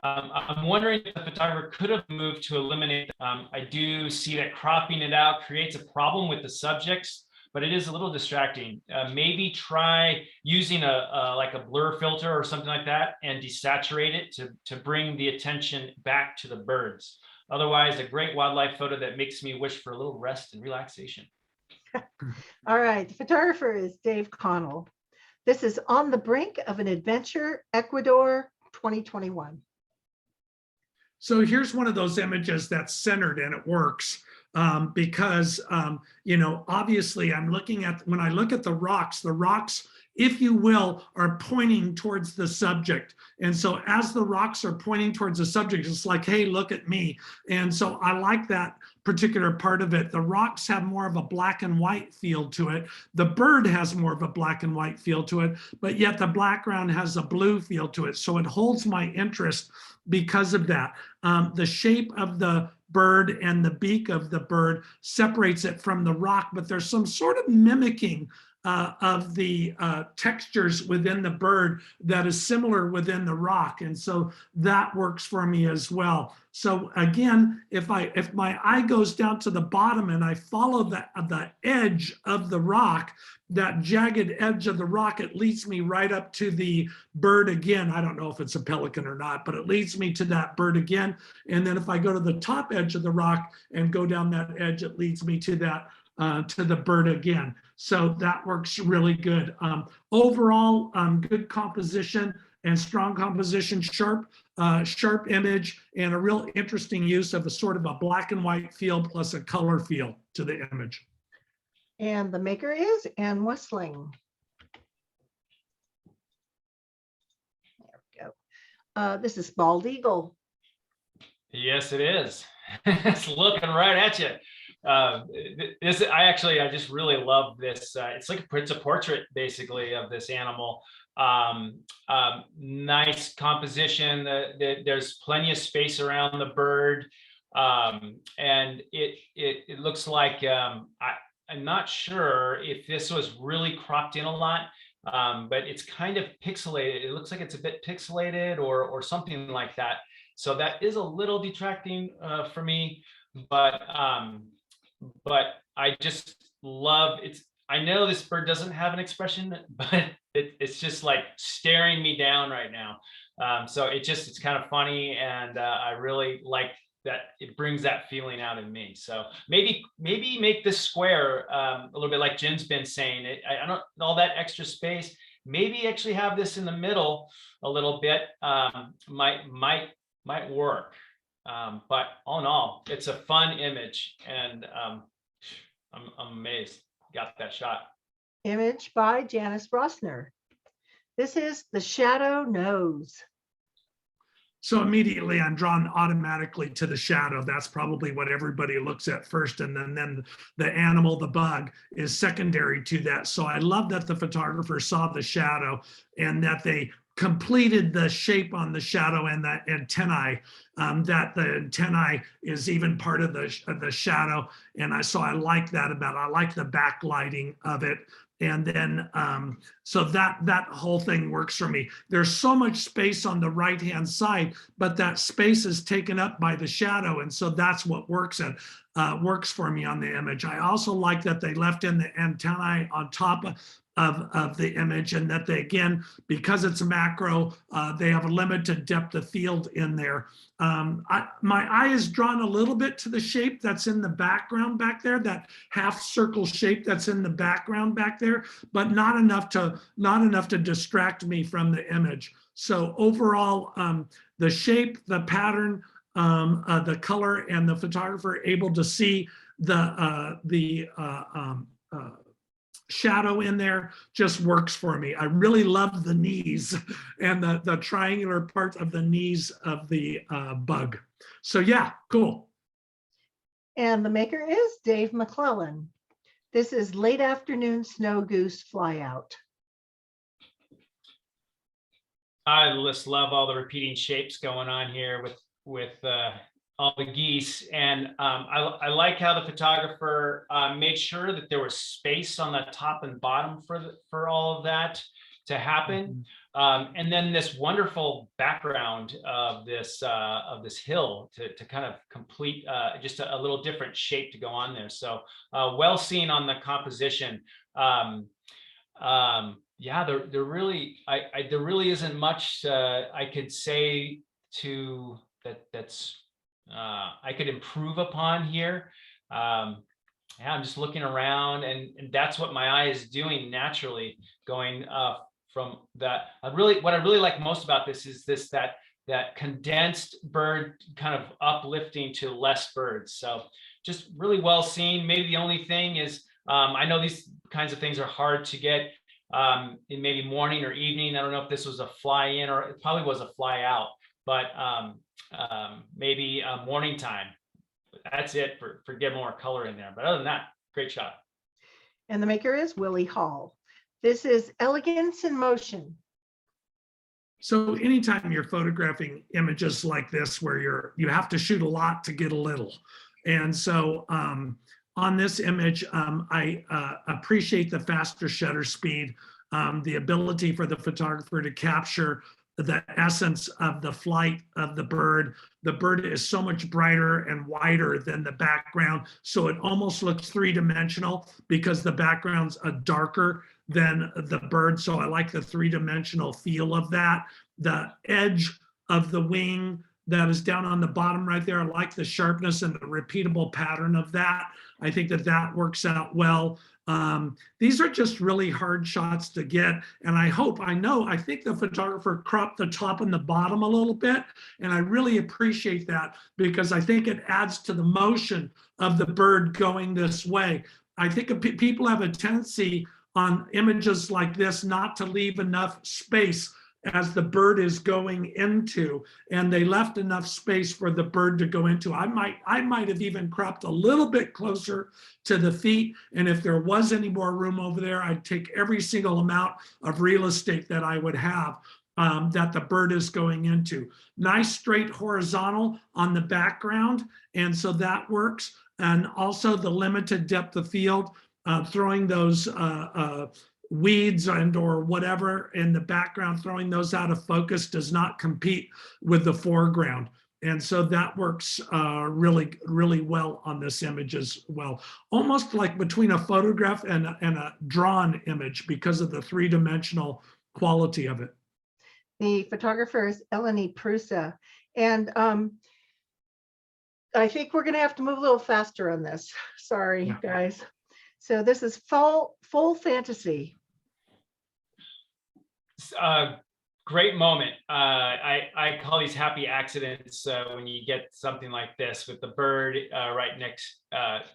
I'm wondering if the photographer could have moved to eliminate. I do see that cropping it out creates a problem with the subjects, but it is a little distracting. Maybe try using like a blur filter or something like that and desaturate it to bring the attention back to the birds. Otherwise, a great wildlife photo that makes me wish for a little rest and relaxation. All right, the photographer is Dave Connell. This is On the Brink of an Adventure, Ecuador, 2021. So here's one of those images that's centered and it works because, you know, obviously I'm looking at, when I look at the rocks, if you will, are pointing towards the subject. And so as the rocks are pointing towards the subject, it's like, hey, look at me. And so I like that particular part of it. The rocks have more of a black and white feel to it. The bird has more of a black and white feel to it, but yet the background has a blue feel to it. So it holds my interest because of that. The shape of the bird and the beak of the bird separates it from the rock, but there's some sort of mimicking of the textures within the bird that is similar within the rock. And so that works for me as well. So again, if my eye goes down to the bottom and I follow the edge of the rock, that jagged edge of the rock, it leads me right up to the bird again. I don't know if it's a pelican or not, but it leads me to that bird again. And then if I go to the top edge of the rock and go down that edge, it leads me to that to the bird again. So that works really good. Overall, good composition and strong composition, sharp image, and a real interesting use of a sort of a black and white feel plus a color feel to the image. And the maker is Ann Wessling. There we go. This is Bald Eagle. Yes, it is. It's looking right at you. I just really love this. It's a portrait basically of this animal. Nice composition. There's plenty of space around the bird, and it looks like I'm not sure if this was really cropped in a lot, but it's kind of pixelated. It looks like it's a bit pixelated or something like that. So that is a little detracting for me, but I just love it. I know this bird doesn't have an expression, but it's just like staring me down right now. So it's kind of funny, and I really like that it brings that feeling out in me. So maybe make this square a little bit like Jen's been saying. I don't all that extra space. Maybe actually have this in the middle a little bit. Might work. But all in all, it's a fun image, and I'm amazed got that shot. Image by Janice Rossner. This is The Shadow Knows. So immediately I'm drawn automatically to the shadow. That's probably what everybody looks at first. And then the animal, the bug, is secondary to that. So I love that the photographer saw the shadow and that they completed the shape on the shadow and the antennae, that the antennae is even part of the shadow. And so I like that I like the backlighting of it. And then, so that whole thing works for me. There's so much space on the right-hand side, but that space is taken up by the shadow. And so that's what works for me on the image. I also like that they left in the antennae on top of the image, and that they, again, because it's macro, they have a limited depth of field in there. My eye is drawn a little bit to the shape that's in the background back there, that half circle shape that's in the background back there, but not enough to distract me from the image. So overall, the shape, the pattern, the color, and the photographer able to see the shadow in there just works for me. I really love the knees and the triangular part of the knees of the bug. So yeah, cool. And the maker is Dave McClellan. This is Late Afternoon Snow Goose Fly Out. I just love all the repeating shapes going on here with all the geese, and I like how the photographer made sure that there was space on the top and bottom for all of that to happen, and then this wonderful background of this hill to kind of complete just a little different shape to go on there. So well seen on the composition. Yeah, there really isn't much I could say to that's I could improve upon here. Yeah, I'm just looking around, and that's what my eye is doing naturally, going from that. What I really like most about this is that condensed bird kind of uplifting to less birds. So just really well seen. Maybe the only thing is, I know these kinds of things are hard to get in maybe morning or evening. I don't know if this was a fly in, or it probably was a fly out, but maybe morning time. That's it for get more color in there. But other than that, great shot. And the maker is Willie Hall. This is Elegance in Motion. So anytime you're photographing images like this, where you have to shoot a lot to get a little. And so on this image, I appreciate the faster shutter speed, the ability for the photographer to capture the essence of the flight of the bird. The bird is so much brighter and wider than the background, so it almost looks three-dimensional because the background's darker than the bird. So I like the three-dimensional feel of that. The edge of the wing that is down on the bottom right there, I like the sharpness and the repeatable pattern of that. I think that works out well. These are just really hard shots to get. And I think the photographer cropped the top and the bottom a little bit. And I really appreciate that, because I think it adds to the motion of the bird going this way. I think people have a tendency on images like this not to leave enough space as the bird is going into, and they left enough space for the bird to go into. I might have even cropped a little bit closer to the feet, and if there was any more room over there, I'd take every single amount of real estate that I would have that the bird is going into. Nice straight horizontal on the background, and so that works. And also the limited depth of field, throwing those weeds or whatever in the background, throwing those out of focus does not compete with the foreground. And so that works really, really well on this image as well. Almost like between a photograph and a drawn image because of the three-dimensional quality of it. The photographer is Eleni Prusa. And I think we're going to have to move a little faster on this. Sorry, guys. So this is Full Fantasy. Great moment. I call these happy accidents when you get something like this with the bird right next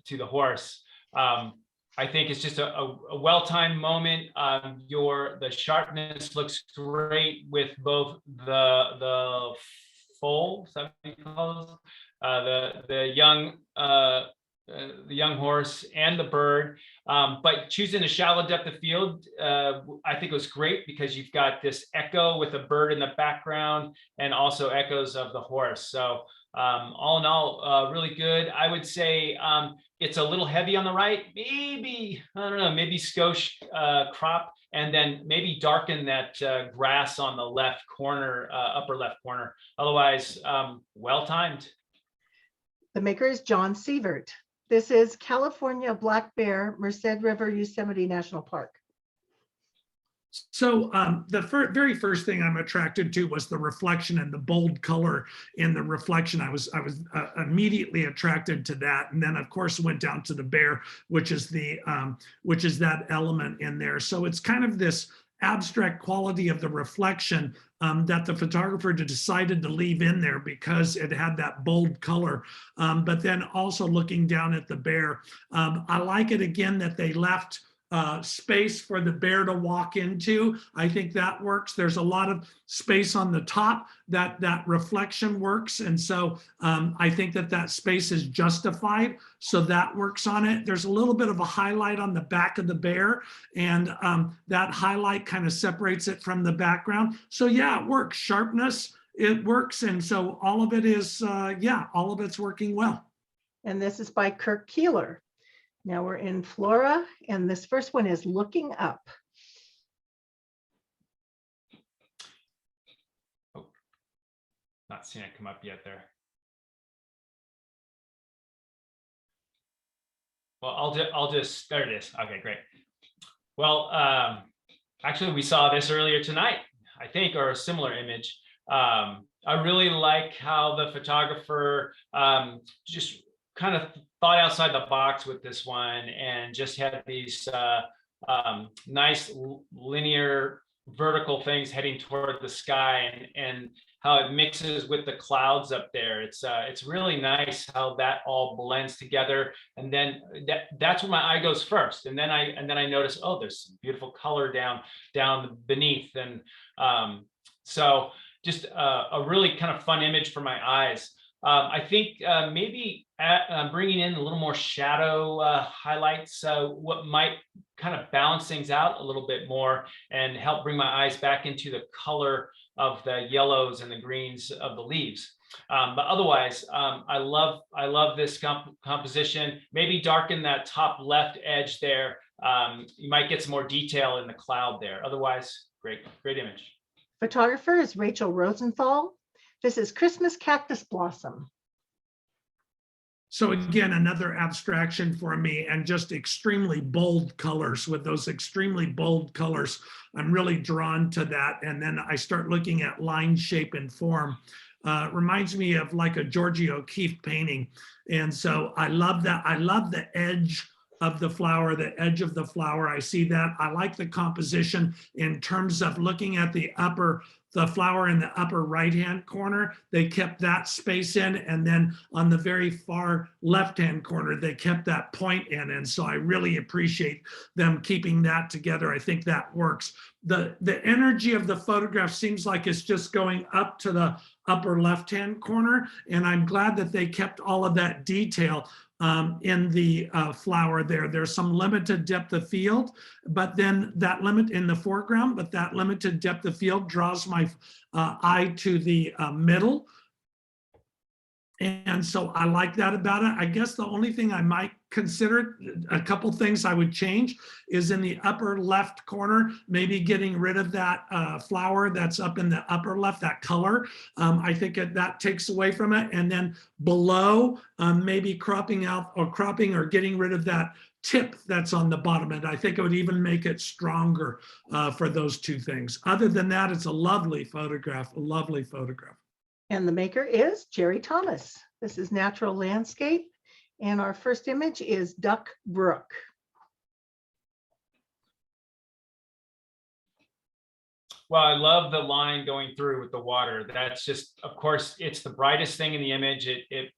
to the horse. I think it's just a well-timed moment. The sharpness looks great with both the foal, is that what you call it? The young horse and the bird. But choosing a shallow depth of field, I think was great because you've got this echo with a bird in the background and also echoes of the horse. So all in all, really good. I would say it's a little heavy on the right, maybe, I don't know, maybe skosh crop, and then maybe darken that grass on the left corner, upper left corner. Otherwise, well timed. The maker is John Sievert. This is California black bear, Merced River Yosemite National Park. So the very first thing I'm attracted to was the reflection and the bold color in the reflection. I was immediately attracted to that, and then of course went down to the bear, which is that element in there. So it's kind of this abstract quality of the reflection that the photographer decided to leave in there because it had that bold color. But then also looking down at the bear, I like it again that they left space for the bear to walk into. I think that works. There's a lot of space on the top that reflection works. And so I think that space is justified. So that works on it. There's a little bit of a highlight on the back of the bear, and that highlight kind of separates it from the background. So yeah, it works. Sharpness, it works. And so all of it is, all of it's working well. And this is by Kirk Keeler. Now we're in Flora, and this first one is Looking Up. Oh, not seeing it come up yet there. Well, I'll just, there it is. Okay, great. Well, actually we saw this earlier tonight, I think, or a similar image. I really like how the photographer just kind of thought outside the box with this one and just had these nice linear vertical things heading toward the sky, and how it mixes with the clouds up there. It's really nice how that all blends together. And then that's where my eye goes first. And then I notice, oh, there's some beautiful color down beneath. And so just a really kind of fun image for my eyes. I think maybe bringing in a little more shadow highlights, what might kind of balance things out a little bit more and help bring my eyes back into the color of the yellows and the greens of the leaves. But otherwise, I love this composition. Maybe darken that top left edge there. You might get some more detail in the cloud there. Otherwise, great image. Photographer is Rachel Rosenthal. This is Christmas Cactus Blossom. So again, another abstraction for me, and just extremely bold colors. With those extremely bold colors, I'm really drawn to that. And then I start looking at line, shape, and form. Reminds me of like a Georgia O'Keeffe painting. And so I love that. I love the edge of the flower, the edge of the flower. I see that. I like the composition in terms of looking at the flower in the upper right-hand corner. They kept that space in, and then on the very far left-hand corner, they kept that point in. And so I really appreciate them keeping that together. I think that works. The energy of the photograph seems like it's just going up to the upper left-hand corner. And I'm glad that they kept all of that detail in the flower there. There's some limited depth of field, but then that limit in the foreground, but that limited depth of field draws my eye to the middle. And so I like that about it. I guess the only thing I might consider, a couple things I would change, is in the upper left corner, maybe getting rid of that flower that's up in the upper left, that color. I think that takes away from it. And then below, maybe cropping or getting rid of that tip that's on the bottom end. I think it would even make it stronger for those two things. Other than that, it's a lovely photograph, a lovely photograph. And the maker is Jerry Thomas. This is Natural Landscape. And our first image is Duck Brook. Well, I love the line going through with the water. That's just, of course, it's the brightest thing in the image.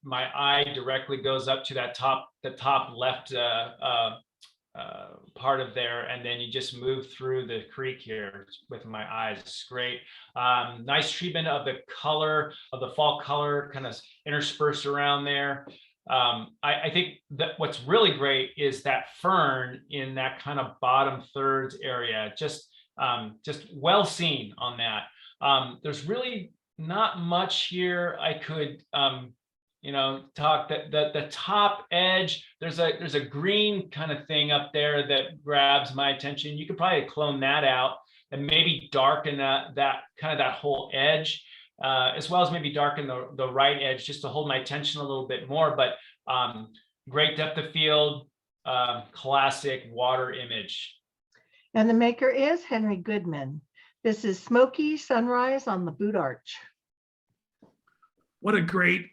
My eye directly goes up to the top left part of there, and then you just move through the creek here with my eyes. It's great. Nice treatment of the color, of the fall color, kind of interspersed around there. I think that what's really great is that fern in that kind of bottom thirds area, just well seen on that. There's really not much here I could talk. The top edge, there's a green kind of thing up there that grabs my attention. You could probably clone that out and maybe darken that whole edge, as well as maybe darken the right edge just to hold my attention a little bit more. But great depth of field, classic water image. And the maker is Henry Goodman. This is Smoky Sunrise on the Boot Arch. What a great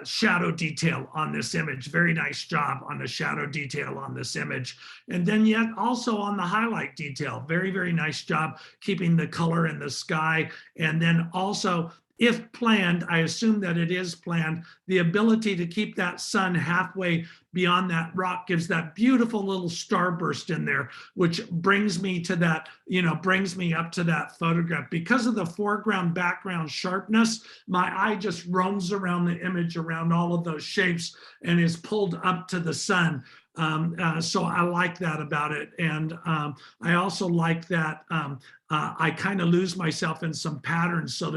shadow detail on this image. Very nice job on the shadow detail on this image. And then yet also on the highlight detail. Very, very nice job keeping the color in the sky. And then also, if planned, I assume that it is planned, the ability to keep that sun halfway beyond that rock gives that beautiful little starburst in there, which brings me to that, brings me up to that photograph. Because of the foreground background sharpness, my eye just roams around the image, around all of those shapes, and is pulled up to the sun. So I like that about it. And I also like that I kind of lose myself in some patterns. So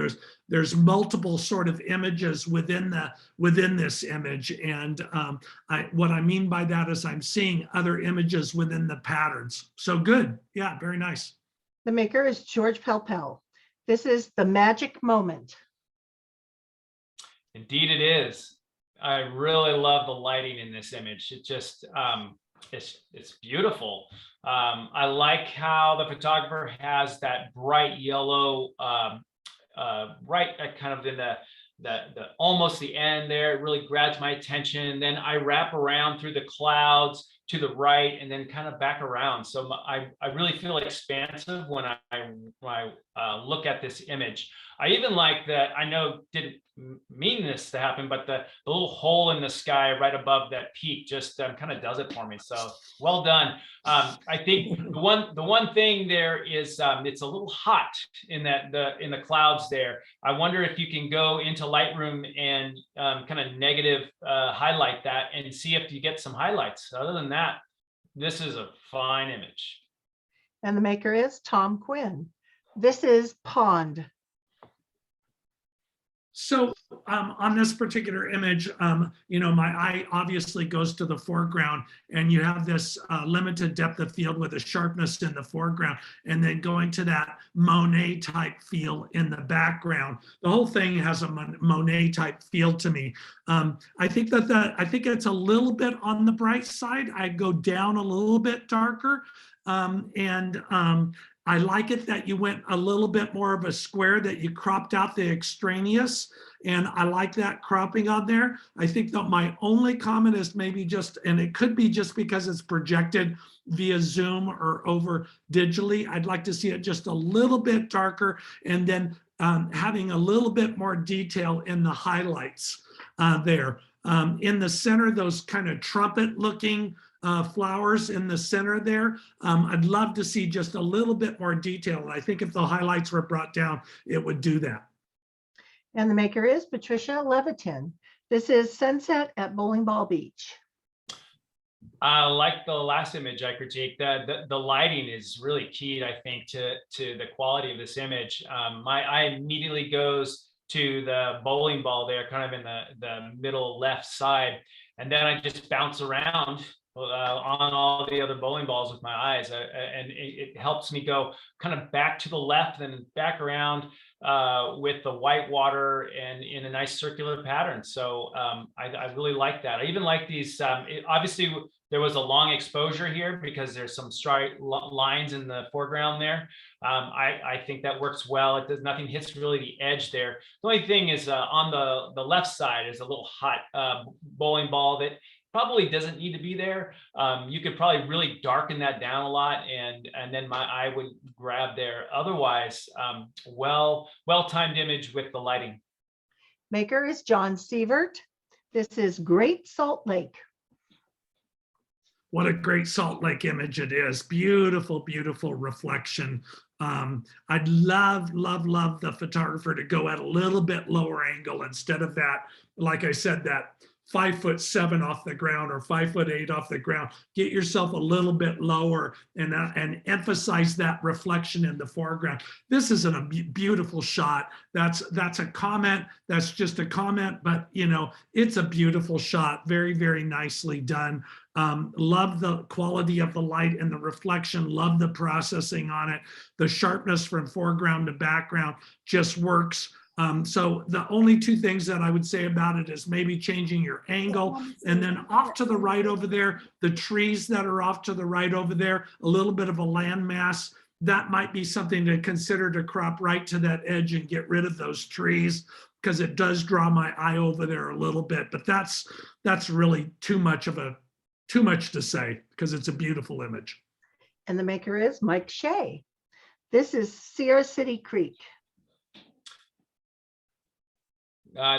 there's multiple sort of images within this image. And what I mean by that is I'm seeing other images within the patterns. So good. Yeah, very nice. The maker is George Pelpel. This is The Magic Moment. Indeed it is. I really love the lighting in this image. It just, it's beautiful. I like how the photographer has that bright yellow, right kind of in the almost the end there. It really grabs my attention. And then I wrap around through the clouds to the right and then kind of back around. So I really feel expansive when I look at this image. I even like that, I know didn't mean this to happen, but the little hole in the sky right above that peak just kind of does it for me. So well done. I think the one thing there is it's a little hot in the clouds there. I wonder if you can go into Lightroom and kind of negative highlight that and see if you get some highlights. Other than that, this is a fine image. And the maker is Tom Quinn. This is Pond. So on this particular image, my eye obviously goes to the foreground, and you have this limited depth of field with a sharpness in the foreground, and then going to that Monet type feel in the background. The whole thing has a Monet type feel to me. I think it's a little bit on the bright side. I'd go down a little bit darker, I like it that you went a little bit more of a square, that you cropped out the extraneous, and I like that cropping on there. I think that my only comment is maybe just, and it could be just because it's projected via Zoom or over digitally, I'd like to see it just a little bit darker, and then having a little bit more detail in the highlights there. In the center, those kind of trumpet looking flowers in the center there. I'd love to see just a little bit more detail. And I think if the highlights were brought down, it would do that. And the maker is Patricia Levitin. This is Sunset at Bowling Ball Beach. Like the last image I critiqued, the lighting is really key, I think, to the quality of this image. My eye immediately goes to the bowling ball there, kind of in the middle left side. And then I just bounce around on all the other bowling balls with my eyes, and it helps me go kind of back to the left and back around with the white water and in a nice circular pattern. So I really like that. I even like these, obviously there was a long exposure here because there's some straight lines in the foreground there. I think that works well. It does, nothing hits really the edge there. The only thing is on the left side is a little hot bowling ball that probably doesn't need to be there. You could probably really darken that down a lot, and then my eye would grab there. Otherwise, well-timed image with the lighting. Maker is John Sievert. This is Great Salt Lake. what a great Salt Lake image it is. Beautiful, beautiful reflection. I'd love, love, love the photographer to go at a little bit lower angle instead of that, like I said, that 5'7" off the ground or 5'8" off the ground. Get yourself a little bit lower and emphasize that reflection in the foreground. This is a beautiful shot. That's a comment. That's just a comment, but you know, it's a beautiful shot. Very, very nicely done. Love the quality of the light and the reflection. Love the processing on it. The sharpness from foreground to background just works. So the only two things that I would say about it is maybe changing your angle, and then off to the right over there, the trees that are off to the right over there, a little bit of a landmass. That might be something to consider to crop right to that edge and get rid of those trees, because it does draw my eye over there a little bit. But that's really too much to say, because it's a beautiful image. And the maker is Mike Shea. This is Sierra City Creek.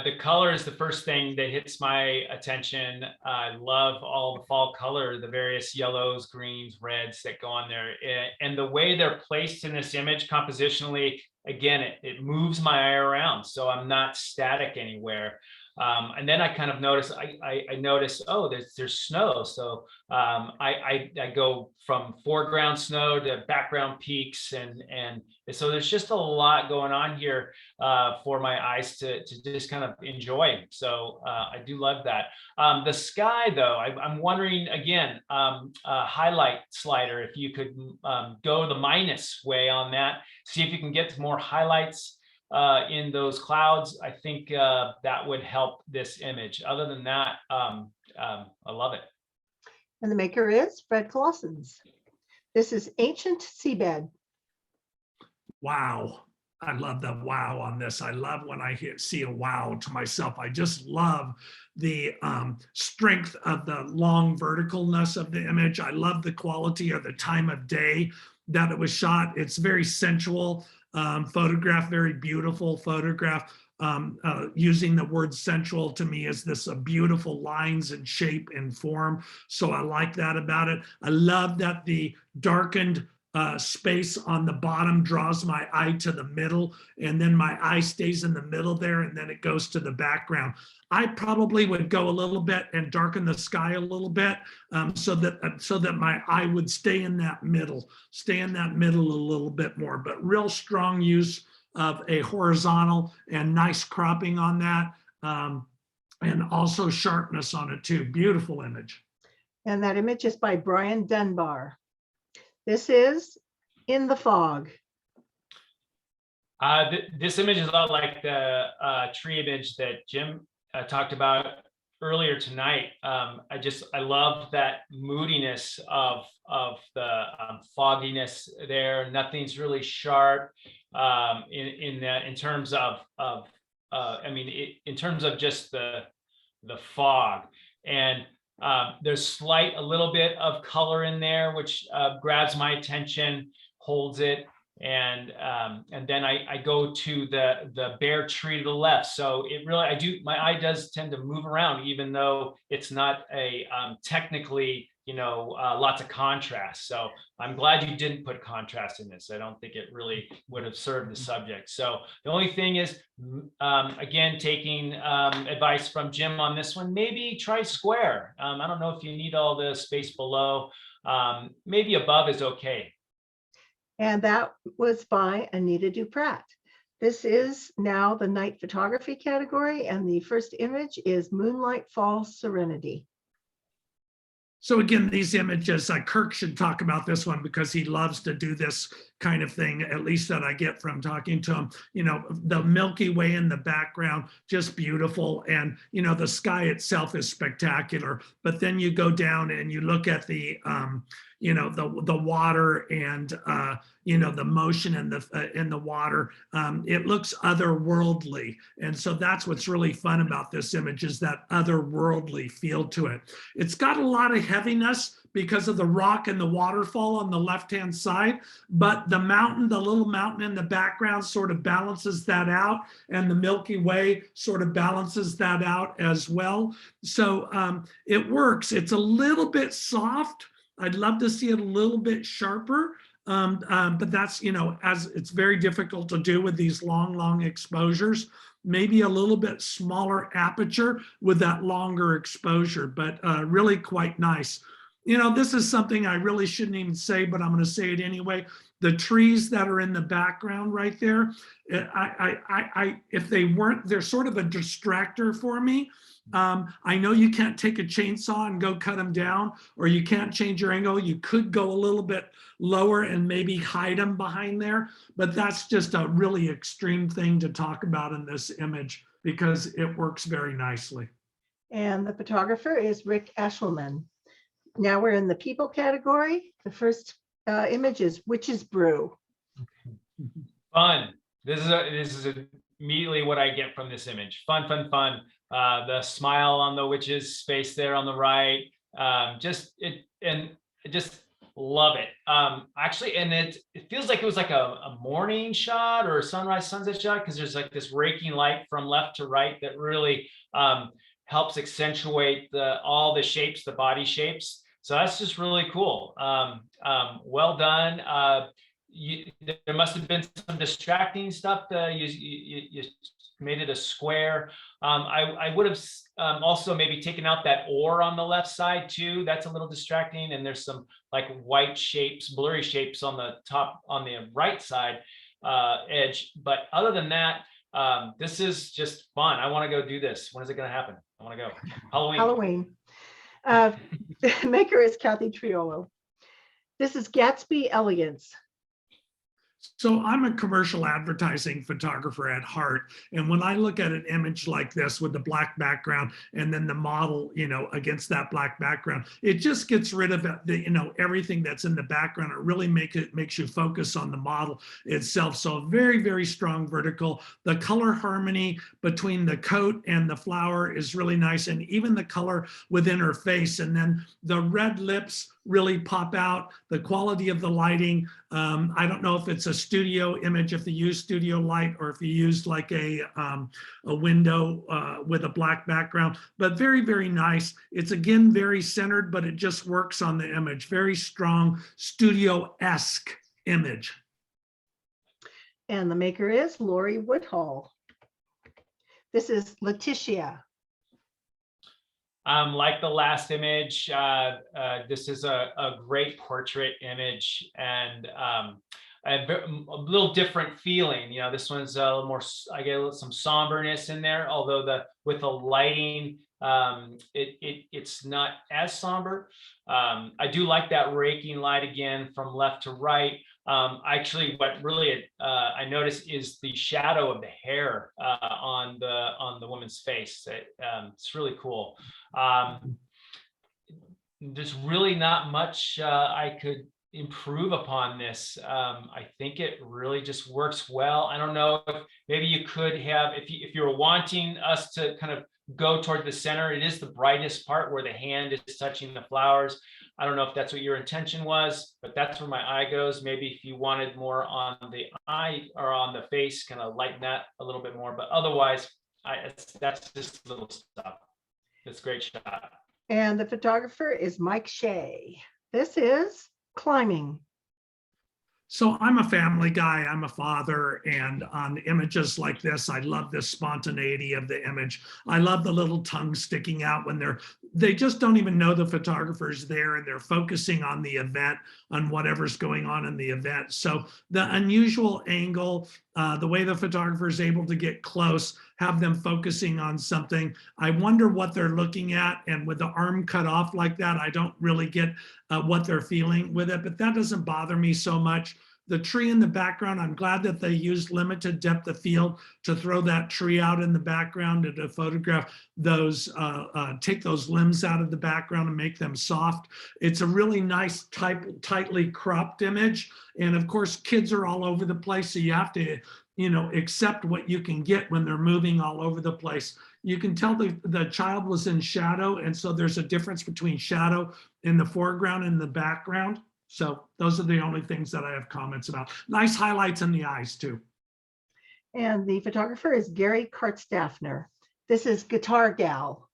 The color is the first thing that hits my attention. I love all the fall color, the various yellows, greens, reds that go on there. And the way they're placed in this image compositionally, again, it moves my eye around. So I'm not static anywhere. And then I kind of notice, I notice, oh, there's snow. So I go from foreground snow to background peaks. And so there's just a lot going on here for my eyes to just kind of enjoy. So I do love that. The sky, though, I'm wondering, again, highlight slider, if you could go the minus way on that, see if you can get more highlights in those clouds. I think that would help this image. Other than that, I love it. And the maker is Fred Colossons. This is Ancient Seabed. Wow. I love the wow on this. I love when I see a wow to myself. I just love the strength of the long verticalness of the image. I love the quality of the time of day that it was shot. It's very sensual photograph, very beautiful photograph. Using the word sensual to me is this beautiful lines and shape and form. So I like that about it. I love that the darkened space on the bottom draws my eye to the middle, and then my eye stays in the middle there, and then it goes to the background. I probably would go a little bit and darken the sky a little bit so that my eye would stay in that middle a little bit more, but real strong use of a horizontal and nice cropping on that, and also sharpness on it too. Beautiful image. And that image is by Brian Dunbar. This is In the Fog. This image is a lot like the tree image that Jim talked about earlier tonight. I love that moodiness of the fogginess there. Nothing's really sharp in terms of in terms of just the fog. And there's a little bit of color in there, which grabs my attention, holds it. And then I go to the bare tree to the left. So it really, my eye does tend to move around, even though it's not a technically, lots of contrast. So I'm glad you didn't put contrast in this. I don't think it really would have served the subject. So the only thing is, again, taking advice from Jim on this one, maybe try square. I don't know if you need all the space below. Maybe above is okay. And that was by Anita Duprat. This is now the night photography category, and the first image is Moonlight Falls Serenity. So again, these images, Kirk should talk about this one because he loves to do this kind of thing, at least that I get from talking to him. The Milky Way in the background, just beautiful. And, the sky itself is spectacular. But then you go down and you look at the the water and the motion in the water. It looks otherworldly, and so that's what's really fun about this image, is that otherworldly feel to it. It's got a lot of heaviness because of the rock and the waterfall on the left-hand side, but the mountain, the little mountain in the background, sort of balances that out, and the Milky Way sort of balances that out as well. So it works. It's a little bit soft. I'd love to see it a little bit sharper, but that's, as it's very difficult to do with these long exposures. Maybe a little bit smaller aperture with that longer exposure, but really quite nice. This is something I really shouldn't even say, but I'm going to say it anyway. The trees that are in the background right there, if they weren't, they're sort of a distractor for me. I know you can't take a chainsaw and go cut them down, or you can't change your angle. You could go a little bit lower and maybe hide them behind there, but that's just a really extreme thing to talk about in this image because it works very nicely. And the photographer is Rick Eshelman. Now we're in the people category. The first image is Witch's Brew. Fun. This is immediately what I get from this image. Fun. The smile on the witch's face there on the right. Just love it. Actually, and it feels like it was like a morning shot or a sunrise sunset shot, because there's like this raking light from left to right that really helps accentuate all the shapes, the body shapes. So that's just really cool. Well done. There must have been some distracting stuff. You made it a square. I would have also maybe taken out that ore on the left side too. That's a little distracting. And there's some like white shapes, blurry shapes on the top, on the right side edge. But other than that, this is just fun. I want to go do this. When is it going to happen? I want to go. Halloween. The maker is Kathy Triolo. This is Gatsby Elegance. So I'm a commercial advertising photographer at heart. And when I look at an image like this with the black background and then the model, against that black background, it just gets rid of everything that's in the background. It really makes you focus on the model itself. So very, very strong vertical. The color harmony between the coat and the flower is really nice. And even the color within her face. And then the red lips really pop out. The quality of the lighting. I don't know if it's a studio image, if they use studio light, or if you use like a window with a black background, but very, very nice. It's again, very centered, but it just works on the image. Very strong studio-esque image. And the maker is Lori Woodhull. This is Letitia. Like the last image, this is a great portrait image, and a little different feeling. This one's a little more, I get some somberness in there, although with the lighting, it's not as somber. I do like that raking light again from left to right. Actually, what really I noticed is the shadow of the hair on the woman's face. It's really cool. There's really not much I could improve upon this. I think it really just works well. I don't know if maybe you could have, if you were wanting us to kind of go toward the center, it is the brightest part where the hand is touching the flowers. I don't know if that's what your intention was, but that's where my eye goes. Maybe if you wanted more on the eye or on the face, kind of lighten that a little bit more. But otherwise, that's just little stuff. It's a great shot. And the photographer is Mike Shea. This is Climbing. So I'm a family guy, I'm a father, and on images like this, I love the spontaneity of the image. I love the little tongue sticking out when they just don't even know the photographer's there and they're focusing on the event, on whatever's going on in the event. So the unusual angle, the way the photographer is able to get close, have them focusing on something. I wonder what they're looking at, and with the arm cut off like that, I don't really get what they're feeling with it, but that doesn't bother me so much. The tree in the background, I'm glad that they used limited depth of field to throw that tree out in the background and to photograph those, take those limbs out of the background and make them soft. It's a really nice tightly cropped image. And of course, kids are all over the place, so you have to, you know, accept what you can get when they're moving all over the place. You can tell the child was in shadow, and so there's a difference between shadow in the foreground and the background. So those are the only things that I have comments about. Nice highlights in the eyes too. And the photographer is Gary Kartstaffner. This is Guitar Gal.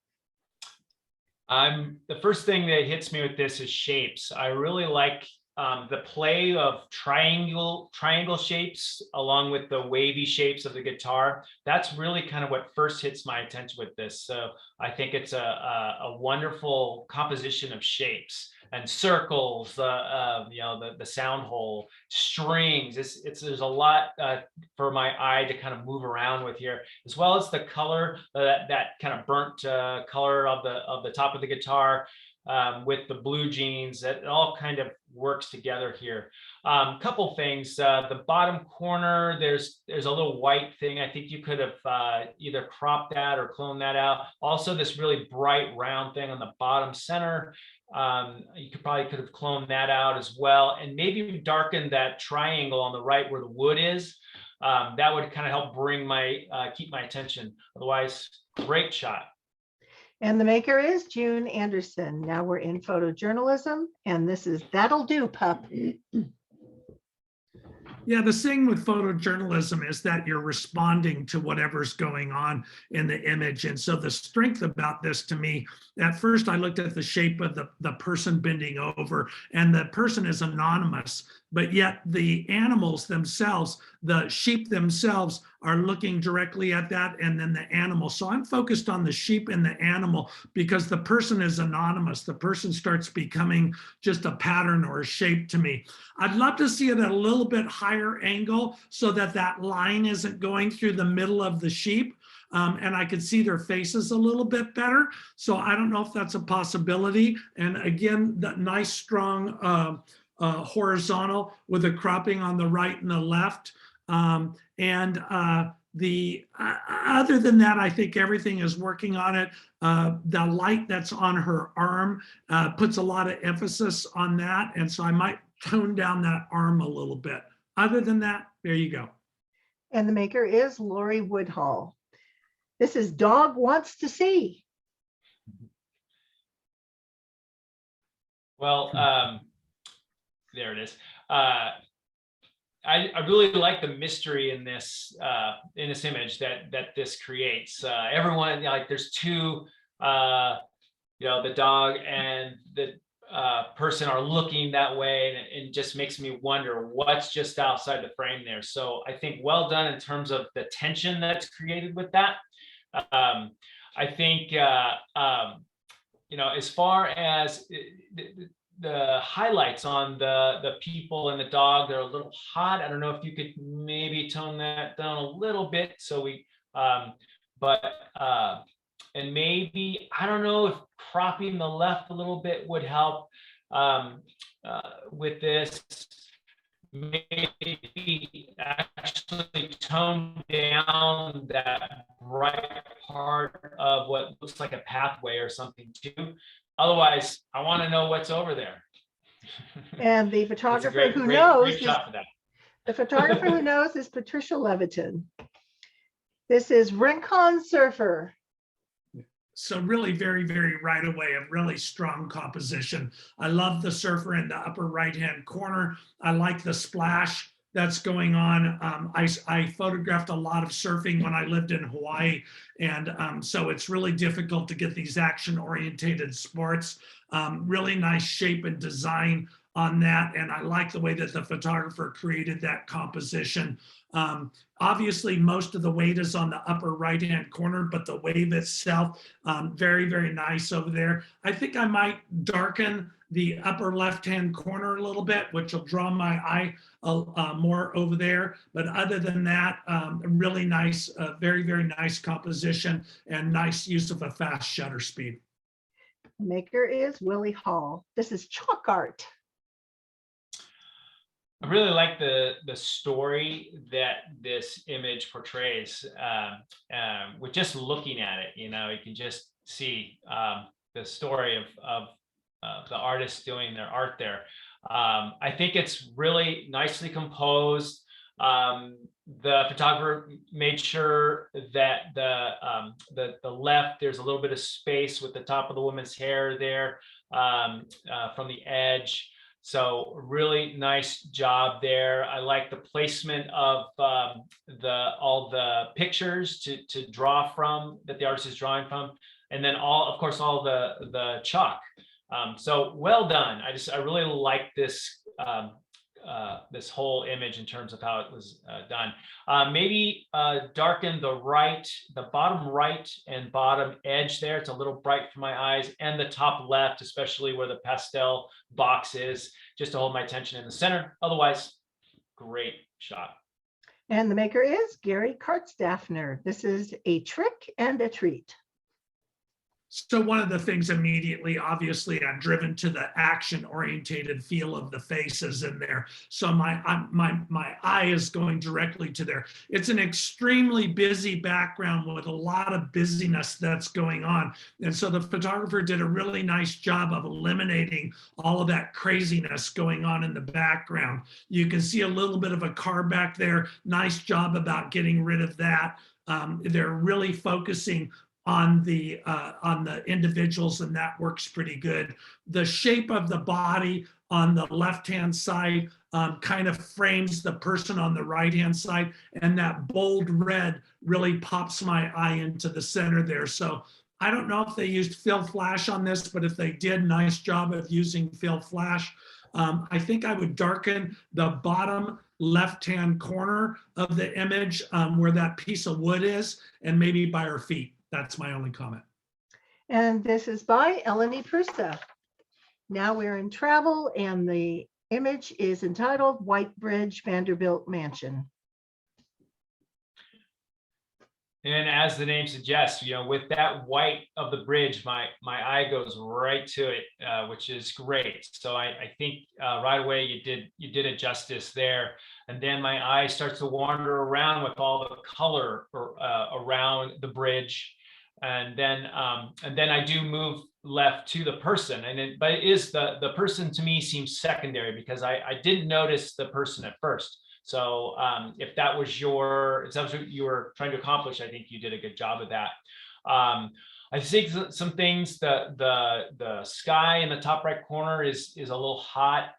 The first thing that hits me with this is shapes. I really like the play of triangle shapes along with the wavy shapes of the guitar. That's really kind of what first hits my attention with this. So I think it's a wonderful composition of shapes and circles, you know, the sound hole, strings. There's a lot for my eye to kind of move around with here, as well as the color, that kind of burnt color of the top of the guitar. With the blue jeans, that it all kind of works together here. Couple things, the bottom corner, there's a little white thing. I think you could have either cropped that or cloned that out. Also, this really bright round thing on the bottom center, you could have cloned that out as well, and maybe darken that triangle on the right where the wood is. That would kind of help bring keep my attention. Otherwise, great shot. And the maker is June Anderson. Now we're in photojournalism, and this is That'll Do, Pup. Yeah, the thing with photojournalism is that you're responding to whatever's going on in the image. And so the strength about this to me, at first I looked at the shape of the person bending over, and the person is anonymous, but yet the animals themselves, the sheep themselves, are looking directly at that, and then the animal. So I'm focused on the sheep and the animal because the person is anonymous. The person starts becoming just a pattern or a shape to me. I'd love to see it at a little bit higher angle so that that line isn't going through the middle of the sheep. And I could see their faces a little bit better. So I don't know if that's a possibility. And again, that nice, strong horizontal with a cropping on the right and the left. Other than that, I think everything is working on it. The light that's on her arm puts a lot of emphasis on that. And so I might tone down that arm a little bit. Other than that, there you go. And the maker is Lori Woodhall. This is Dog Wants to See. Well, there it is. I really like the mystery in this image that this creates. Everyone, like, there's two, you know, the dog and the person are looking that way, and it just makes me wonder what's just outside the frame there. So I think well done in terms of the tension that's created with that. I think you know, as far as the highlights on the people and the dog, they're a little hot. I don't know if you could maybe tone that down a little bit, so we and maybe, I don't know if cropping the left a little bit would help with this. Maybe actually tone down that bright part of what looks like a pathway or something too. Otherwise, I want to know what's over there. And the photographer who knows is Patricia Leviton. This is Rincon Surfer. So really very, very right away, a really strong composition. I love the surfer in the upper right-hand corner. I like the splash that's going on. I photographed a lot of surfing when I lived in Hawaii. And so it's really difficult to get these action-orientated sports. Really nice shape and design on that. And I like the way that the photographer created that composition. Obviously, most of the weight is on the upper right-hand corner, but the wave itself, very, very nice over there. I think I might darken the upper left-hand corner a little bit, which will draw my eye more over there. But other than that, really nice, very, very nice composition and nice use of a fast shutter speed. Maker is Willie Hall. This is Chalk Art. I really like the story that this image portrays. With just looking at it, you can just see the story of the artist doing their art there. I think it's really nicely composed. The photographer made sure that the left, there's a little bit of space with the top of the woman's hair there from the edge. So really nice job there. I like the placement of all the pictures to draw from, that the artist is drawing from, and then of course, all the chalk. So well done. I really like this this whole image in terms of how it was done. Maybe darken the bottom right and bottom edge there. It's a little bright for my eyes, and the top left, especially where the pastel box is, just to hold my attention in the center. Otherwise, great shot. And the maker is Gary Kartstaffner. This is a trick and a treat. So one of the things immediately, obviously, I'm driven to the action-orientated feel of the faces in there. So my eye is going directly to there. It's an extremely busy background with a lot of busyness that's going on. And so the photographer did a really nice job of eliminating all of that craziness going on in the background. You can see a little bit of a car back there. Nice job about getting rid of that. They're really focusing on the individuals, and that works pretty good. The shape of the body on the left-hand side kind of frames the person on the right-hand side, and that bold red really pops my eye into the center there. So I don't know if they used fill flash on this, but if they did, nice job of using fill flash. I think I would darken the bottom left-hand corner of the image where that piece of wood is, and maybe by her feet. That's my only comment. And this is by Eleni Prusa. Now we're in travel, and the image is entitled White Bridge Vanderbilt Mansion. And as the name suggests, with that white of the bridge, my eye goes right to it, which is great. So I think right away you did it justice there. And then my eye starts to wander around with all the color around the bridge. And then I do move left to the person, but it is the person to me seems secondary, because I didn't notice the person at first. So if that was what you were trying to accomplish, I think you did a good job of that. I think some things, the sky in the top right corner is a little hot.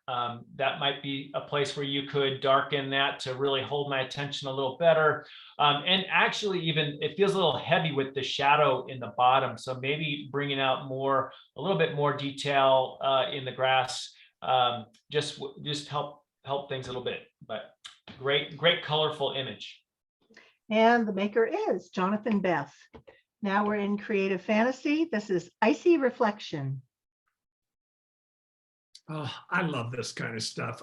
That might be a place where you could darken that to really hold my attention a little better. And actually, even it feels a little heavy with the shadow in the bottom. So maybe bringing out a little bit more detail in the grass, just help things a little bit. But great colorful image. And the maker is Jonathan Beth. Now we're in creative fantasy. This is Icy Reflection. Oh, I love this kind of stuff.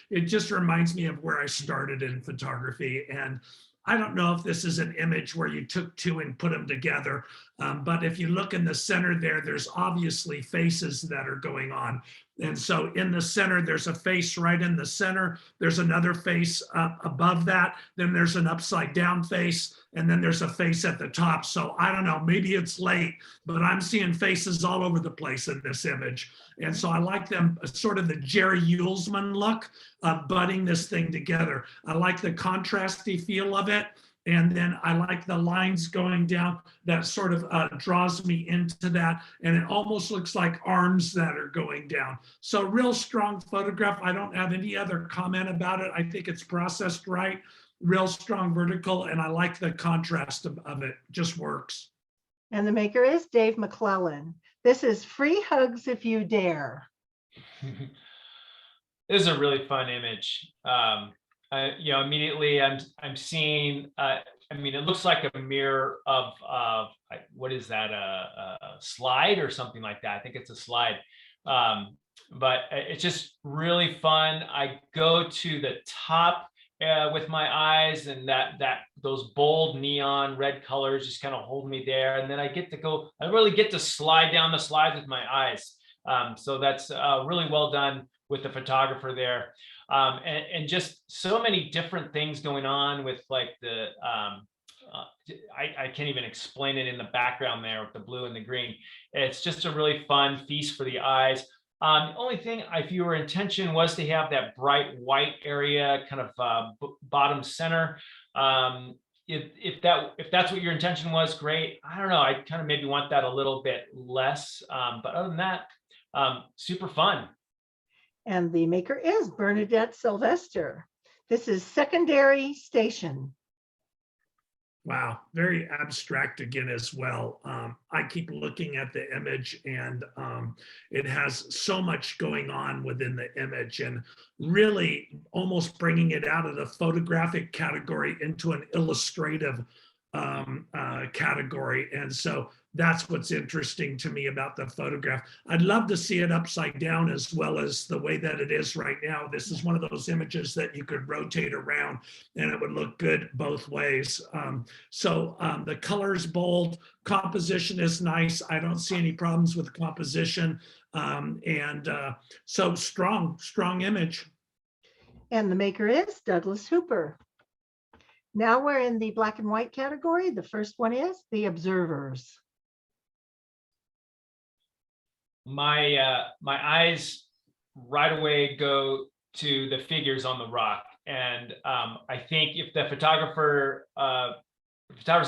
It just reminds me of where I started in photography. And I don't know if this is an image where you took two and put them together, but if you look in the center there, there's obviously faces that are going on. And so in the center, there's a face right in the center. There's another face up above that. Then there's an upside down face. And then there's a face at the top. So I don't know, maybe it's late, but I'm seeing faces all over the place in this image. And so I like them, sort of the Jerry Uelsman look of butting this thing together. I like the contrasty feel of it. And then I like the lines going down that sort of draws me into that. And it almost looks like arms that are going down. So real strong photograph. I don't have any other comment about it. I think it's processed right, real strong vertical. And I like the contrast of it, just works. And the maker is Dave McClellan. This is Free Hugs If You Dare. This is a really fun image. Immediately I'm seeing, it looks like a mirror of what is that, a slide or something like that. I think it's a slide, but it's just really fun. I go to the top with my eyes, and those bold neon red colors just kind of hold me there. And then I really get to slide down the slides with my eyes. So that's really well done with the photographer there. And just so many different things going on with like the, I can't even explain it in the background there with the blue and the green. It's just a really fun feast for the eyes. The only thing, if your intention was to have that bright white area kind of bottom center, if that's what your intention was, great. I don't know, I kind of maybe want that a little bit less, but other than that, super fun. And the maker is Bernadette Sylvester. This is Secondary Station. Wow, very abstract again as well. I keep looking at the image and it has so much going on within the image and really almost bringing it out of the photographic category into an illustrative category. And so that's what's interesting to me about the photograph. I'd love to see it upside down as well as the way that it is right now. This is one of those images that you could rotate around and it would look good both ways. The color is bold, composition is nice. I don't see any problems with composition. So strong image. And the maker is Douglas Hooper. Now we're in the black and white category. The first one is The Observers. My eyes right away go to the figures on the rock. And I think if the photographer's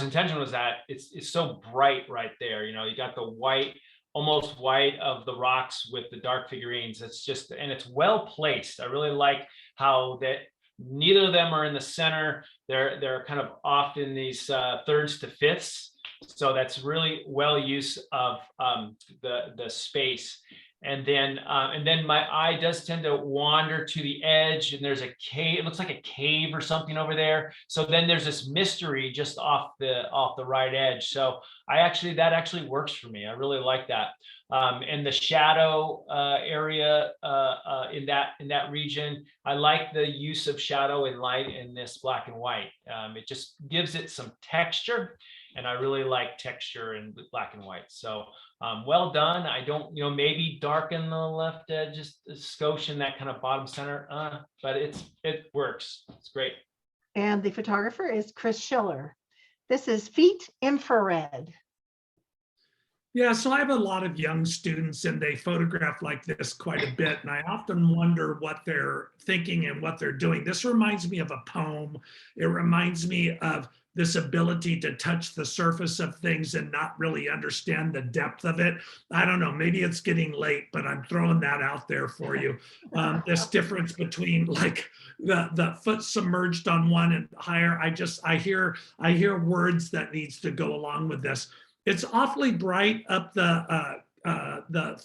intention was that it's so bright right there, you know, you got the white, almost white of the rocks with the dark figurines. It's just, and it's well placed. I really like how that neither of them are in the center. They're kind of off in these thirds to fifths. So that's really well use of the space. And then my eye does tend to wander to the edge, and there's a cave. It looks like a cave or something over there. So then there's this mystery just off the right edge. So that actually works for me. I really like that. And the shadow area in that region, I like the use of shadow and light in this black and white. It just gives it some texture, and I really like texture in black and white. So well done. I don't, maybe darken the left edge just a skosh in that kind of bottom center, but it works. It's great. And the photographer is Chris Schiller. This is Feet Infrared. Yeah, so I have a lot of young students and they photograph like this quite a bit. And I often wonder what they're thinking and what they're doing. This reminds me of a poem. It reminds me of this ability to touch the surface of things and not really understand the depth of it. I don't know, maybe it's getting late, but I'm throwing that out there for you. This difference between like the foot submerged on one and higher. I hear words that needs to go along with this. It's awfully bright up the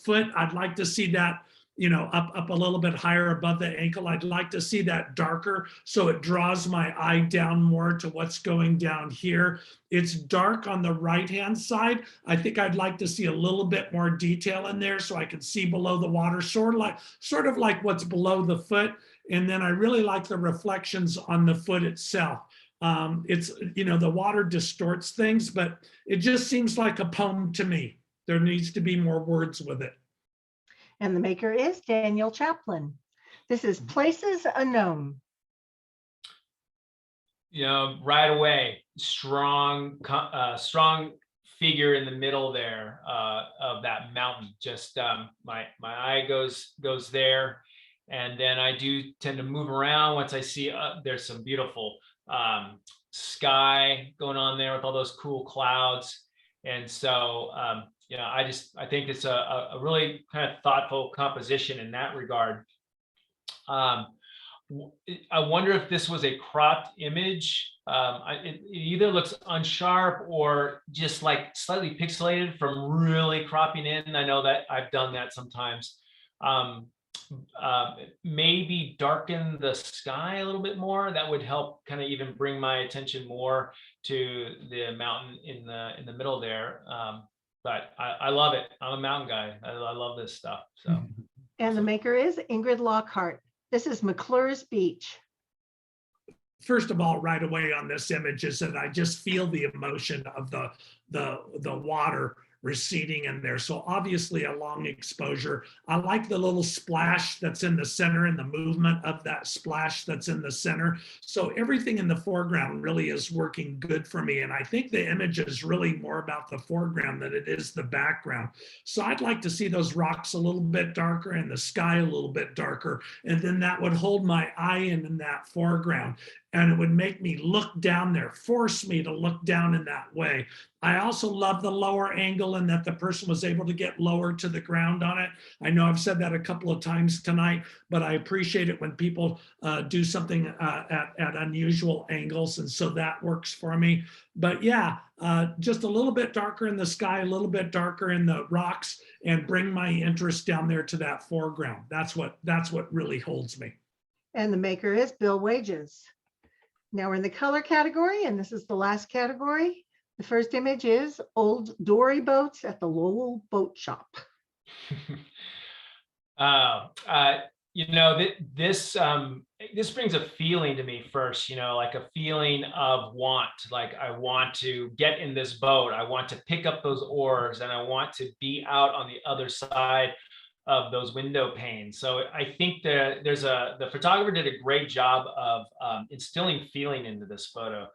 foot. I'd like to see that, up a little bit higher above the ankle. I'd like to see that darker so it draws my eye down more to what's going down here. It's dark on the right-hand side. I think I'd like to see a little bit more detail in there so I can see below the water, sort of like what's below the foot. And then I really like the reflections on the foot itself. It's, the water distorts things, but it just seems like a poem to me. There needs to be more words with it. And the maker is Daniel Chaplin. This is Places Unknown. Right away, strong figure in the middle there of that mountain. Just my eye goes there, and then I do tend to move around once I see there's some beautiful sky going on there with all those cool clouds. And so I think it's a really kind of thoughtful composition in that regard. I wonder if this was a cropped image. It either looks unsharp or just like slightly pixelated from really cropping in. I know that I've done that sometimes. Maybe darken the sky a little bit more. That would help kind of even bring my attention more to the mountain in the middle there. But I love it. I'm a mountain guy. I love this stuff. So. And the maker is Ingrid Lockhart. This is McClure's Beach. First of all, right away on this image is that I just feel the emotion of the water receding in there. So obviously a long exposure. I like the little splash that's in the center and the movement of that splash that's in the center. So everything in the foreground really is working good for me. And I think the image is really more about the foreground than it is the background. So I'd like to see those rocks a little bit darker and the sky a little bit darker. And then that would hold my eye in that foreground. And it would make me look down there, force me to look down in that way. I also love the lower angle and that the person was able to get lower to the ground on it. I know I've said that a couple of times tonight, but I appreciate it when people do something at unusual angles. And so that works for me. But yeah, just a little bit darker in the sky, a little bit darker in the rocks, and bring my interest down there to that foreground. That's what really holds me. And the maker is Bill Wages. Now we're in the color category, and this is the last category. The first image is old dory boats at the Lowell Boat Shop. You know, this brings a feeling to me first, you know, like a feeling of want, like I want to get in this boat. I want to pick up those oars and I want to be out on the other side of those window panes. So I think that the photographer did a great job of instilling feeling into this photo.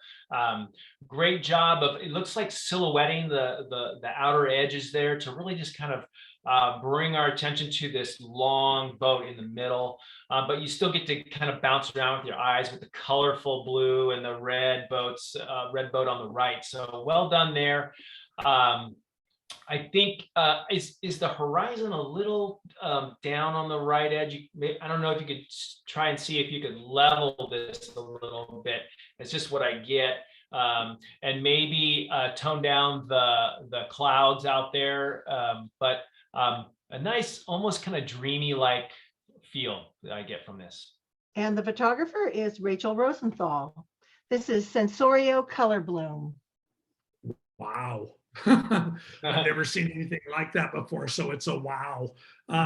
Great job of, it looks like silhouetting the outer edges there to really just kind of bring our attention to this long boat in the middle, but you still get to kind of bounce around with your eyes with the colorful blue and the red boat on the right. So well done there. I think, is the horizon a little down on the right edge? I don't know if you could try and see if you could level this a little bit. It's just what I get. And maybe tone down the clouds out there, but a nice, almost kind of dreamy like feel that I get from this. And the photographer is Rachel Rosenthal. This is Sensorio Color Bloom. Wow. I've never seen anything like that before, so it's a wow.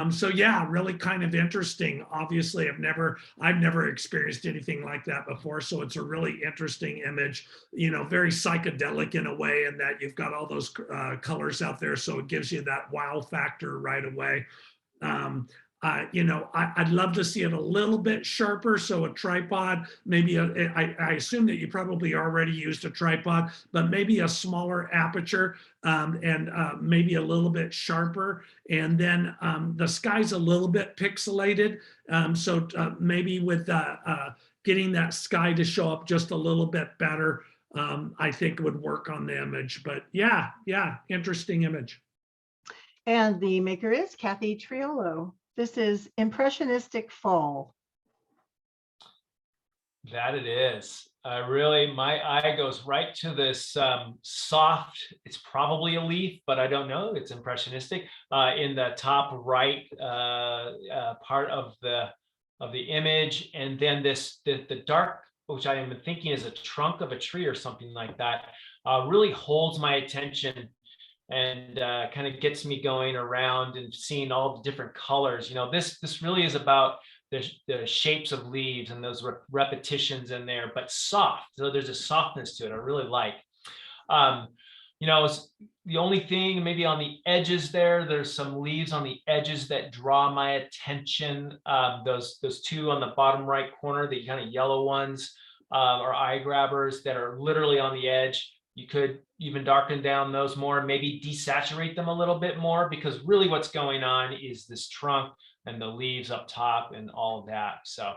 So yeah, really kind of interesting. Obviously, I've never experienced anything like that before, so it's a really interesting image. You know, very psychedelic in a way, in that you've got all those colors out there, so it gives you that wow factor right away. You know, I'd love to see it a little bit sharper. So a tripod, maybe I assume that you probably already used a tripod, but maybe a smaller aperture and maybe a little bit sharper. And then the sky's a little bit pixelated. So maybe with getting that sky to show up just a little bit better, I think would work on the image. But yeah, interesting image. And the maker is Kathy Triolo. This is Impressionistic Fall. That it is. Really, my eye goes right to this soft, it's probably a leaf, but I don't know, it's impressionistic, in the top right part of the image. And then the dark, which I am thinking is a trunk of a tree or something like that, really holds my attention and kind of gets me going around and seeing all the different colors. You know, this really is about the shapes of leaves and those repetitions in there, but soft. So there's a softness to it I really like. You know, the only thing maybe on the edges there's some leaves on the edges that draw my attention. Those two on the bottom right corner, the kind of yellow ones, are eye grabbers that are literally on the edge. You could even darken down those more, maybe desaturate them a little bit more, because really what's going on is this trunk and the leaves up top and all of that. So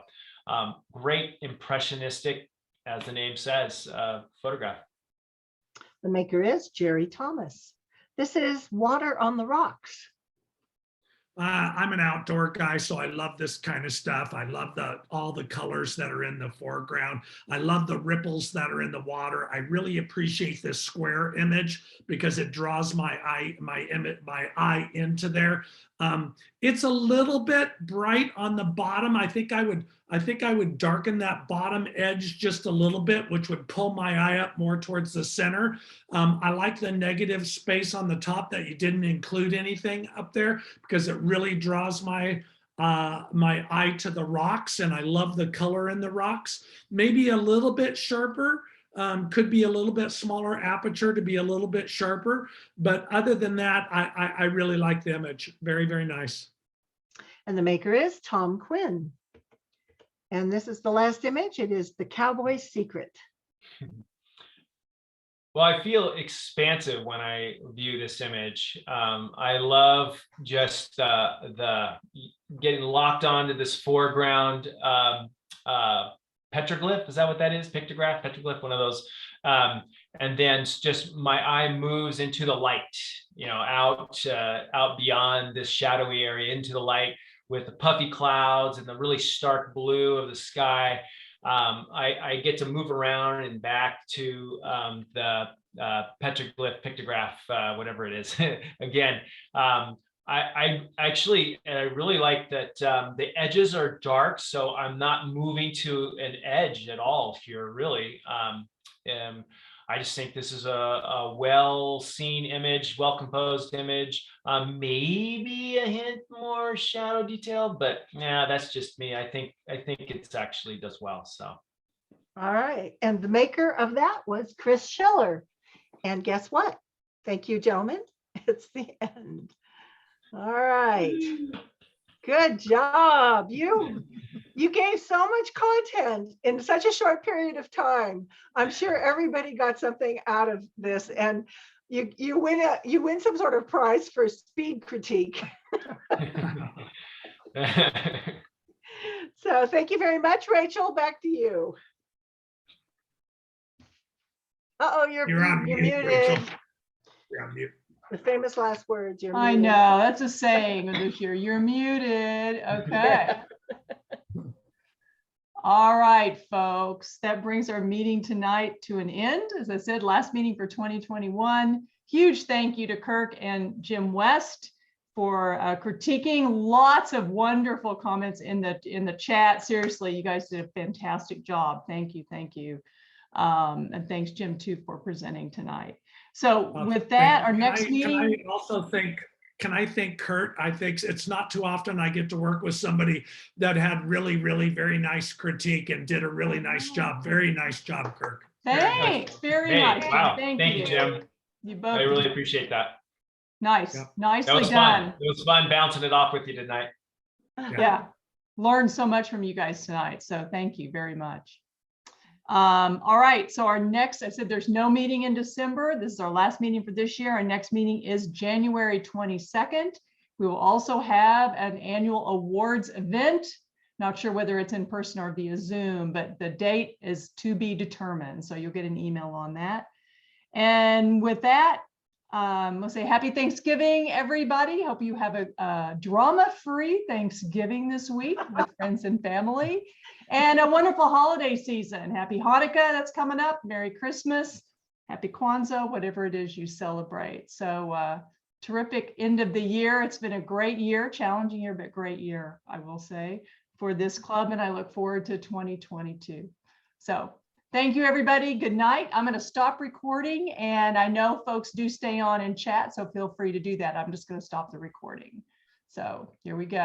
great impressionistic, as the name says, photograph. The maker is Jerry Thomas. This is Water on the Rocks. I'm an outdoor guy, so I love this kind of stuff. I love all the colors that are in the foreground. I love the ripples that are in the water. I really appreciate this square image because it draws my eye into there. It's a little bit bright on the bottom. I think I would darken that bottom edge just a little bit, which would pull my eye up more towards the center. I like the negative space on the top that you didn't include anything up there, because it really draws my eye to the rocks, and I love the color in the rocks. Maybe a little bit sharper, Could be a little bit smaller aperture to be a little bit sharper. But other than that, I really like the image. Very, very nice. And the maker is Tom Quinn. And this is the last image. It is the Cowboy's Secret. Well, I feel expansive when I view this image. I love just the getting locked onto this foreground petroglyph. Is that what that is? Pictograph, petroglyph, one of those. And then just my eye moves into the light, out beyond this shadowy area into the light with the puffy clouds and the really stark blue of the sky. I get to move around and back to the petroglyph, pictograph, whatever it is. Again, I really like that the edges are dark, so I'm not moving to an edge at all here, really. I just think this is a well-seen image, well-composed image, maybe a hint more shadow detail, but yeah, that's just me. I think it's actually does well. So. All right. And the maker of that was Chris Schiller. And guess what? Thank you, gentlemen. It's the end. All right. Good job. You gave so much content in such a short period of time. I'm sure everybody got something out of this, and you win some sort of prize for speed critique. So thank you very much, Rachel. Back to you. Uh-oh, you're muted. Rachel. You're on mute. The famous last words. You're I muted. know, that's a saying this year. You're muted. Okay. All right, folks, that brings our meeting tonight to an end. As I said, last meeting for 2021. Huge thank you to Kirk and Jim West for critiquing. Lots of wonderful comments in the chat. Seriously, you guys did a fantastic job. Thank you, thank you. And thanks, Jim, too, for presenting tonight. So with that, our next meeting. Can I thank Kurt? I think it's not too often I get to work with somebody that had really, really very nice critique and did a really nice job. Very nice job, Kirk. Thanks. Very nice. Wow. Thank you, Jim. You both. I really appreciate that. Nice. Yeah. Nicely That was done. fun. It was fun bouncing it off with you tonight. Yeah. Learned so much from you guys tonight. So thank you very much. All right. So our next, I said there's no meeting in December. This is our last meeting for this year. Our next meeting is January 22nd. We will also have an annual awards event. Not sure whether it's in person or via Zoom, but the date is to be determined. So you'll get an email on that. And with that, we'll say happy Thanksgiving, everybody. Hope you have a drama-free Thanksgiving this week with friends and family, and a wonderful holiday season. Happy Hanukkah, that's coming up. Merry Christmas, Happy Kwanzaa, whatever it is you celebrate. So terrific end of the year. It's been a great year, challenging year, but great year, I will say, for this club, and I look forward to 2022. So thank you, everybody. Good night. I'm going to stop recording, and I know folks do stay on and chat, so feel free to do that. I'm just going to stop the recording. So here we go.